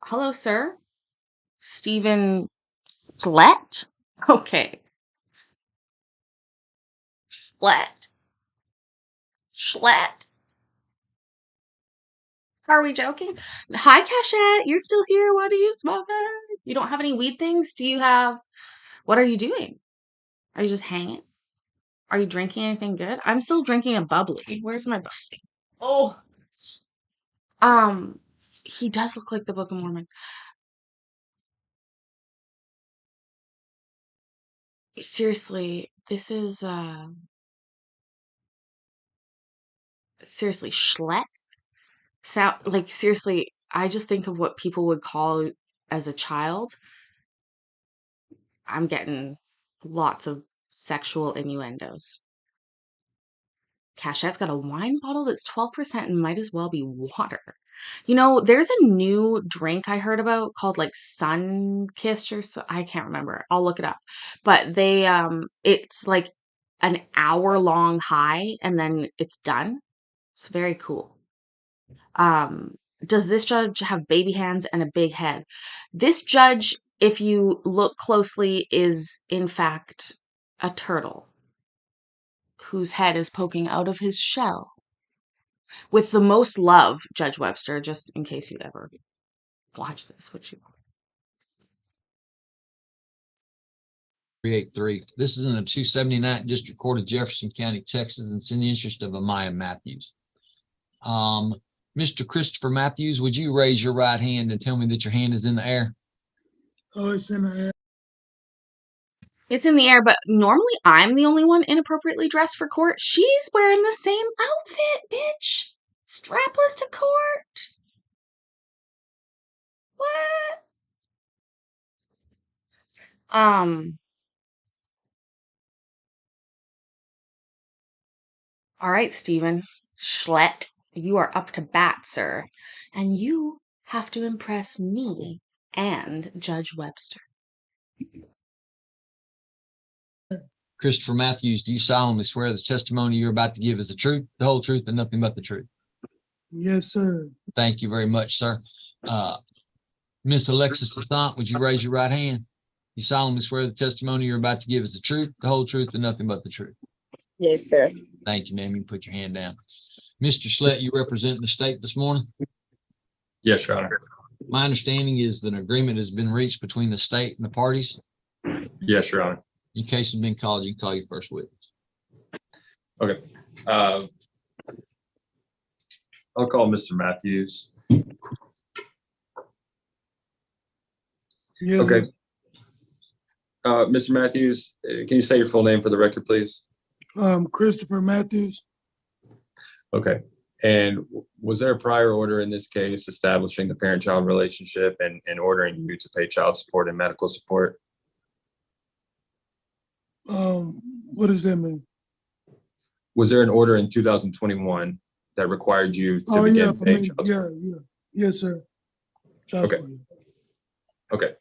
Hello, sir. Stephen Flett? Okay. Flett. Schlett. Are we joking? Hi, Cachette. You're still here. What are you smoking? You don't have any weed things? What are you doing? Are you just hanging? Are you drinking anything good? I'm still drinking a bubbly. Where's my bubbly? Oh. He does look like the Book of Mormon. Seriously, this is, seriously, Schlett? Seriously, I just think of what people would call as a child, I'm getting lots of sexual innuendos. Cachette's got a wine bottle that's 12% and might as well be water. You know, there's a new drink I heard about called like Sun Kissed or so, I can't remember. I'll look it up. But it's like an hour long high and then it's done. It's very cool. Does this judge have baby hands and a big head? This judge, if you look closely, is in fact a turtle whose head is poking out of his shell. With the most love, Judge Webster, just in case you ever watch this, which you 383. This is in the 279th District Court of Jefferson County, Texas, and it's in the interest of Amaya Matthews. Mr. Christopher Matthews, would you raise your right hand and tell me that your hand is in the air? Oh, it's in the air. It's in the air, but normally I'm the only one inappropriately dressed for court. She's wearing the same outfit, bitch. Strapless to court. What? All right, Stephen Schlett, you are up to bat, sir. And you have to impress me and Judge Webster. Christopher Matthews, do you solemnly swear the testimony you're about to give is the truth, the whole truth, and nothing but the truth? Yes, sir. Thank you very much, sir. Miss Alexis Lathant, would you raise your right hand? You solemnly swear the testimony you're about to give is the truth, the whole truth, and nothing but the truth? Yes, sir. Thank you, ma'am. You can put your hand down. Mr. Schlett, you represent the state this morning? Yes, Your Honor. My understanding is that an agreement has been reached between the state and the parties. Yes, Your Honor. Your case has been called. You can call your first witness. Okay. I'll call Mr. Matthews. Yes. Okay. Mr. Matthews, can you say your full name for the record, please? Christopher Matthews. Okay. And was there a prior order in this case establishing the parent-child relationship and ordering you to pay child support and medical support? What does that mean? Was there an order in 2021 that required you to begin paying child support? Yeah. Yes, sir. Okay. Okay.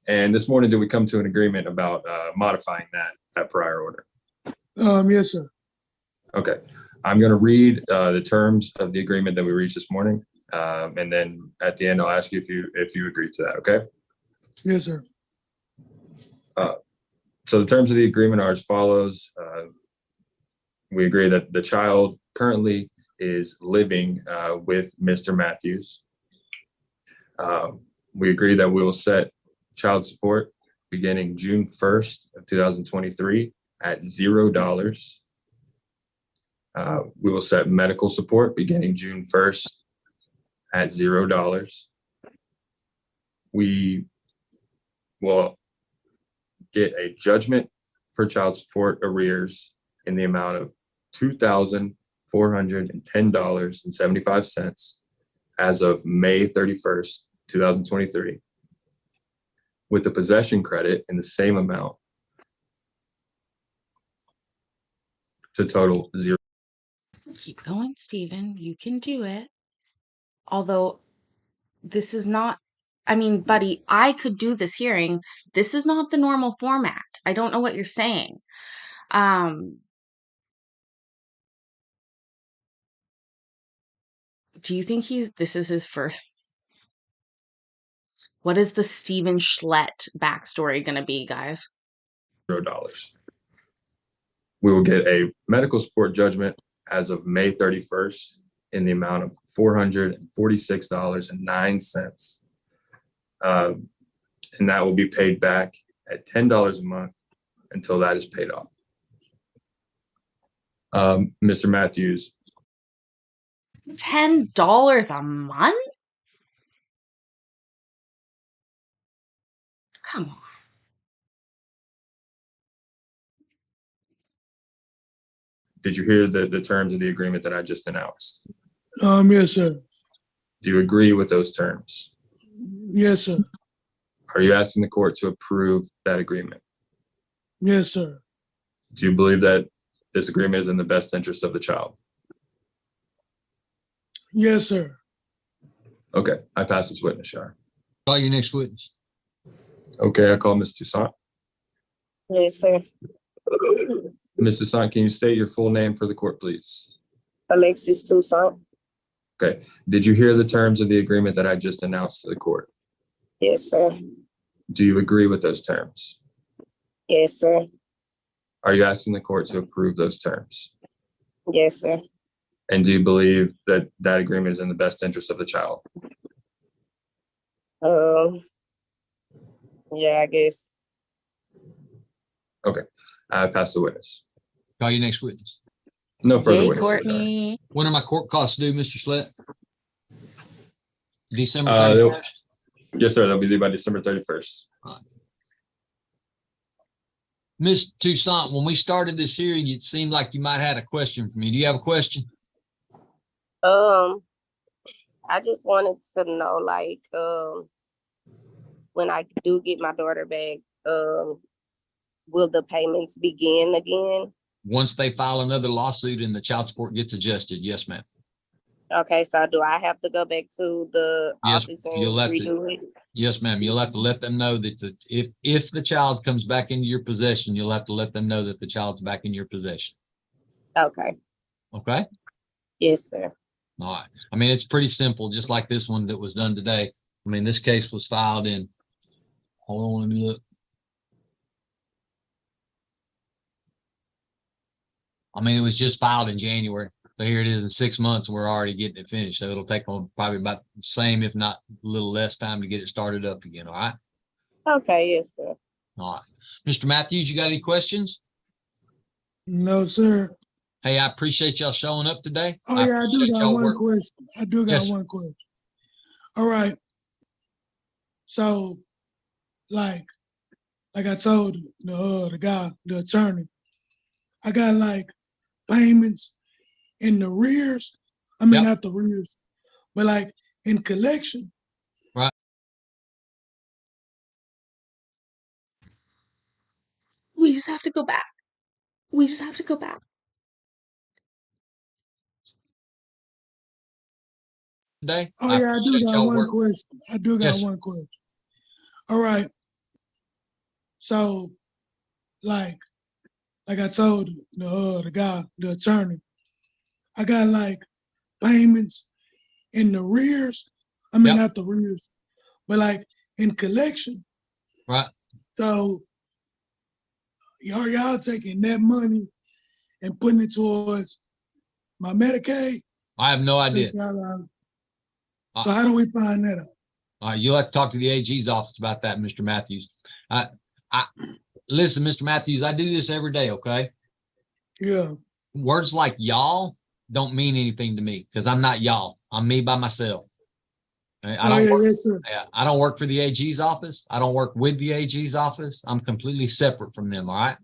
And this morning, did we come to an agreement about modifying that prior order? Yes, sir. Okay. I'm going to read the terms of the agreement that we reached this morning, and then at the end, I'll ask you if you agree to that. Okay. Yes, sir. So the terms of the agreement are as follows. We agree that the child currently is living with Mr. Matthews. We agree that we will set child support beginning June 1st of 2023 at $0. We will set medical support beginning June 1st at $0. We will get a judgment for child support arrears in the amount of $2,410.75 as of May 31st, 2023, with the possession credit in the same amount to total $0. Keep going, Stephen. You can do it. Although this is not, I mean, buddy, I could do this hearing. This is not the normal format. I don't know what you're saying. Do you think this is his first? What is the Stephen Schlett backstory going to be, guys? $0. We will get a medical support judgment as of May 31st in the amount of $446.09. And that will be paid back at $10 a month until that is paid off. Mr. Matthews. $10 a month? Come on. Did you hear the terms of the agreement that I just announced? Yes, sir. Do you agree with those terms? Yes, sir. Are you asking the court to approve that agreement? Yes, sir. Do you believe that this agreement is in the best interest of the child? Yes, sir. Okay, I pass this witness, Shar. Call your next witness. Okay, I call Ms. Toussaint. Yes, sir. Ms. Toussaint, can you state your full name for the court, please? Alexis Toussaint. Okay. Did you hear the terms of the agreement that I just announced to the court? Yes, sir. Do you agree with those terms? Yes, sir. Are you asking the court to approve those terms? Yes, sir. And do you believe that that agreement is in the best interest of the child? Yeah, I guess. Okay. I pass the witness. Call your next witness. No further Hey, witnesses. Courtney. When are my court costs due, Mr. Slett? December Uh, 31st? Yes, sir. They'll be due by December 31st. Ms. Toussaint, when we started this hearing, it seemed like you might have had a question for me. Do you have a question? I just wanted to know, like, when I do get my daughter back, will the payments begin again? Once they file another lawsuit and the child support gets adjusted, yes, ma'am. Okay, so do I have to go back to the Yes, office and you'll have to. redo it? Yes, ma'am. You'll have to let them know that if the child comes back into your possession, you'll have to let them know that the child's back in your possession. Okay. Okay? Yes, sir. All right. I mean, it's pretty simple, just like this one that was done today. I mean, this case was filed in, hold on, let me look. I mean, it was just filed in January. So here it is in 6 months, and we're already getting it finished. So it'll take them probably about the same, if not a little less time to get it started up again. All right. Okay, yes, sir. All right. Mr. Matthews, you got any questions? No, sir. Hey, I appreciate y'all showing up today. Oh, yeah, I do got one question. I do got Yes. one question. All right. So, like I told the guy, the attorney, I got like payments in the rears. I mean, not the rears, but like in collection. Right. We just have to go back. We just have to go back. Today. Oh, yeah, I do got one question. I do got Yes. one question. All right. So, like I told the guy, the attorney, I got like payments in the rears. I mean, not the rears, but like in collection. Right. So, y'all taking that money and putting it towards my Medicaid? I have no idea. So how do we find that out? All right, you'll have to talk to the AG's office about that, Mr. Matthews. Listen, Mr. Matthews, I do this every day, okay? Yeah. Words like y'all don't mean anything to me because I'm not y'all. I'm me by myself. I don't work for the AG's office. I don't work with the AG's office. I'm completely separate from them, all right?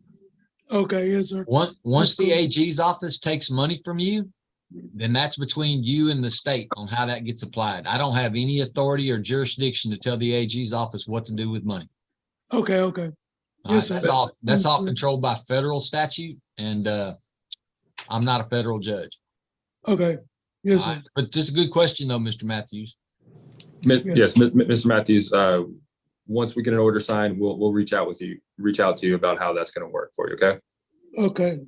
Okay, yes, sir. Once the AG's office takes money from you, then that's between you and the state on how that gets applied. I don't have any authority or jurisdiction to tell the AG's office what to do with money. Okay. Yes, sir. That's all controlled by federal statute, and I'm not a federal judge. Okay. Yes, sir. But this is a good question, though, Mr. Matthews. Yes, Mr. Matthews. Once we get an order signed, we'll reach out to you about how that's going to work for you. Okay. Okay.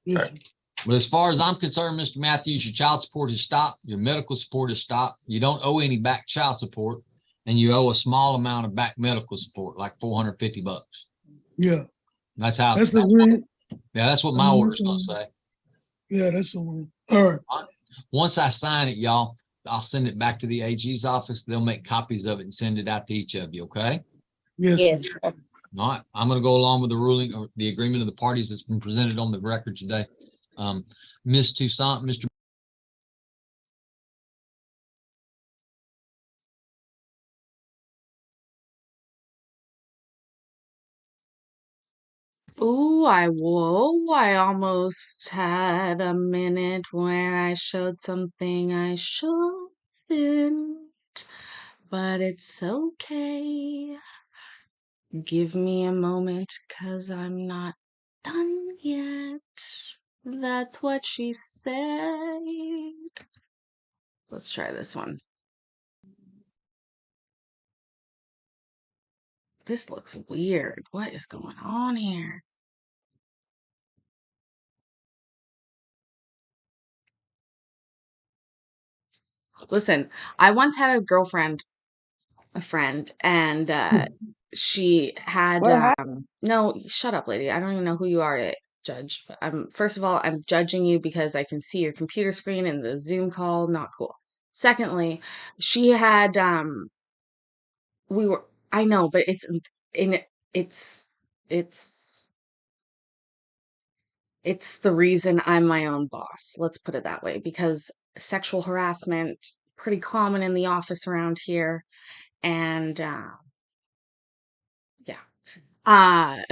Yes. All right. But as far as I'm concerned, Mr. Matthews, your child support has stopped. Your medical support has stopped. You don't owe any back child support, and you owe a small amount of back medical support, like $450. Yeah. That's how. That's the win. Yeah, that's what my order's gonna say. Yeah, that's the win. All right. Once I sign it, y'all, I'll send it back to the AG's office. They'll make copies of it and send it out to each of you. Okay. Yes. All right. I'm going to go along with the ruling or the agreement of the parties that's been presented on the record today. Ms. Toussaint, Mr. Ooh, I almost had a minute where I showed something I shouldn't. but it's okay. Give me a moment, 'cause I'm not done yet. That's what she said. Let's try this one. This looks weird. What is going on here? Listen, I once had a girlfriend, a friend, and she had no, shut up, lady. I don't even know who you are to judge. First of all, I'm judging you because I can see your computer screen in the Zoom call. Not cool. Secondly, she had we were I know, but in it's it's it's the reason I'm my own boss. Let's put it that way, because sexual harassment pretty common in the office around here, and yeah.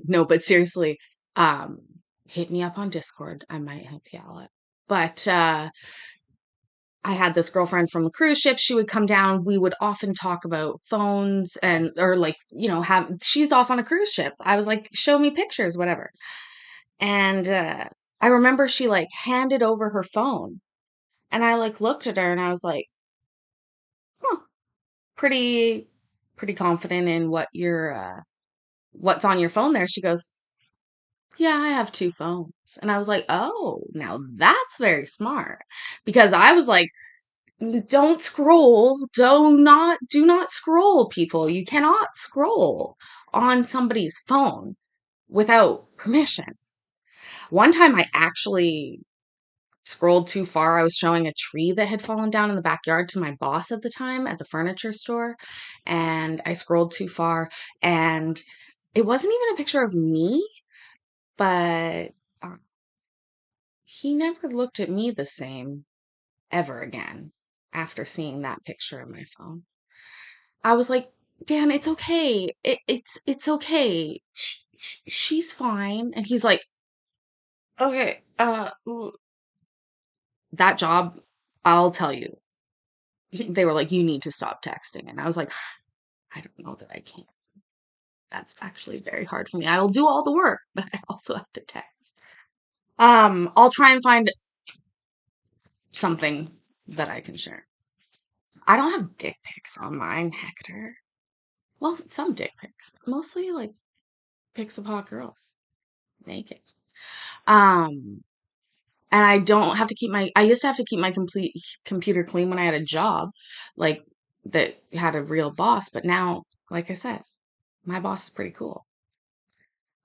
No, but seriously, um, hit me up on Discord. I might help you out. But I had this girlfriend from a cruise ship. She would come down. We would often talk about phones or like, she's off on a cruise ship. I was like, show me pictures, whatever. And I remember she like handed over her phone, and I like looked at her and I was like, huh, pretty, pretty confident in what's on your phone there. She goes, yeah, I have two phones. And I was like, oh, now that's very smart. Because I was like, don't scroll. Do not scroll, people. You cannot scroll on somebody's phone without permission. One time I actually scrolled too far. I was showing a tree that had fallen down in the backyard to my boss at the time at the furniture store. And I scrolled too far. And it wasn't even a picture of me, but he never looked at me the same ever again after seeing that picture in my phone. I was like, Dan, it's okay. It's okay. She's fine. And he's like, okay, that job, I'll tell you. They were like, you need to stop texting. And I was like, I don't know that I can. That's actually very hard for me. I'll do all the work, but I also have to text. I'll try and find something that I can share. I don't have dick pics on mine, Hector. Well, some dick pics, but mostly like pics of hot girls naked. Um, and I don't have to keep I used to have to keep my complete computer clean when I had a job, like that had a real boss, but now, like I said, my boss is pretty cool.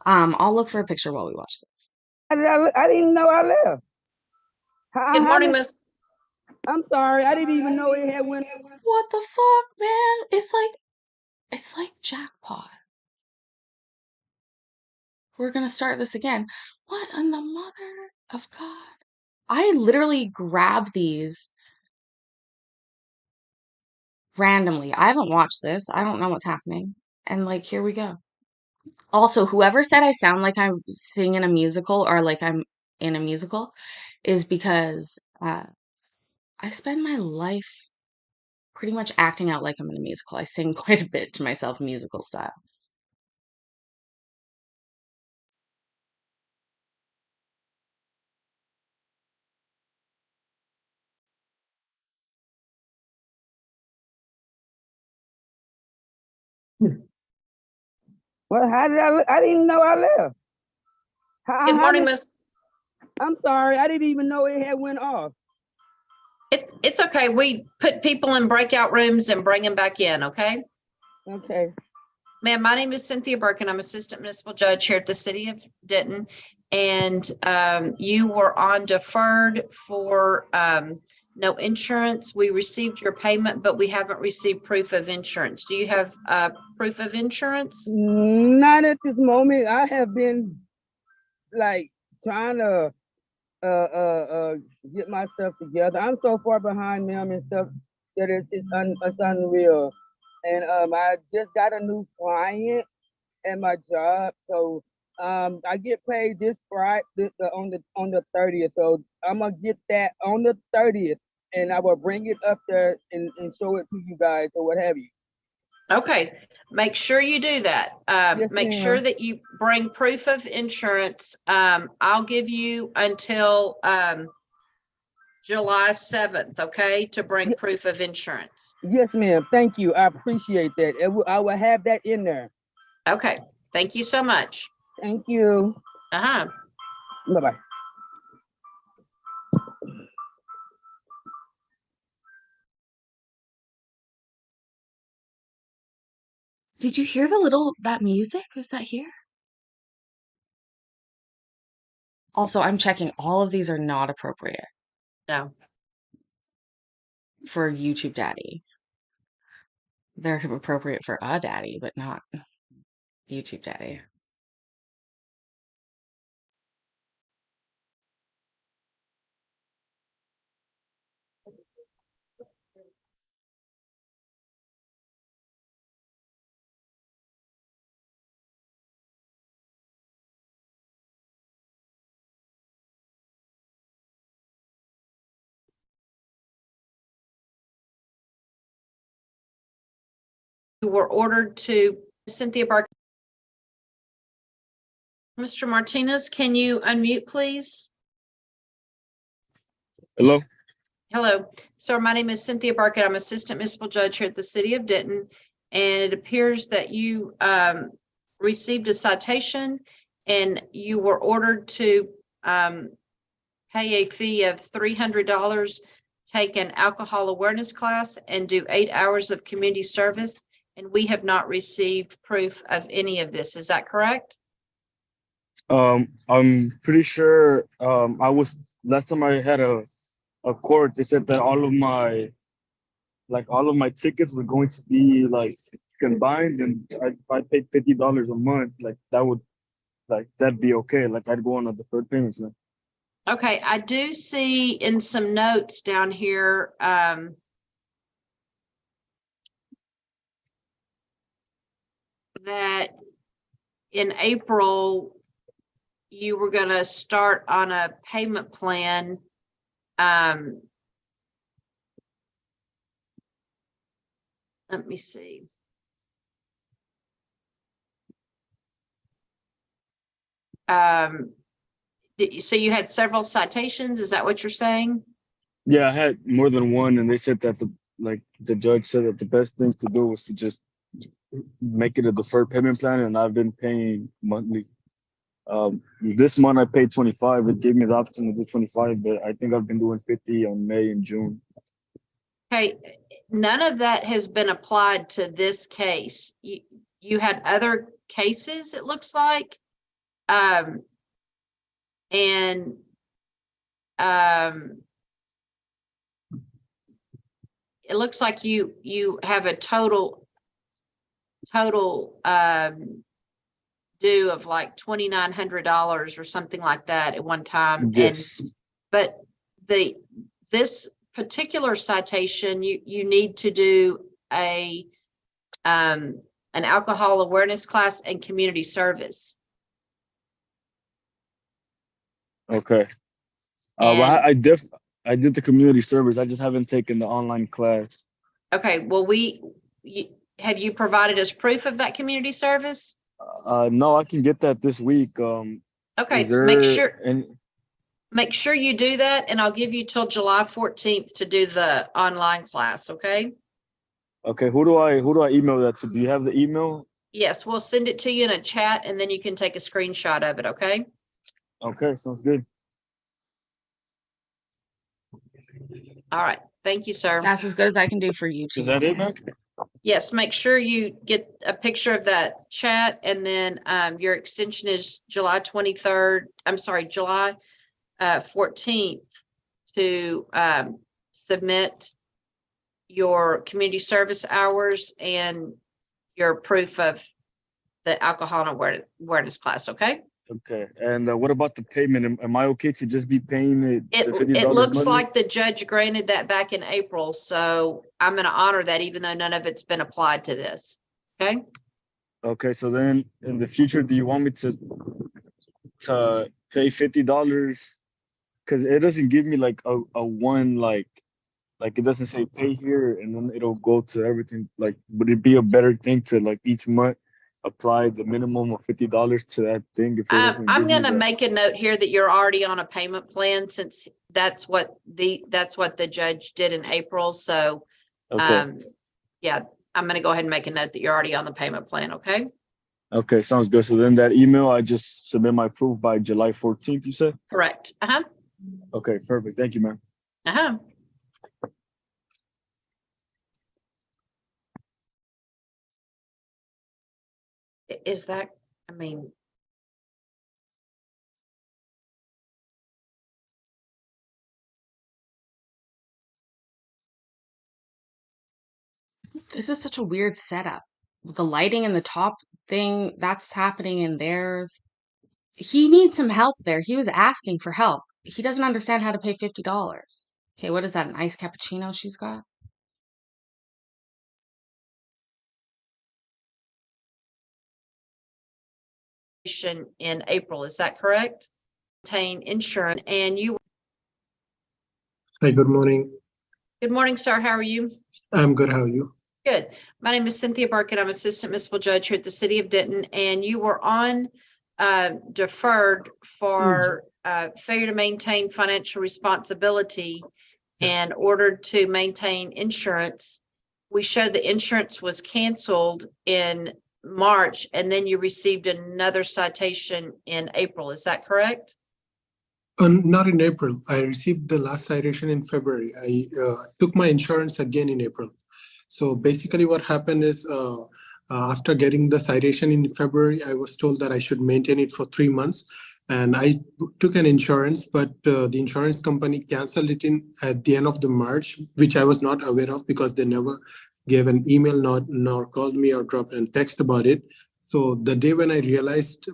I'll look for a picture while we watch this. I didn't know I left. Good morning, Miss. I'm sorry. I didn't even know it had went. What the fuck, man? It's like jackpot. We're gonna start this again. What in the mother of God? I literally grabbed these randomly. I haven't watched this. I don't know what's happening. And like, here we go. Also, whoever said I sound like I'm singing a musical or like I'm in a musical is because I spend my life pretty much acting out like I'm in a musical. I sing quite a bit to myself, musical style. Well, how did I didn't know I left. Good morning, Miss. I'm sorry. I didn't even know it had went off. It's okay. We put people in breakout rooms and bring them back in, okay? Okay. Ma'am, my name is Cynthia Birkin. I'm Assistant Municipal Judge here at the City of Denton. And you were on deferred for no insurance. We received your payment, but we haven't received proof of insurance. Do you have proof of insurance? Not at this moment. I have been like trying to get my stuff together. I'm so far behind, ma'am, and stuff that it's unreal. And I just got a new client at my job, so I get paid this Friday on the 30th. So I'm gonna get that on the 30th, and I will bring it up there and show it to you guys or what have you. Okay, make sure you do that. Yes, Make sure ma'am. that you bring proof of insurance. I'll give you until July 7th, okay, to bring proof of insurance. Yes, ma'am. Thank you. I appreciate that. I will have that in there. Okay, thank you so much. Thank you. Uh-huh. Bye-bye. Did you hear that music? Is that here? Also, I'm checking all of these are not appropriate. No. For YouTube Daddy. They're appropriate for a daddy, but not YouTube Daddy. You were ordered to Cynthia Barker. Mr. Martinez, can you unmute, please? Hello. Hello, sir. My name is Cynthia Barker. I'm Assistant Municipal Judge here at the City of Denton, and it appears that you received a citation and you were ordered to pay a fee of $300, take an alcohol awareness class, and do 8 hours of community service. And we have not received proof of any of this. Is that correct? I'm pretty sure last time I had a court, they said that all of my tickets were going to be like combined, and if I paid $50 a month, that'd be okay. Like I'd go on a deferred payments now. Okay, I do see in some notes down here, that in April, you were gonna start on a payment plan. Let me see. So you had several citations, is that what you're saying? Yeah, I had more than one, and they said that the judge said that the best thing to do was to just make it a deferred payment plan, and I've been paying monthly. This month I paid 25. It gave me the option to do 25, but I think I've been doing 50 on May and June. Okay, none of that has been applied to this case. You had other cases, it looks like. And it looks like you have a total due of like $2,900 or something like that at one time. Yes. But this particular citation, you need to do an alcohol awareness class and community service. Okay. Well, I did the community service. I just haven't taken the online class. Okay. Well, have you provided us proof of that community service? No, I can get that this week. Okay. Make sure you do that, and I'll give you till July 14th to do the online class. Okay. Okay. Who do I email that to? Do you have the email? Yes, we'll send it to you in a chat, and then you can take a screenshot of it. Okay. Okay. Sounds good. All right. Thank you, sir. That's as good as I can do for you. Is that it, man? Yes, make sure you get a picture of that chat, and then your extension is July 23rd. I'm sorry, July 14th to submit your community service hours and your proof of the alcohol and awareness class. Okay. Okay. And what about the payment? Am I okay to just be paying the $50 It looks monthly? like the judge granted that back in April, so I'm going to honor that even though none of it's been applied to this. Okay. Okay. So then in the future, do you want me to pay $50? Because it doesn't give me like a one Like it doesn't say pay here and then it'll go to everything. Like, would it be a better thing to like each month apply the minimum of $50 to that thing if it doesn't I'm give you gonna the? make a note here that you're already on a payment plan since that's what the judge did in April. So, Okay. yeah, I'm gonna go ahead and make a note that you're already on the payment plan, okay? Okay, sounds good. So then that email, I just submit my proof by July 14th, you said? Correct. Uh-huh. Okay, perfect. Thank you, ma'am. Uh-huh. Is that, I mean, This is such a weird setup. The lighting in the top thing, that's happening in theirs. He needs some help there. He was asking for help. He doesn't understand how to pay $50. Okay, what is that? An iced cappuccino she's got? in April, is that correct? Obtain insurance and you. Hi, good morning. Good morning, sir. How are you? I'm good. How are you? Good. My name is Cynthia Burkett. I'm Assistant Municipal Judge here at the City of Denton, and you were on deferred for failure to maintain financial responsibility and ordered to maintain insurance. We showed the insurance was canceled in March, and then you received another citation in April. Is that correct? Not in April. I received the last citation in February. I took my insurance again in April. So basically what happened is after getting the citation in February, I was told that I should maintain it for 3 months. And I took an insurance, but the insurance company canceled it at the end of the March, which I was not aware of because they never gave an email nor called me or dropped a text about it. So the day when I realized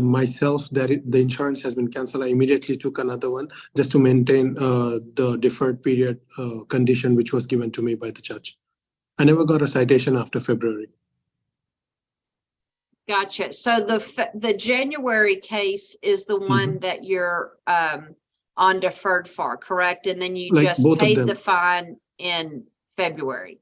myself that the insurance has been canceled, I immediately took another one just to maintain the deferred period condition which was given to me by the judge. I never got a citation after February. Gotcha. So the January case is the one that you're on deferred for, correct? And then you Like just both of paid them. the fine in February.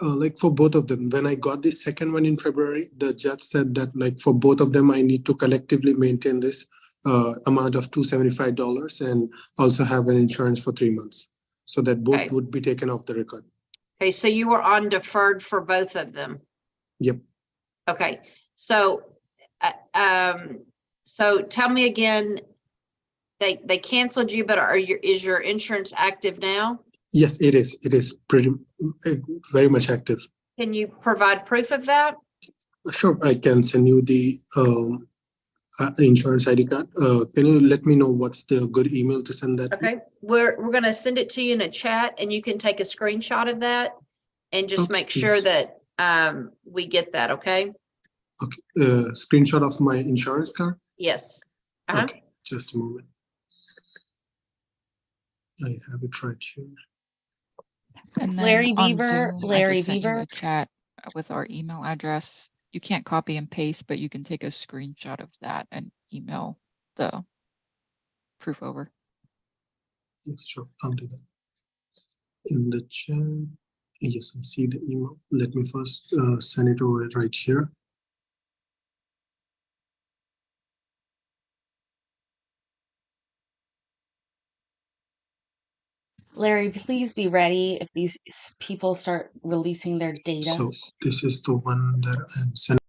Like for both of them, when I got the second one in February, the judge said that like for both of them, I need to collectively maintain this amount of $275 and also have an insurance for 3 months so that both would be taken off the record. Okay, so you were on deferred for both of them. Yep. Okay, so so tell me again, they canceled you, but is your insurance active now? Yes, it is. It is very much active. Can you provide proof of that? Sure, I can send you the insurance ID card. Can you let me know what's the good email to send that? Okay, we're gonna send it to you in a chat, and you can take a screenshot of that and just make sure that we get that. Okay. Okay. Screenshot of my insurance card. Yes. Okay, just a moment. I have it right here. And then Larry on Beaver, Zoom, Larry I just sent you Beaver. a chat with our email address. You can't copy and paste, but you can take a screenshot of that and email the proof over. Yes, sure, I'll do that. In the chat, yes, I see the email. Let me first send it over right here. Larry, please be ready if these people start releasing their data. So this is the one that I'm sending.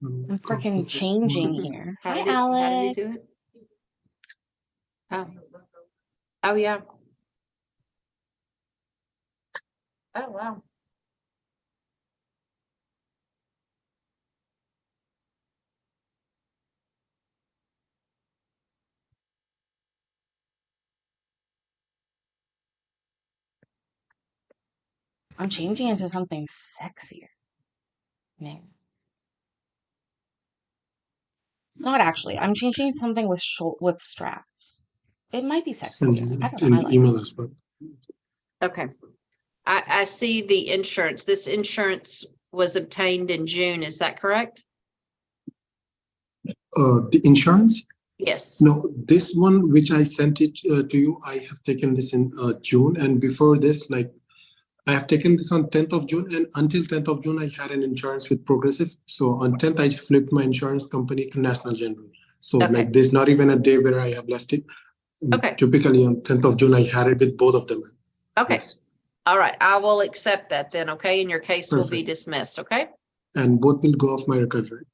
I'm freaking changing here. Hi, How did you do it? Alex. Oh yeah. Oh wow. I'm changing into something sexier. Man. Not actually. I'm changing to something with straps. It might be sexier. I don't know. I like email it. as well. Okay. I see the insurance. This insurance was obtained in June. Is that correct? The insurance? Yes. No, this one which I sent it to you, I have taken this in June, and before this, like I have taken this on 10th of June, and until 10th of June, I had an insurance with Progressive. So on 10th, I flipped my insurance company to National General. So Okay. like there's not even a day where I have left it. Okay. Typically on 10th of June, I had it with both of them. Okay. Yes. All right. I will accept that then. Okay. And your case will be Perfect. dismissed. Okay. And both will go off my record, right?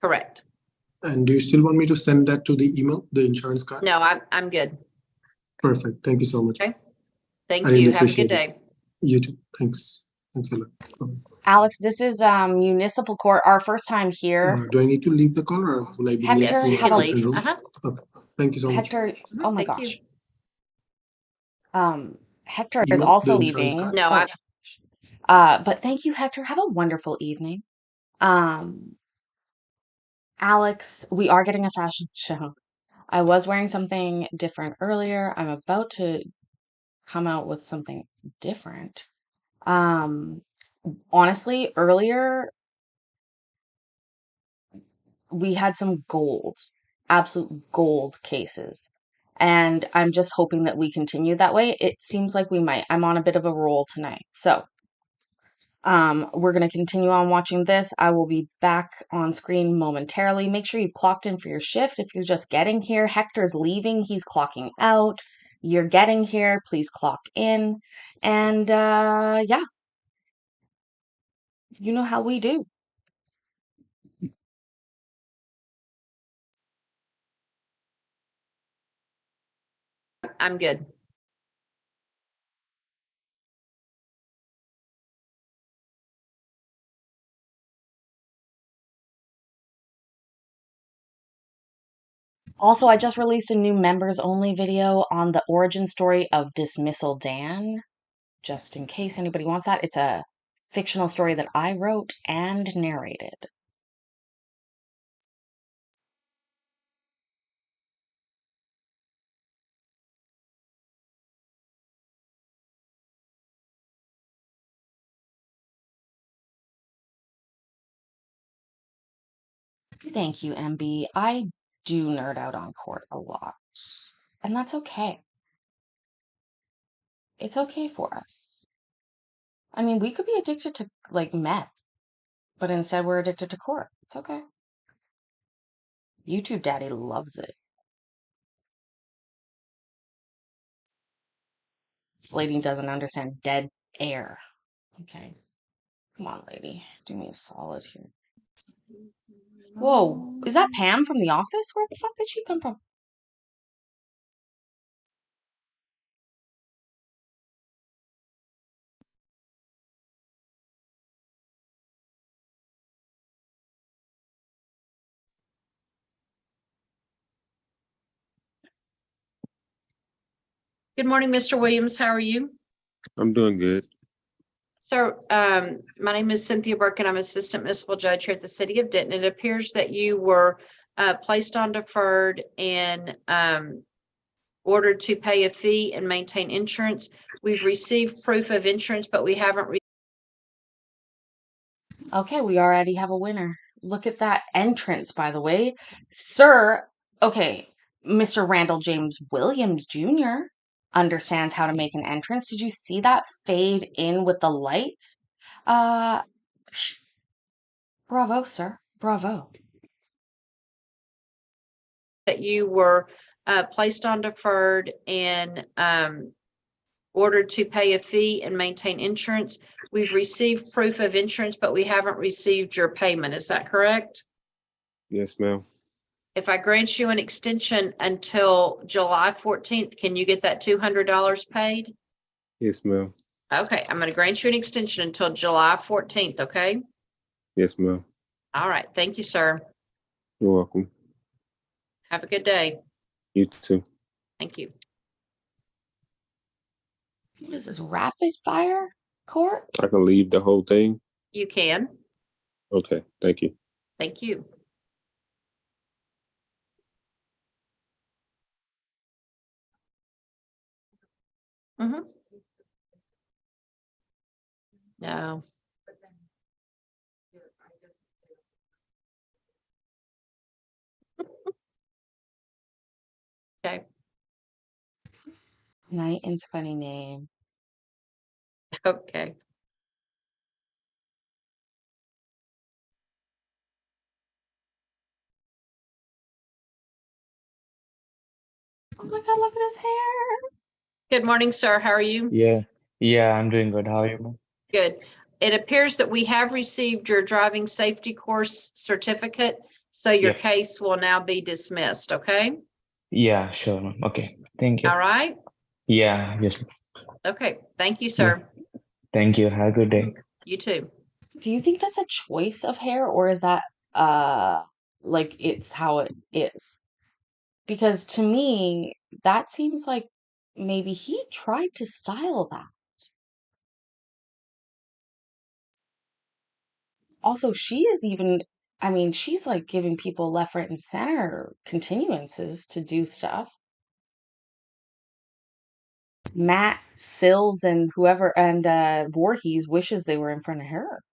Correct. And do you still want me to send that to the email, the insurance card? No, I'm good. Perfect. Thank you so much. Okay. Thank I really you. Have a appreciate good it. day. You too. Thanks. Thanks a lot. Alex, this is municipal court, our first time here. Do I need to leave the call or will I be moved Hector, to have a a different room? Okay. Thank you so much. Hector. Oh my Thank gosh. you. Hector is Email also the insurance leaving. card. No, But thank you, Hector. Have a wonderful evening. Alex, we are getting a fashion show. I was wearing something different earlier. I'm about to come out with something different. Honestly, earlier we had some gold, absolute gold cases. And I'm just hoping that we continue that way. It seems like we might. I'm on a bit of a roll tonight. So, we're going to continue on watching this. I will be back on screen momentarily. Make sure you've clocked in for your shift. If you're just getting here, Hector's leaving. He's clocking out. You're getting here. Please clock in. And, yeah, you know how we do. I'm good. Also, I just released a new members only video on the origin story of Dismissal Dan. Just in case anybody wants that, it's a fictional story that I wrote and narrated. Thank you, MB. I do nerd out on court a lot, and that's okay. It's okay for us. I mean, we could be addicted to like meth, but instead we're addicted to court. It's okay. YouTube Daddy loves it. This lady doesn't understand dead air. Okay. Come on, lady. Do me a solid here. Whoa, is that Pam from The Office? Where the fuck did she come from? Good morning, Mr. Williams. How are you? I'm doing good. Sir, my name is Cynthia Burke and I'm Assistant Municipal Judge here at the City of Denton. It appears that you were placed on deferred and ordered to pay a fee and maintain insurance. We've received proof of insurance, but we haven't. Okay, we already have a winner. Look at that entrance, by the way. Sir, okay, Mr. Randall James Williams Jr. understands how to make an entrance. Did you see that fade in with the lights? Bravo, sir. Bravo. That you were placed on deferred and ordered to pay a fee and maintain insurance. We've received proof of insurance, but we haven't received your payment. Is that correct? Yes, ma'am. If I grant you an extension until July 14th, can you get that $200 paid? Yes, ma'am. Okay, I'm going to grant you an extension until July 14th, okay? Yes, ma'am. All right, thank you, sir. You're welcome. Have a good day. You too. Thank you. What is this, rapid fire court? I can leave the whole thing. You can. Okay, thank you. Thank you. Mm-hmm. No. Okay. Knighton's funny name. Okay. Oh my God, look at his hair. Good morning, sir. How are you? Yeah, I'm doing good. How are you, ma'am? Good. It appears that we have received your driving safety course certificate, so your Yep. case will now be dismissed, okay? Yeah, sure, ma'am. Okay, thank you. All right? Yeah, yes, ma'am. Okay. Thank you, Yeah. sir. Thank you. Have a good day. You too. Do you think that's a choice of hair, or is that like it's how it is? Because to me, that seems like maybe he tried to style that. Also, she is even, I mean, she's like giving people left, right, and center continuances to do stuff. Matt Sills and whoever and Voorhees wishes they were in front of her.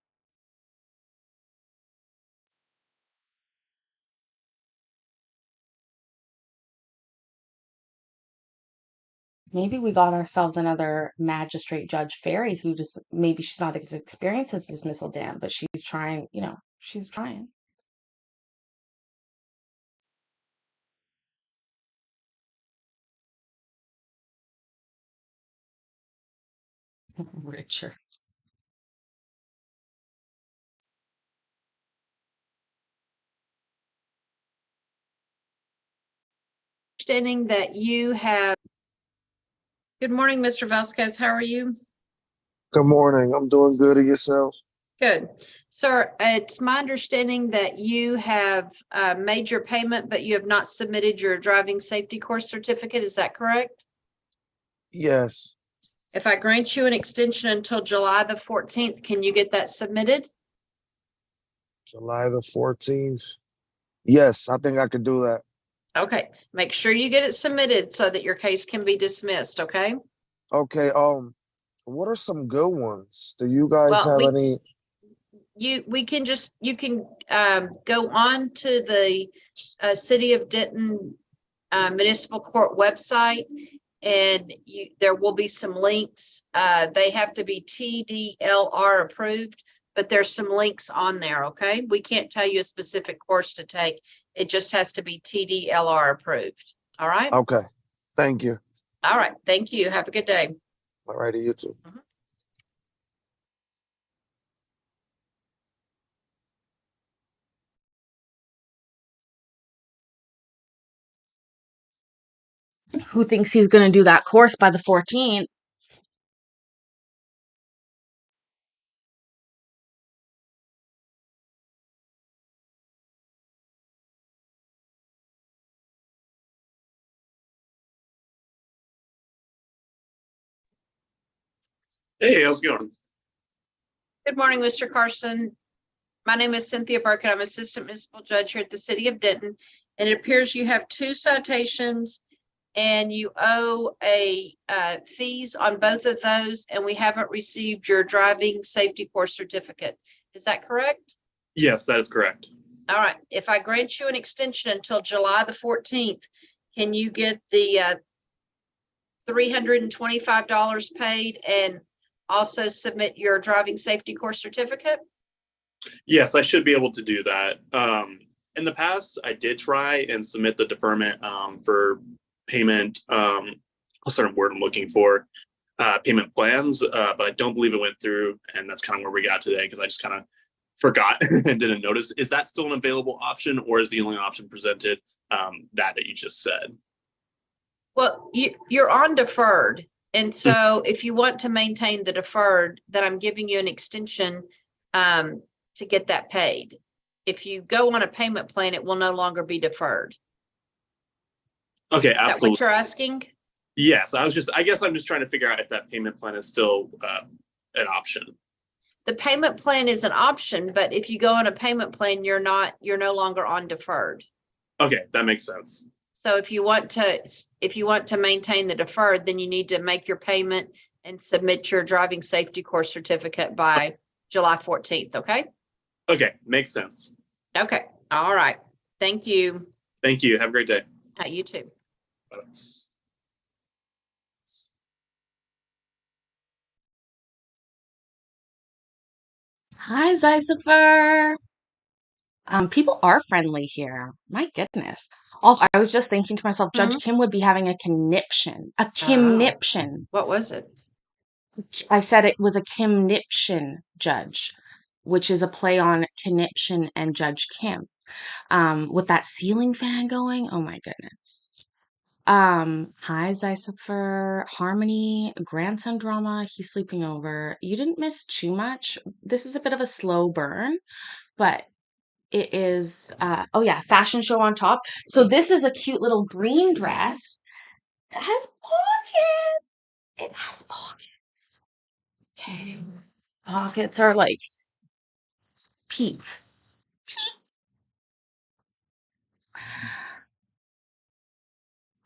Maybe we got ourselves another magistrate Judge Ferry who just maybe she's not as experienced as dismissal Dan, but she's trying, she's trying. Richard. Understanding that you have. Good morning, Mr. Vasquez. How are you? Good morning. I'm doing good. And yourself? Good. Sir, it's my understanding that you have made your payment, but you have not submitted your driving safety course certificate. Is that correct? Yes. If I grant you an extension until July the 14th, can you get that submitted? July the 14th. Yes, I think I could do that. Okay. Make sure you get it submitted so that your case can be dismissed, okay? Okay. What are some good ones? Do you guys Well, have any? you can go on to the City of Denton Municipal Court website, and there will be some links. They have to be TDLR approved, but there's some links on there, okay? We can't tell you a specific course to take. It just has to be TDLR approved. All right? Okay. Thank you. All right. Thank you. Have a good day. All righty, you too. Who thinks he's going to do that course by the 14th? Hey, how's it going? Good morning, Mr. Carson. My name is Cynthia Burke. I'm Assistant Municipal Judge here at the City of Denton. And it appears you have 2 citations and you owe fees on both of those, and we haven't received your driving safety course certificate. Is that correct? Yes, that is correct. All right. If I grant you an extension until July the 14th, can you get the $325 paid and also submit your driving safety course certificate? Yes, I should be able to do that. In the past, I did try and submit the deferment for payment. What's the word I'm looking for? Payment plans, but I don't believe it went through, and that's kind of where we got today because I just kind of forgot and didn't notice. Is that still an available option, or is the only option presented that you just said? Well, you're on deferred. And so if you want to maintain the deferred, then I'm giving you an extension to get that paid. If you go on a payment plan, it will no longer be deferred. Okay, Is that absolutely. what you're asking? Yes, I guess I'm just trying to figure out if that payment plan is still an option. The payment plan is an option, but if you go on a payment plan, you're no longer on deferred. Okay, that makes sense. So if you want to maintain the deferred, then you need to make your payment and submit your driving safety course certificate by July 14th. Okay. Okay, makes sense. Okay. All right. Thank you. Thank you. Have a great day. You too. Hi, Zeisifer. People are friendly here. My goodness. Also, I was just thinking to myself, Judge Kim would be having a conniption. A conniption. What was it? I said it was a conniption judge, which is a play on conniption and Judge Kim. With that ceiling fan going, oh my goodness. Hi, Zeisifer, Harmony, grandson drama, he's sleeping over. You didn't miss too much. This is a bit of a slow burn, but it is, oh yeah, fashion show on top. So this is a cute little green dress. It has pockets. It has pockets. Okay. Pockets are like peak.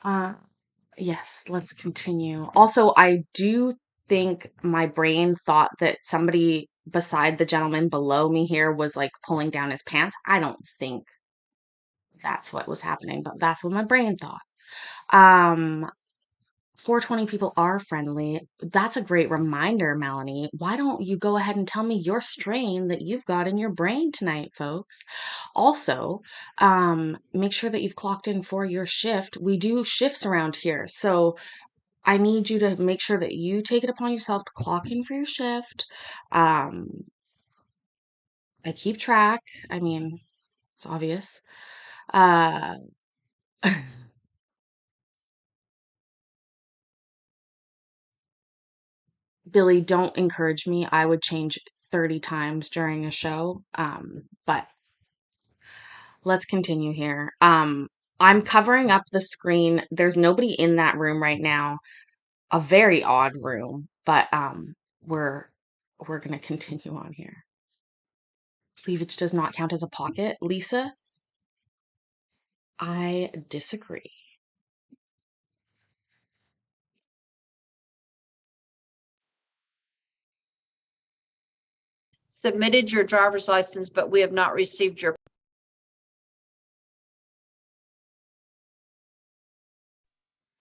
Uh, yes, let's continue. Also, I do think my brain thought that somebody beside the gentleman below me here was like pulling down his pants. I don't think that's what was happening, but that's what my brain thought. Um, 420 people are friendly. That's a great reminder, Melanie. Why don't you go ahead and tell me your strain that you've got in your brain tonight, folks? Also, make sure that you've clocked in for your shift. We do shifts around here, so I need you to make sure that you take it upon yourself to clock in for your shift. Um, I keep track. I mean, it's obvious. Uh, Billy, don't encourage me. I would change 30 times during a show. But let's continue here. I'm covering up the screen. There's nobody in that room right now. A very odd room, but we're gonna continue on here. Cleavage does not count as a pocket. Lisa, I disagree. Submitted your driver's license, but we have not received your.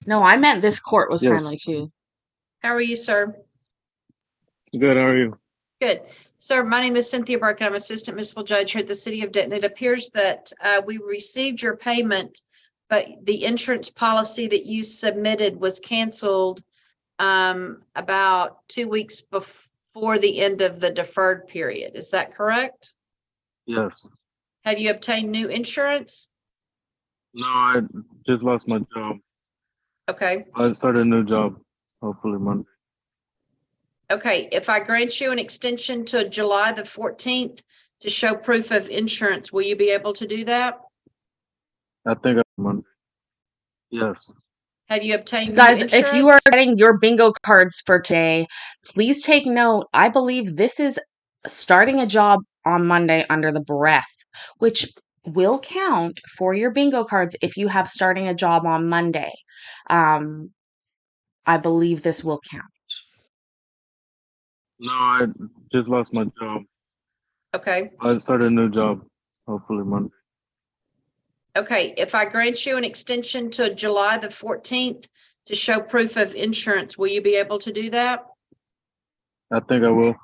No, I meant this court was Yes. friendly too. How are you, sir? Good. How are you? Good. Sir, my name is Cynthia Burke. I'm Assistant Municipal Judge here at the City of Denton. It appears that we received your payment, but the insurance policy that you submitted was canceled about 2 weeks before the end of the deferred period. Is that correct? Yes. Have you obtained new insurance? No, I just lost my job. Okay. I started a new job, hopefully Monday. Okay. If I grant you an extension to July the 14th to show proof of insurance, will you be able to do that? I think Monday. Yes. Have you obtained new Guys, insurance? if you are getting your bingo cards for today, please take note. I believe this is starting a job on Monday under the breath, which will count for your bingo cards if you have starting a job on Monday. I believe this will count. No, I just lost my job. Okay. I started a new job, hopefully Monday. Okay. If I grant you an extension to July the 14th to show proof of insurance, will you be able to do that? I think I will.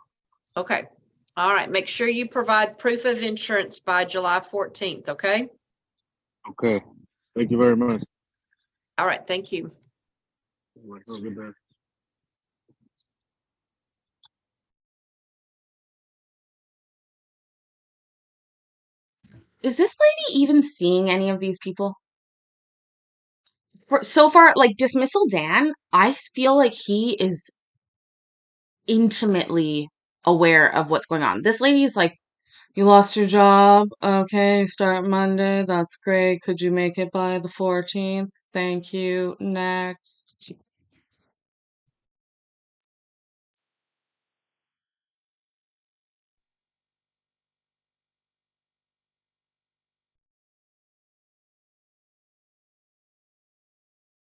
Okay. All right. Make sure you provide proof of insurance by July 14th. Okay. Okay. Thank you very much. All right. Thank you. Have a good day. Is this lady even seeing any of these people? So far, like Dismissal Dan, I feel like he is intimately aware of what's going on. This lady is like, you lost your job. Okay, start Monday. That's great. Could you make it by the 14th? Thank you. Next.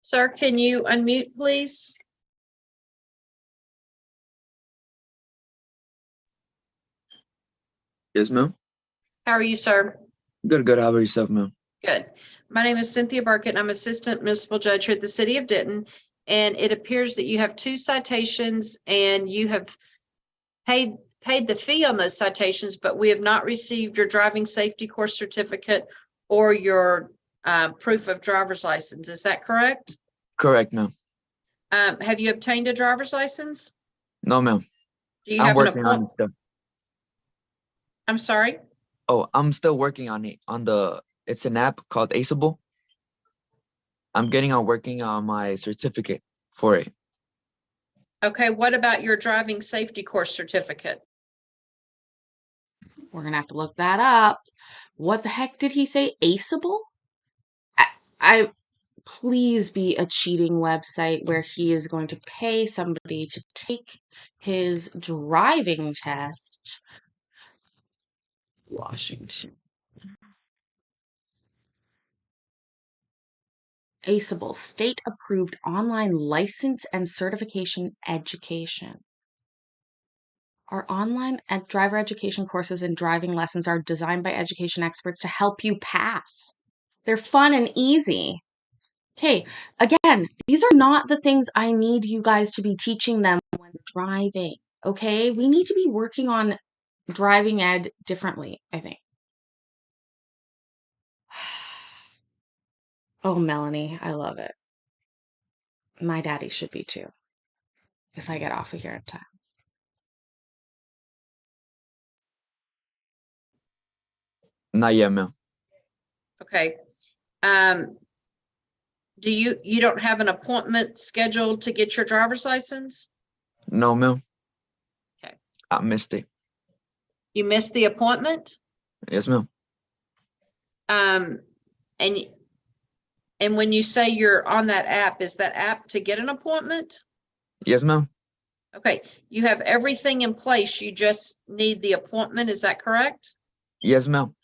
Sir, can you unmute, please? Yes, ma'am. How are you, sir? Good, good. How about yourself, ma'am? Good. My name is Cynthia Burkett. I'm Assistant Municipal Judge here at the City of Denton. And it appears that you have 2 citations and you have paid the fee on those citations, but we have not received your driving safety course certificate or your proof of driver's license. Is that correct? Correct, ma'am. Have you obtained a driver's license? No, ma'am. Do you I'm have an working on it appointment? still. I'm sorry? Oh, I'm still working on it. It's an app called Aceable. I'm working on my certificate for it. Okay, what about your driving safety course certificate? We're gonna have to look that up. What the heck did he say? Aceable? I please be a cheating website where he is going to pay somebody to take his driving test. Washington. Aceable, state approved online license and certification education. Our online driver education courses and driving lessons are designed by education experts to help you pass. They're fun and easy. Okay, again, these are not the things I need you guys to be teaching them when driving. Okay, we need to be working on driving ed differently, I think. Oh, Melanie, I love it. My daddy should be too, if I get off of here in time. Not yet, ma'am. Okay. Do you don't have an appointment scheduled to get your driver's license? No, ma'am. Okay. I missed it. You missed the appointment? Yes, ma'am. And when you say you're on that app, is that app to get an appointment? Yes, ma'am. Okay, you have everything in place. You just need the appointment. Is that correct? Yes, ma'am.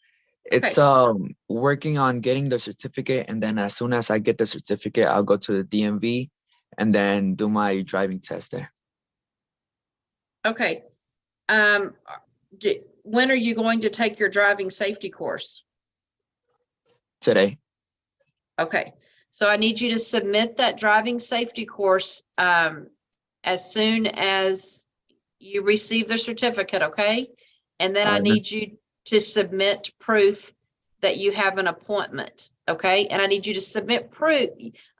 It's Okay. working on getting the certificate, and then as soon as I get the certificate, I'll go to the DMV and then do my driving test there. Okay. When are you going to take your driving safety course? Today. Okay, so I need you to submit that driving safety course as soon as you receive the certificate, okay? And then I need you to submit proof that you have an appointment, okay? And I need you to submit proof.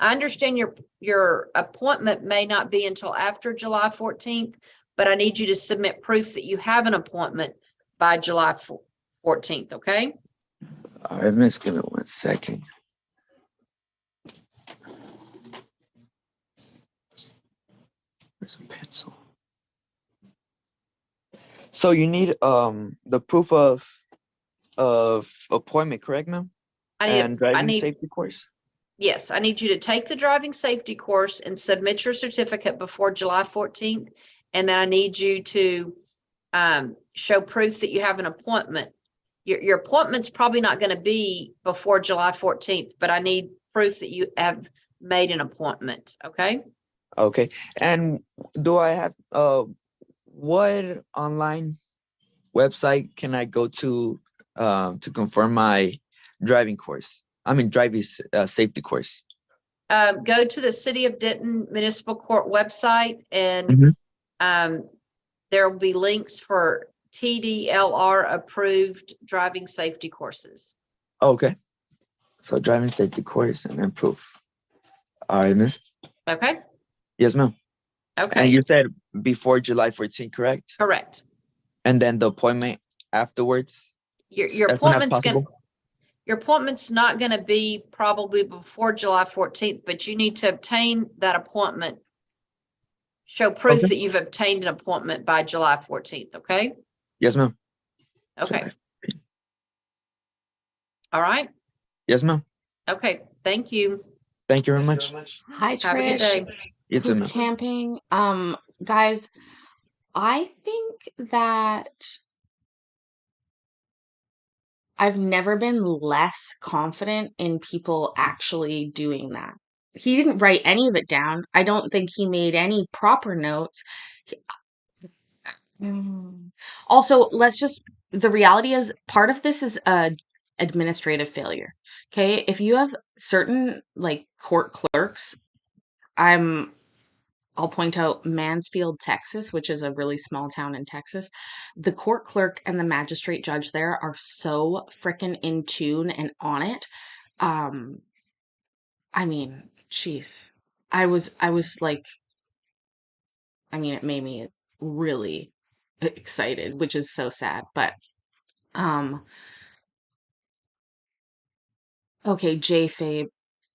I understand your appointment may not be until after July 14th, but I need you to submit proof that you have an appointment by July 14th, okay? All right, miss, give me 1 second. Where's a pencil? So you need the proof of appointment, correct, ma'am? And driving safety course? Yes, I need you to take the driving safety course and submit your certificate before July 14th. And then I need you to show proof that you have an appointment. Your appointment's probably not going to be before July 14th, but I need proof that you have made an appointment, okay? Okay. And do I have what online website can I go to confirm my driving course? I mean driving safety course. Go to the City of Denton Municipal Court website, and there will be links for TDLR approved driving safety courses. Okay. So driving safety course and then proof. All right, miss. Okay. Yes, ma'am. Okay. And you said before July 14th, correct? Correct. And then the appointment afterwards? Your appointment's not going to be probably before July 14th, but you need to obtain that appointment. Show proof that you've obtained an appointment by July 14th, okay? Yes, ma'am. Okay. All right. Yes, ma'am. Okay, thank you. Thank you very much. Hi, Have a good Trish. You too, Who's ma'am. camping? Guys, I think that I've never been less confident in people actually doing that. He didn't write any of it down. I don't think he made any proper notes. Also, the reality is part of this is administrative failure. Okay, if you have certain like court clerks, I'll point out Mansfield, Texas, which is a really small town in Texas. The court clerk and the magistrate judge there are so freaking in tune and on it. I mean, jeez. I was like, I mean, it made me really excited, which is so sad. But okay, J Fabe,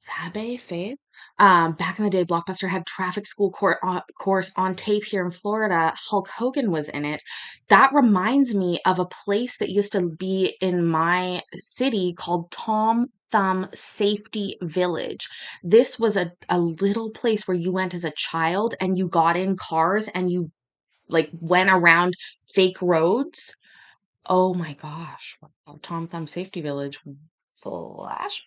Fabe. Back in the day, Blockbuster had traffic school course on tape here in Florida. Hulk Hogan was in it. That reminds me of a place that used to be in my city called Tom Thumb Safety Village. This was a little place where you went as a child and you got in cars and you like went around fake roads. Oh my gosh. Wow. Tom Thumb Safety Village flashback.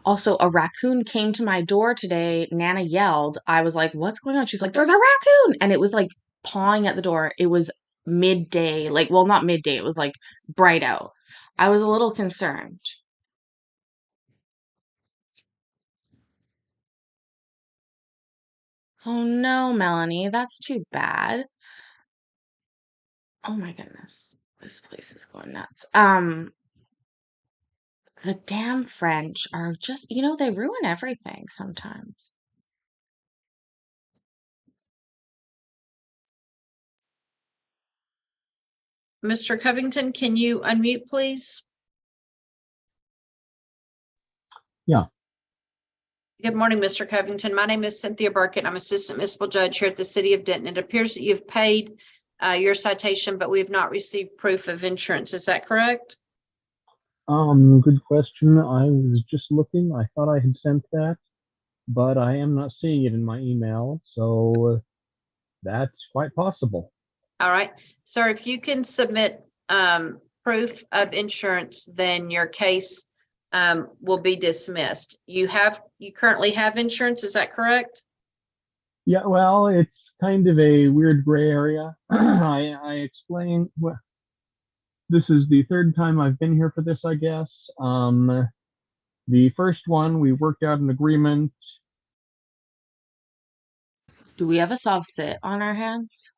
Also, a raccoon came to my door today. Nana yelled. I was like, "What's going on?" She's like, "There's a raccoon." And it was like pawing at the door. It was midday. Like, well, not midday. It was like bright out. I was a little concerned. Oh no, Melanie, that's too bad. Oh my goodness. This place is going nuts. The damn French are just, they ruin everything sometimes. Mr. Covington, can you unmute, please? Yeah. Good morning, Mr. Covington. My name is Cynthia Burkett. I'm Assistant Municipal Judge here at the City of Denton. It appears that you've paid your citation, but we have not received proof of insurance. Is that correct? Good question. I was just looking. I thought I had sent that, but I am not seeing it in my email, so that's quite possible. All right. Sir, if you can submit proof of insurance, then your case will be dismissed. You currently have insurance, is that correct? Yeah, well, it's kind of a weird gray area. I explained, well, this is the third time I've been here for this, I guess. The first one, we worked out an agreement. Do we have a soft sit on our hands?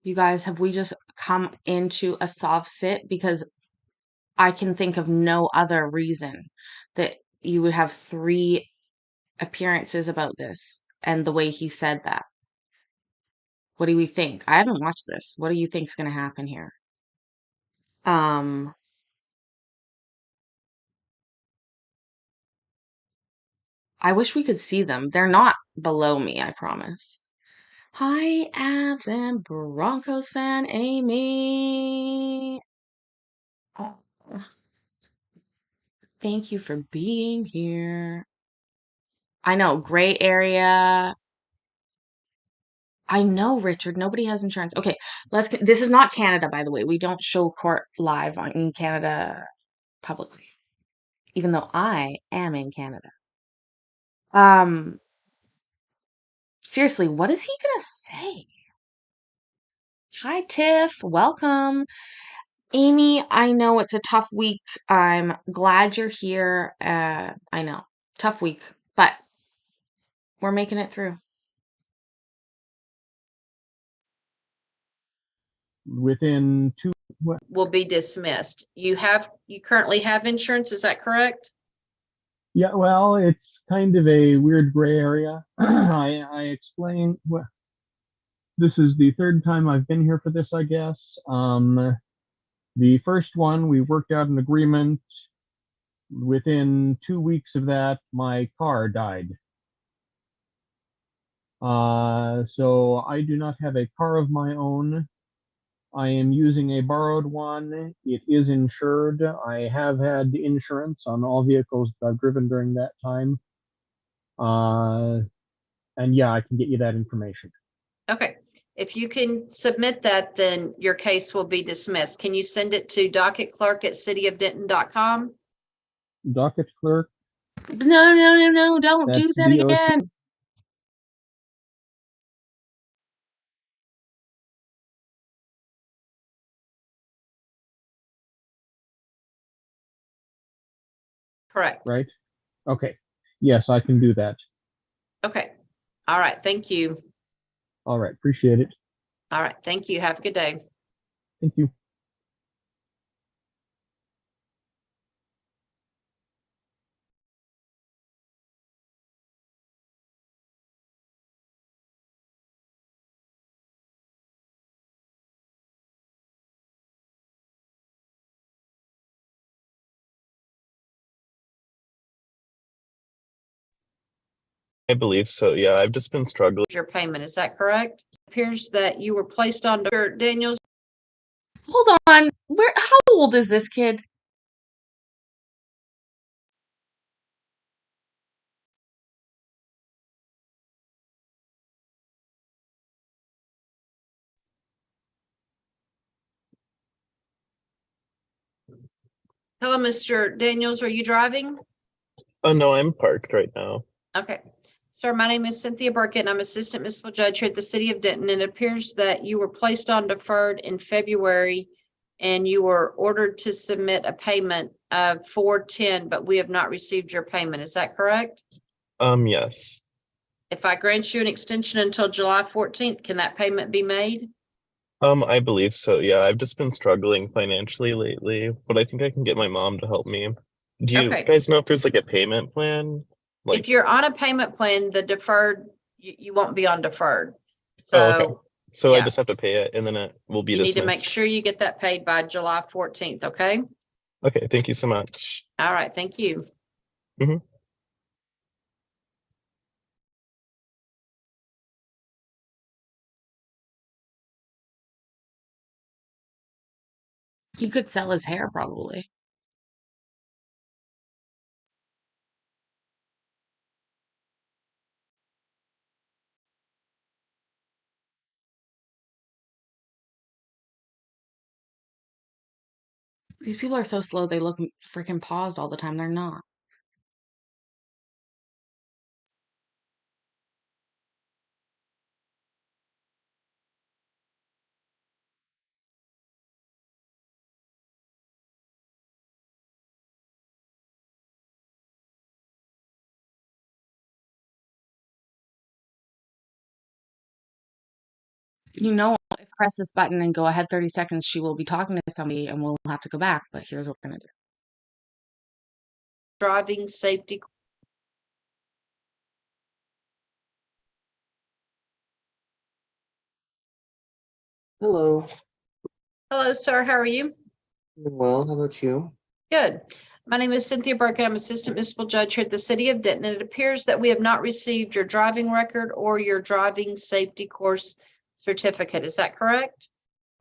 You guys, have we just come into a soft sit? Because I can think of no other reason that you would have 3 appearances about this and the way he said that. What do we think? I haven't watched this. What do you think's going to happen here? I wish we could see them. They're not below me, I promise. Hi, Avs and Broncos fan Amy. Oh, thank you for being here. I know, gray area. I know, Richard. Nobody has insurance. Okay, this is not Canada, by the way. We don't show court live in Canada publicly, even though I am in Canada. Seriously, what is he gonna say? Hi, Tiff. Welcome. Amy, I know it's a tough week. I'm glad you're here. I know, tough week, but we're making it through. Within 2 will be dismissed. You currently have insurance, is that correct? Yeah, well, it's kind of a weird gray area. I explained, well, this is the third time I've been here for this, I guess. The first one, we worked out an agreement. Within 2 weeks of that, my car died. So I do not have a car of my own. I am using a borrowed one. It is insured. I have had insurance on all vehicles that I've driven during that time. And yeah, I can get you that information. Okay. If you can submit that, then your case will be dismissed. Can you send it to docketclerk@cityofdenton.com? Docket clerk, No, don't that's do that DOT. again. Correct. Right? Okay. Yes, I can do that. Okay. All right. Thank you. All right. Appreciate it. All right. Thank you. Have a good day. Thank you. I believe so. Yeah, I've just been struggling. Your payment, is that correct? Appears that you were placed on Daniels. Hold on. How old is this kid? Hello, Mr. Daniels. Are you driving? Oh no, I'm parked right now. Okay. Sir, my name is Cynthia Burkett, and I'm Assistant Municipal Judge here at the City of Denton. And it appears that you were placed on deferred in February and you were ordered to submit a payment of $410, but we have not received your payment. Is that correct? Yes. If I grant you an extension until July 14th, can that payment be made? I believe so. Yeah, I've just been struggling financially lately, but I think I can get my mom to help me. Do you Okay. guys know if there's like a payment plan? If you're on a payment plan, the deferred, you won't be on deferred. Oh, okay. So So I yeah. just have to pay it and then it will be You need to make dismissed. sure you get that paid by July 14th, okay? Okay, thank you so much. All right, thank you. Mhm. He could sell his hair probably. These people are so slow, they look freaking paused all the time. They're not. You know, if I press this button and go ahead 30 seconds, she will be talking to somebody and we'll have to go back. But here's what we're going to do. Driving safety. Hello. Hello, sir. How are you? Well, how about you? Good. My name is Cynthia Burkett. I'm Assistant Municipal Judge here at the City of Denton. And it appears that we have not received your driving record or your driving safety course certificate. Is that correct?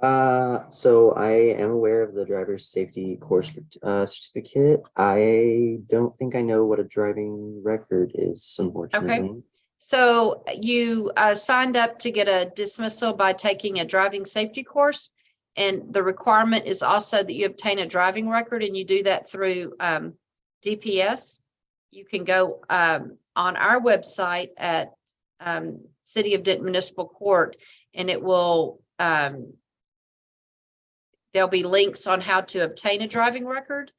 So I am aware of the driver's safety course certificate. I don't think I know what a driving record is, unfortunately. So you signed up to get a dismissal by taking a driving safety course. And the requirement is also that you obtain a driving record, and you do that through DPS. You can go on our website at City of Denton Municipal Court, and it will there'll be links on how to obtain a driving record.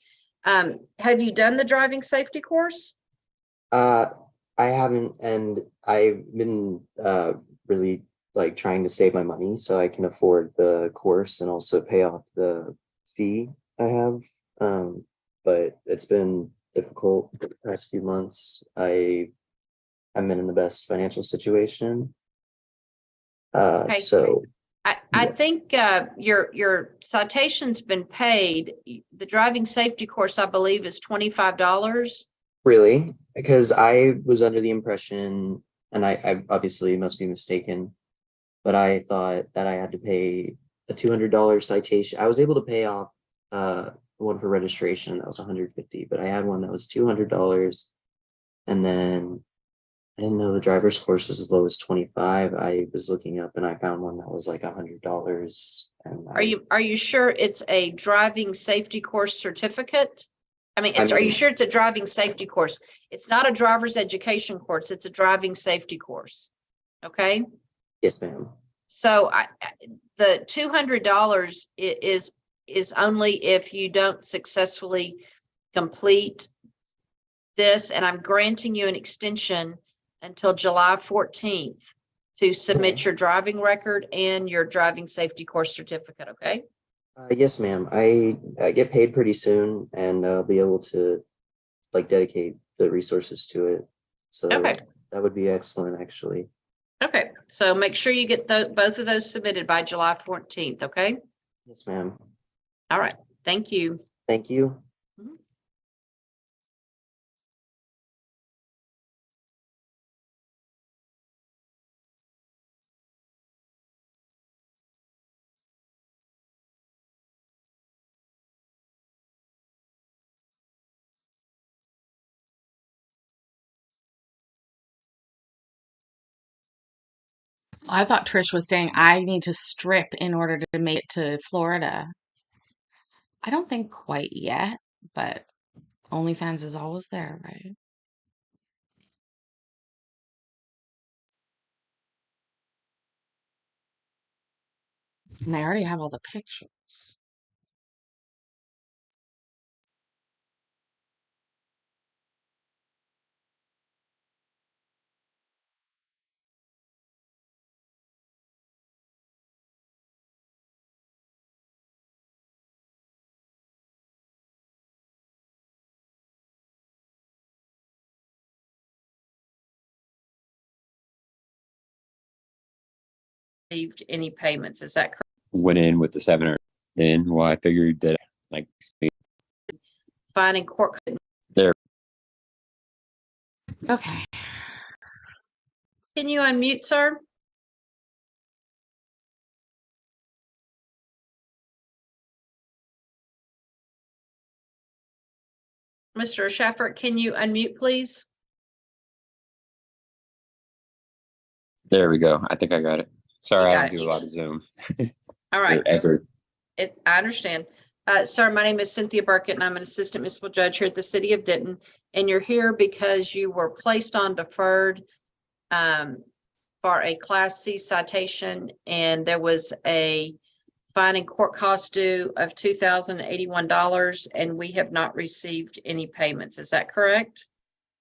Have you done the driving safety course? I haven't, and I've been really like trying to save my money so I can afford the course and also pay off the fee I have. But it's been difficult the past few months. I'm in the best financial situation. Okay. So I think your citation's been paid. The driving safety course, I believe, is $25. really, because I was under the impression, and I obviously must be mistaken, but I thought that I had to pay a $200 citation. I was able to pay off one for registration that was $150, but I had one that was $200, and then I didn't know the driver's course was as low as 25. I was looking up and I found one that was like $100. And Are you sure it's a driving safety course certificate? I mean, I are you mean, sure it's a driving safety course? It's not a driver's education course. It's a driving safety course. Okay. yes, ma'am. So the $200 is only if you don't successfully complete this, and I'm granting you an extension until July 14th to submit your driving record and your driving safety course certificate, okay? Yes, ma'am. I get paid pretty soon, and I'll be able to like dedicate the resources to it. So Okay. that would be excellent, actually. Okay, so make sure you get both of those submitted by July 14th, okay? Yes, ma'am. All right, thank you. Thank you. I thought Trish was saying I need to strip in order to make it to Florida. I don't think quite yet, but OnlyFans is always there, right? And they already have all the pictures. Received any payments, is that correct? Went in with the 700. Then, well, I figured that like Finding court. there. Okay. Can you unmute, sir? Mr. Sheffert, can you unmute, please? There we go. I think I got it. Sorry, I got don't do a lot of Zoom. All right. Ever. I understand. Sir, my name is Cynthia Burkett, and I'm an assistant municipal judge here at the city of Denton. And you're here because you were placed on deferred for a Class C citation, and there was a fine and court cost due of $2,081, and we have not received any payments. Is that correct?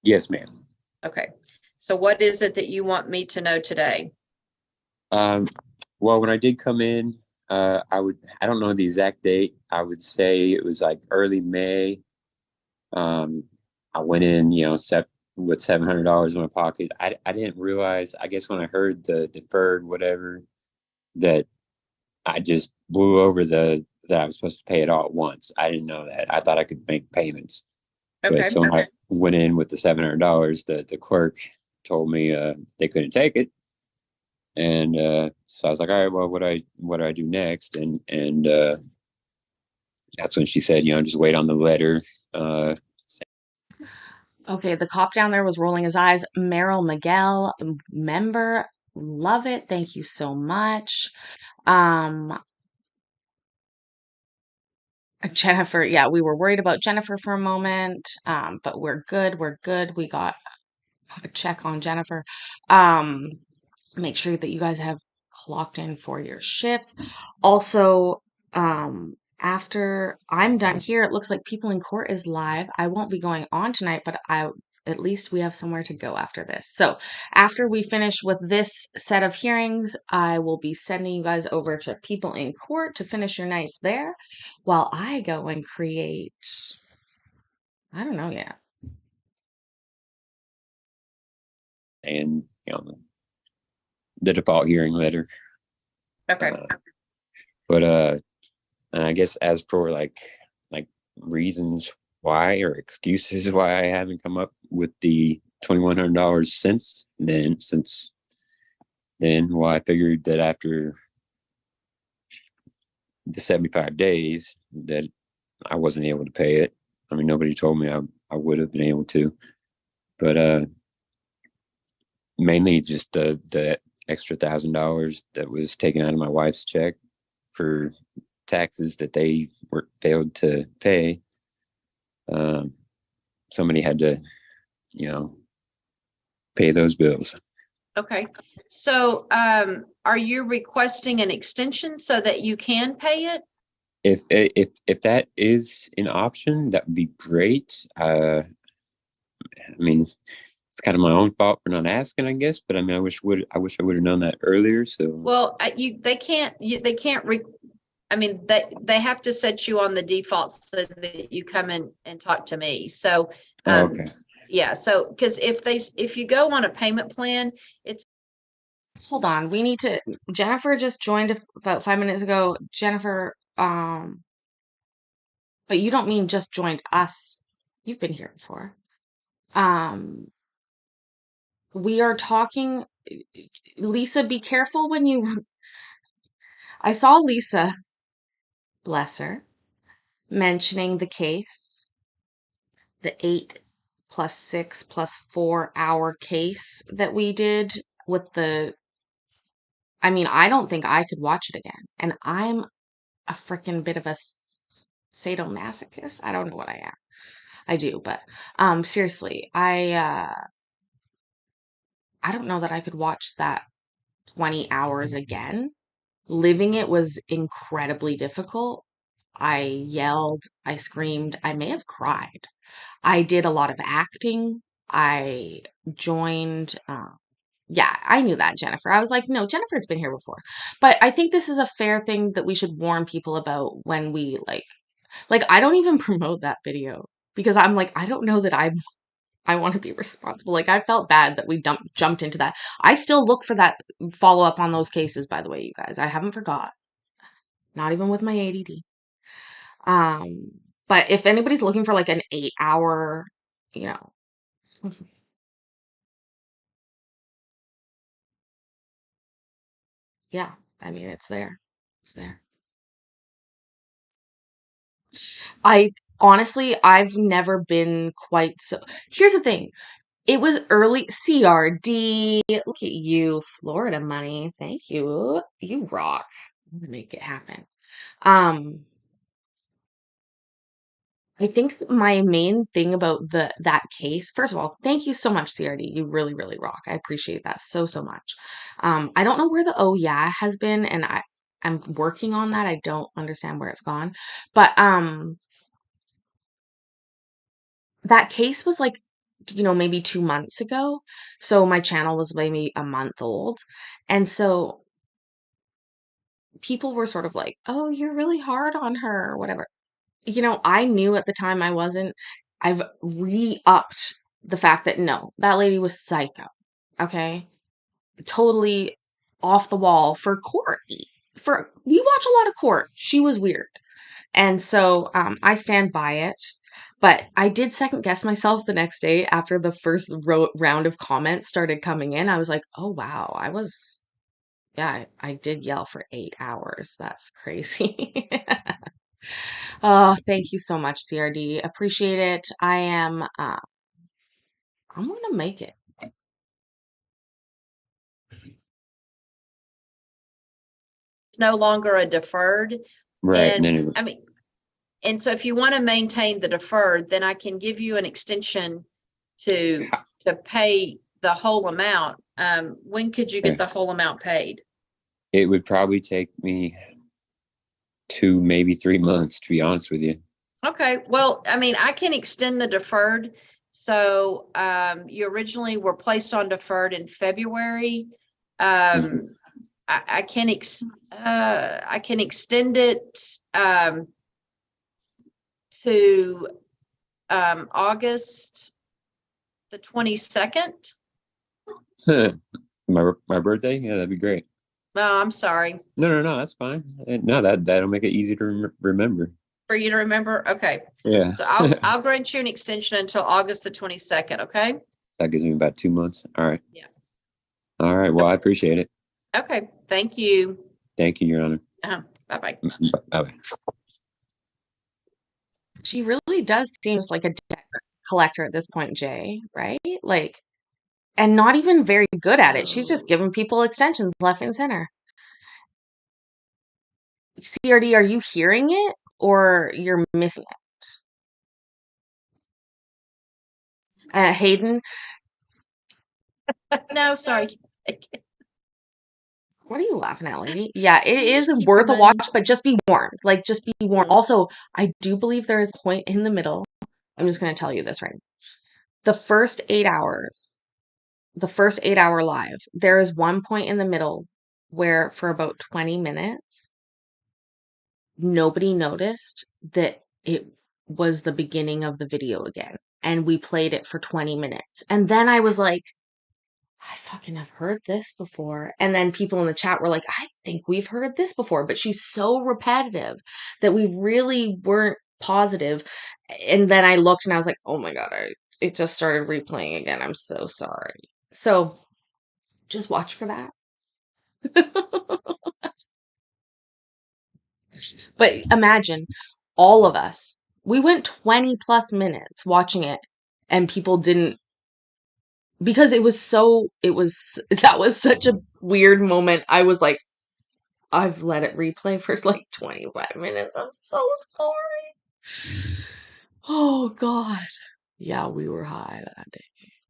Yes, ma'am. Okay. So what is it that you want me to know today? Well, when I did come in, I don't know the exact date. I would say it was like early May. I went in, with $700 in my pocket. I didn't realize, I guess when I heard the deferred whatever, that I just blew over that I was supposed to pay it all at once. I didn't know that. I thought I could make payments. Okay. But so when I went in with the $700, the clerk told me they couldn't take it. And so I was like, all right, well, what do I do next? And that's when she said, just wait on the letter. Okay, the cop down there was rolling his eyes. Merrill Miguel, member, love it. Thank you so much. Jennifer, yeah, we were worried about Jennifer for a moment, but we're good. We're good. We got a check on Jennifer. Make sure that you guys have clocked in for your shifts. Also, after I'm done here, it looks like People in Court is live. I won't be going on tonight, but at least we have somewhere to go after this. So after we finish with this set of hearings, I will be sending you guys over to People in Court to finish your nights there while I go and create, I don't know yet. And, the default hearing letter. Okay. But and I guess as for like reasons why or excuses why I haven't come up with the $2,100 since then, well, I figured that after the 75 days that I wasn't able to pay it. I mean, nobody told me I would have been able to, but mainly just the extra $1,000 that was taken out of my wife's check for taxes that they were failed to pay. Somebody had to, pay those bills. Okay. So, are you requesting an extension so that you can pay it? If that is an option, that would be great. I mean, it's kind of my own fault for not asking, I guess. But I mean, I wish I would have known that earlier. So Well, they can't. I mean, they have to set you on the default so that you come in and talk to me. So, okay. yeah. So, because if you go on a payment plan, it's. Hold on. We need to. Jennifer just joined about 5 minutes ago. Jennifer, but you don't mean just joined us. You've been here before. We are talking. Lisa, be careful when you. I saw Lisa, bless her, mentioning the case, the 8+6+4 hour case that we did with the. I mean, I don't think I could watch it again. And I'm a freaking bit of a sadomasochist. I don't know what I am. I do, but seriously, I don't know that I could watch that 20 hours again. Living it was incredibly difficult. I yelled, I screamed, I may have cried. I did a lot of acting. I joined yeah, I knew that, Jennifer. I was like, no, Jennifer's been here before. But I think this is a fair thing that we should warn people about when we like I don't even promote that video because I'm like, I don't know that I want to be responsible. Like I felt bad that we jumped into that. I still look for that follow up on those cases, by the way, you guys. I haven't forgot. Not even with my ADD. But if anybody's looking for like an 8 hour, you know, yeah, I mean it's there. It's there. I honestly, I've never been quite so. Here's the thing. It was early CRD. Look at you, Florida money. Thank you. You rock. I'm gonna make it happen. Um, I think my main thing about that case, first of all, thank you so much, CRD. You really, really rock. I appreciate that so, so much. I don't know where the oh yeah has been, and I'm working on that. I don't understand where it's gone. But that case was like, maybe 2 months ago. So my channel was maybe a month old. And so people were sort of like, oh, you're really hard on her, or whatever. I knew at the time I wasn't. I've re-upped the fact that no, that lady was psycho. Okay. Totally off the wall for court. We watch a lot of court. She was weird. And so I stand by it. But I did second guess myself the next day after the first round of comments started coming in. I was like, oh, wow, yeah, I did yell for 8 hours. That's crazy. Oh, thank you so much, CRD. Appreciate it. I'm gonna make it. It's no longer a deferred. Right. And I mean, and so if you want to maintain the deferred, then I can give you an extension to pay the whole amount. When could you get the whole amount paid? It would probably take me 2, maybe 3 months, to be honest with you. Okay, well, I mean, I can extend the deferred. So you originally were placed on deferred in February. I can extend it to August the 22nd. My birthday? Yeah, that'd be great. Oh, I'm sorry. No, that's fine. No, that'll make it easy to remember. For you to remember? Okay. Yeah. So I'll grant you an extension until August the 22nd, okay? That gives me about 2 months. All right. Yeah. All right. Well, I appreciate it. Okay. Thank you. Thank you, Your Honor. Bye-bye. Bye-bye. She really does seem like a debt collector at this point, Jay, right? Like, and not even very good at it. She's just giving people extensions left and center. CRD, are you hearing it or you're missing it? Hayden, No, sorry. what are you laughing at, lady? Yeah, it You is just keep worth a your watch, money. but just be warned. Like, just be warned. Mhm. Also, I do believe there is a point in the middle. I'm just going to tell you this right now. The first 8 hours, the first 8 hour live, there is one point in the middle where for about 20 minutes, nobody noticed that it was the beginning of the video again. And we played it for 20 minutes. And then I was like, I fucking have heard this before. And then people in the chat were like, I think we've heard this before, but she's so repetitive that we really weren't positive. And then I looked and I was like, oh my God, it just started replaying again. I'm so sorry. So just watch for that. But imagine all of us, we went 20 plus minutes watching it and people didn't, because that was such a weird moment. I was like, I've let it replay for like 25 minutes. I'm so sorry. Oh God. Yeah, we were high that day.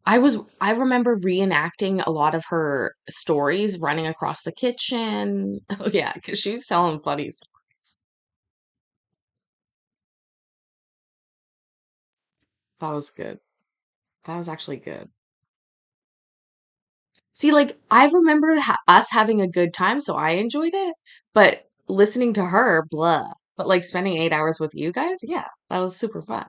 I remember reenacting a lot of her stories running across the kitchen. Oh yeah, because she's telling funny stories. That was good. That was actually good. See, like I remember us having a good time, so I enjoyed it. But listening to her, blah. But like spending 8 hours with you guys, yeah, that was super fun.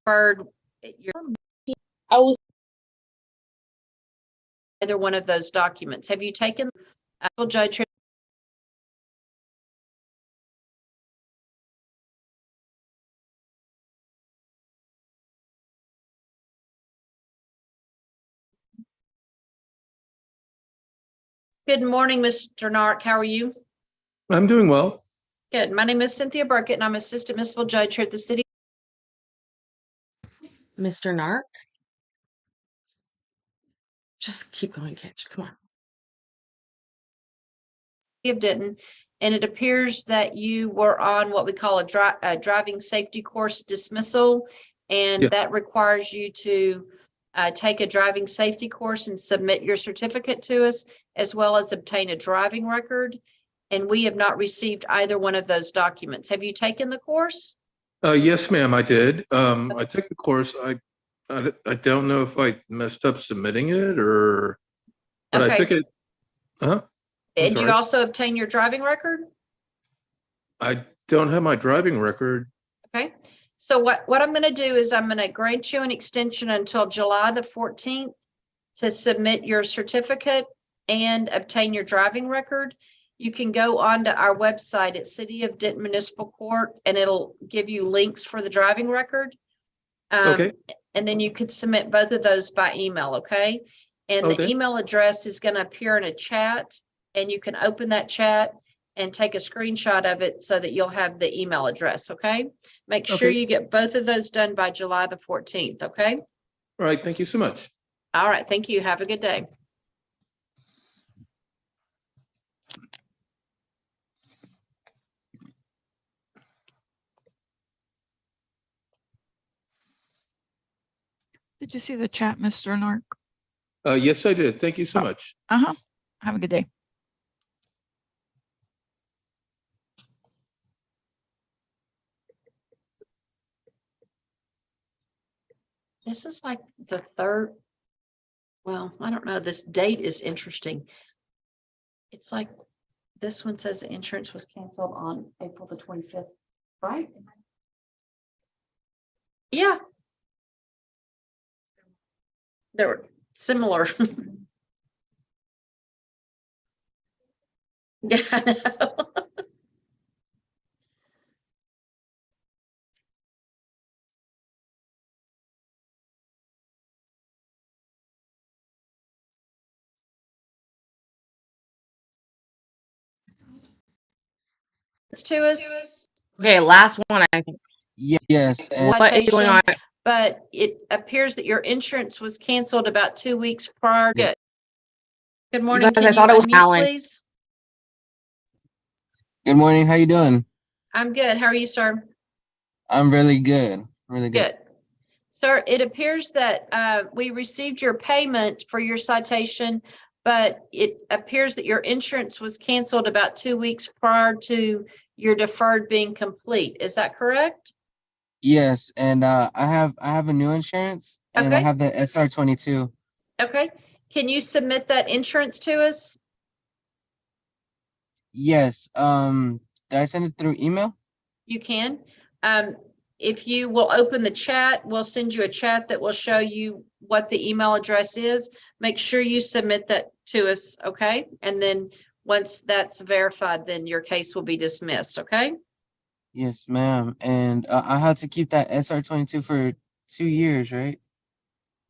Deferred, your I was either one of those documents. Have you taken judge? Good morning, Mr. Nark. How are you? I'm doing well. Good. My name is Cynthia Burkett, and I'm Assistant Municipal Judge here at the City Mr. Nark, just keep going, Kitch. Come on. of Denton. And it appears that you were on what we call a driving safety course dismissal. And Yeah. that requires you to take a driving safety course and submit your certificate to us, as well as obtain a driving record. And we have not received either one of those documents. Have you taken the course? Yes, ma'am, I did. I took the course. I don't know if I messed up submitting it but I Okay. took it. I'm Did you sorry. also obtain your driving record? I don't have my driving record. Okay. So what I'm going to do is I'm going to grant you an extension until July the 14th to submit your certificate and obtain your driving record. You can go onto our website at City of Denton Municipal Court and it'll give you links for the driving record. Okay. And then you could submit both of those by email, okay? And the Okay. email address is going to appear in a chat and you can open that chat and take a screenshot of it so that you'll have the email address, okay? Make sure Okay. you get both of those done by July the 14th, okay? All right. Thank you so much. All right, thank you. Have a good day. Did you see the chat, Mr. Nark? Yes, I did. Thank you so much. Uh-huh. Have a good day. This is like the third, well, I don't know. This date is interesting. It's like, this one says the insurance was canceled on April the 25th, right? Yeah. They were similar. Yeah, I know. to us. Okay, last one, I think. Yes, and What is going on? But it appears that your insurance was canceled about 2 weeks prior. Good. Good morning. guys, Can I thought you it was unmute, Alan. please? good morning. How you doing? I'm good. How are you, sir? I'm really good. Really good. Good. Sir, it appears that we received your payment for your citation, but it appears that your insurance was canceled about 2 weeks prior to your deferred being complete. Is that correct? Yes, and I have a new insurance, and I Okay. have the SR22. Okay. Can you submit that insurance to us? Yes. Did I send it through email? You can. If you will open the chat, we'll send you a chat that will show you what the email address is. Make sure you submit that to us, okay? And then once that's verified, then your case will be dismissed, okay? Yes, ma'am. And I had to keep that SR22 for 2 years, right?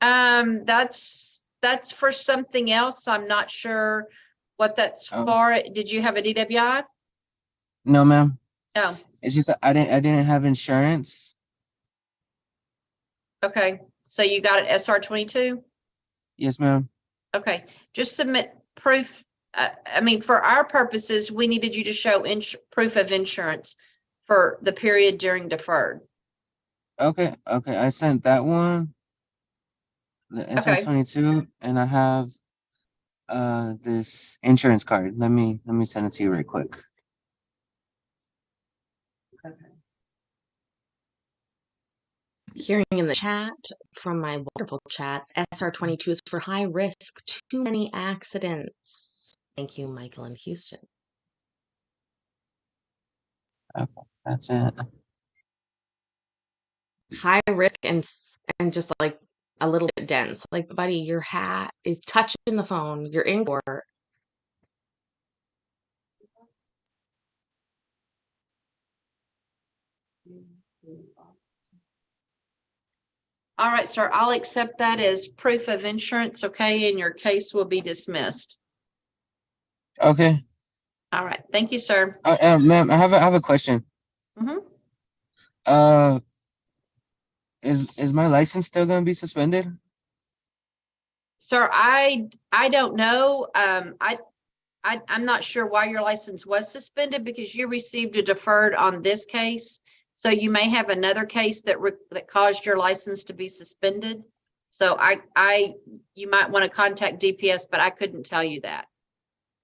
That's for something else. I'm not sure what that's Oh, for. Did you have a DWI? no, ma'am. Oh, It's just that I didn't have insurance. okay. So you got it SR22? Yes, ma'am. Okay, just submit proof. I mean, for our purposes, we needed you to show proof of insurance for the period during deferred. Okay, I sent that one, the Okay, SR22, and I have this insurance card. Let me send it to you right quick. Hearing in the chat from my wonderful chat, SR22 is for high risk, too many accidents. Thank you, Michael in Houston. Okay, that's it. High risk and just like a little bit dense. Like, buddy, your hat is touching the phone. You're in court. all right, sir, I'll accept that as proof of insurance, okay, and your case will be dismissed. Okay. All right, thank you, sir. Ma'am, I have a question. Mhm. Uh, is my license still gonna be suspended? Sir, I don't know. I'm not sure why your license was suspended because you received a deferred on this case. So you may have another case that caused your license to be suspended. So you might want to contact DPS, but I couldn't tell you that.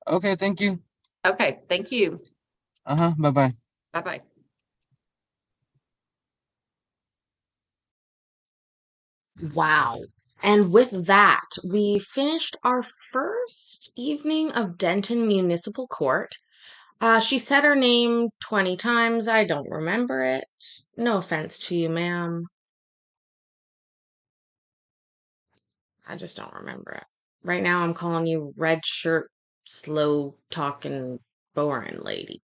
Okay, thank you. Okay, thank you. Bye-bye. Bye-bye. Wow. And with that, we finished our first evening of Denton Municipal Court. She said her name 20 times. I don't remember it. No offense to you, ma'am. I just don't remember it. Right now, I'm calling you red shirt, slow talking, boring lady.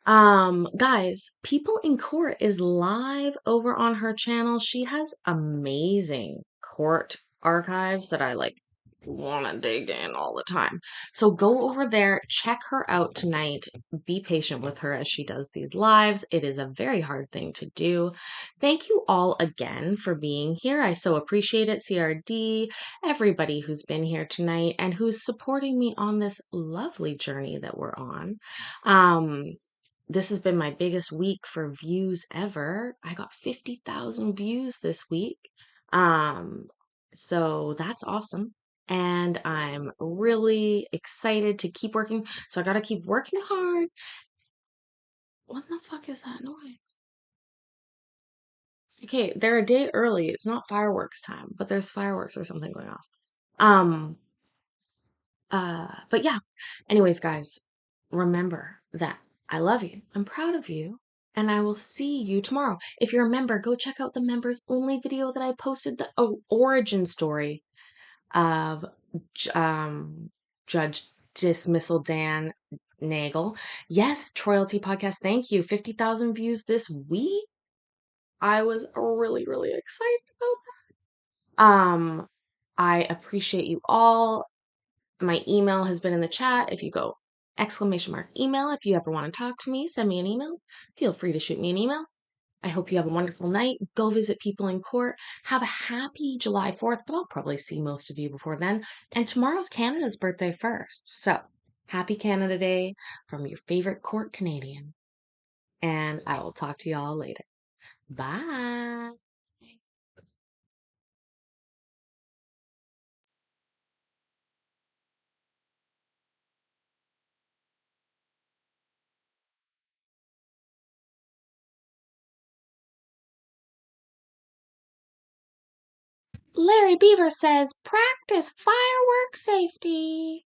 Guys, People in Court is live over on her channel. She has amazing court archives that I like want to dig in all the time. So go over there, check her out tonight. Be patient with her as she does these lives. It is a very hard thing to do. Thank you all again for being here. I so appreciate it. CRD, everybody who's been here tonight and who's supporting me on this lovely journey that we're on. This has been my biggest week for views ever. I got 50,000 views this week. So that's awesome. And I'm really excited to keep working. So I got to keep working hard. What the fuck is that noise? Okay, they're a day early. It's not fireworks time, but there's fireworks or something going off. But yeah. Anyways, guys, remember that I love you. I'm proud of you. And I will see you tomorrow. If you're a member, go check out the members only video that I posted, the origin story of Judge Dismissal Dan Nagel. Yes, Troyalty Podcast, thank you. 50,000 views this week. I was really, really excited about that. I appreciate you all. My email has been in the chat. If you go !email. If you ever want to talk to me, send me an email. Feel free to shoot me an email. I hope you have a wonderful night. Go visit people in court. Have a happy July 4th, but I'll probably see most of you before then. And tomorrow's Canada's birthday first. So, happy Canada Day from your favorite court Canadian. And I will talk to y'all later. Bye. Larry Beaver says, practice firework safety.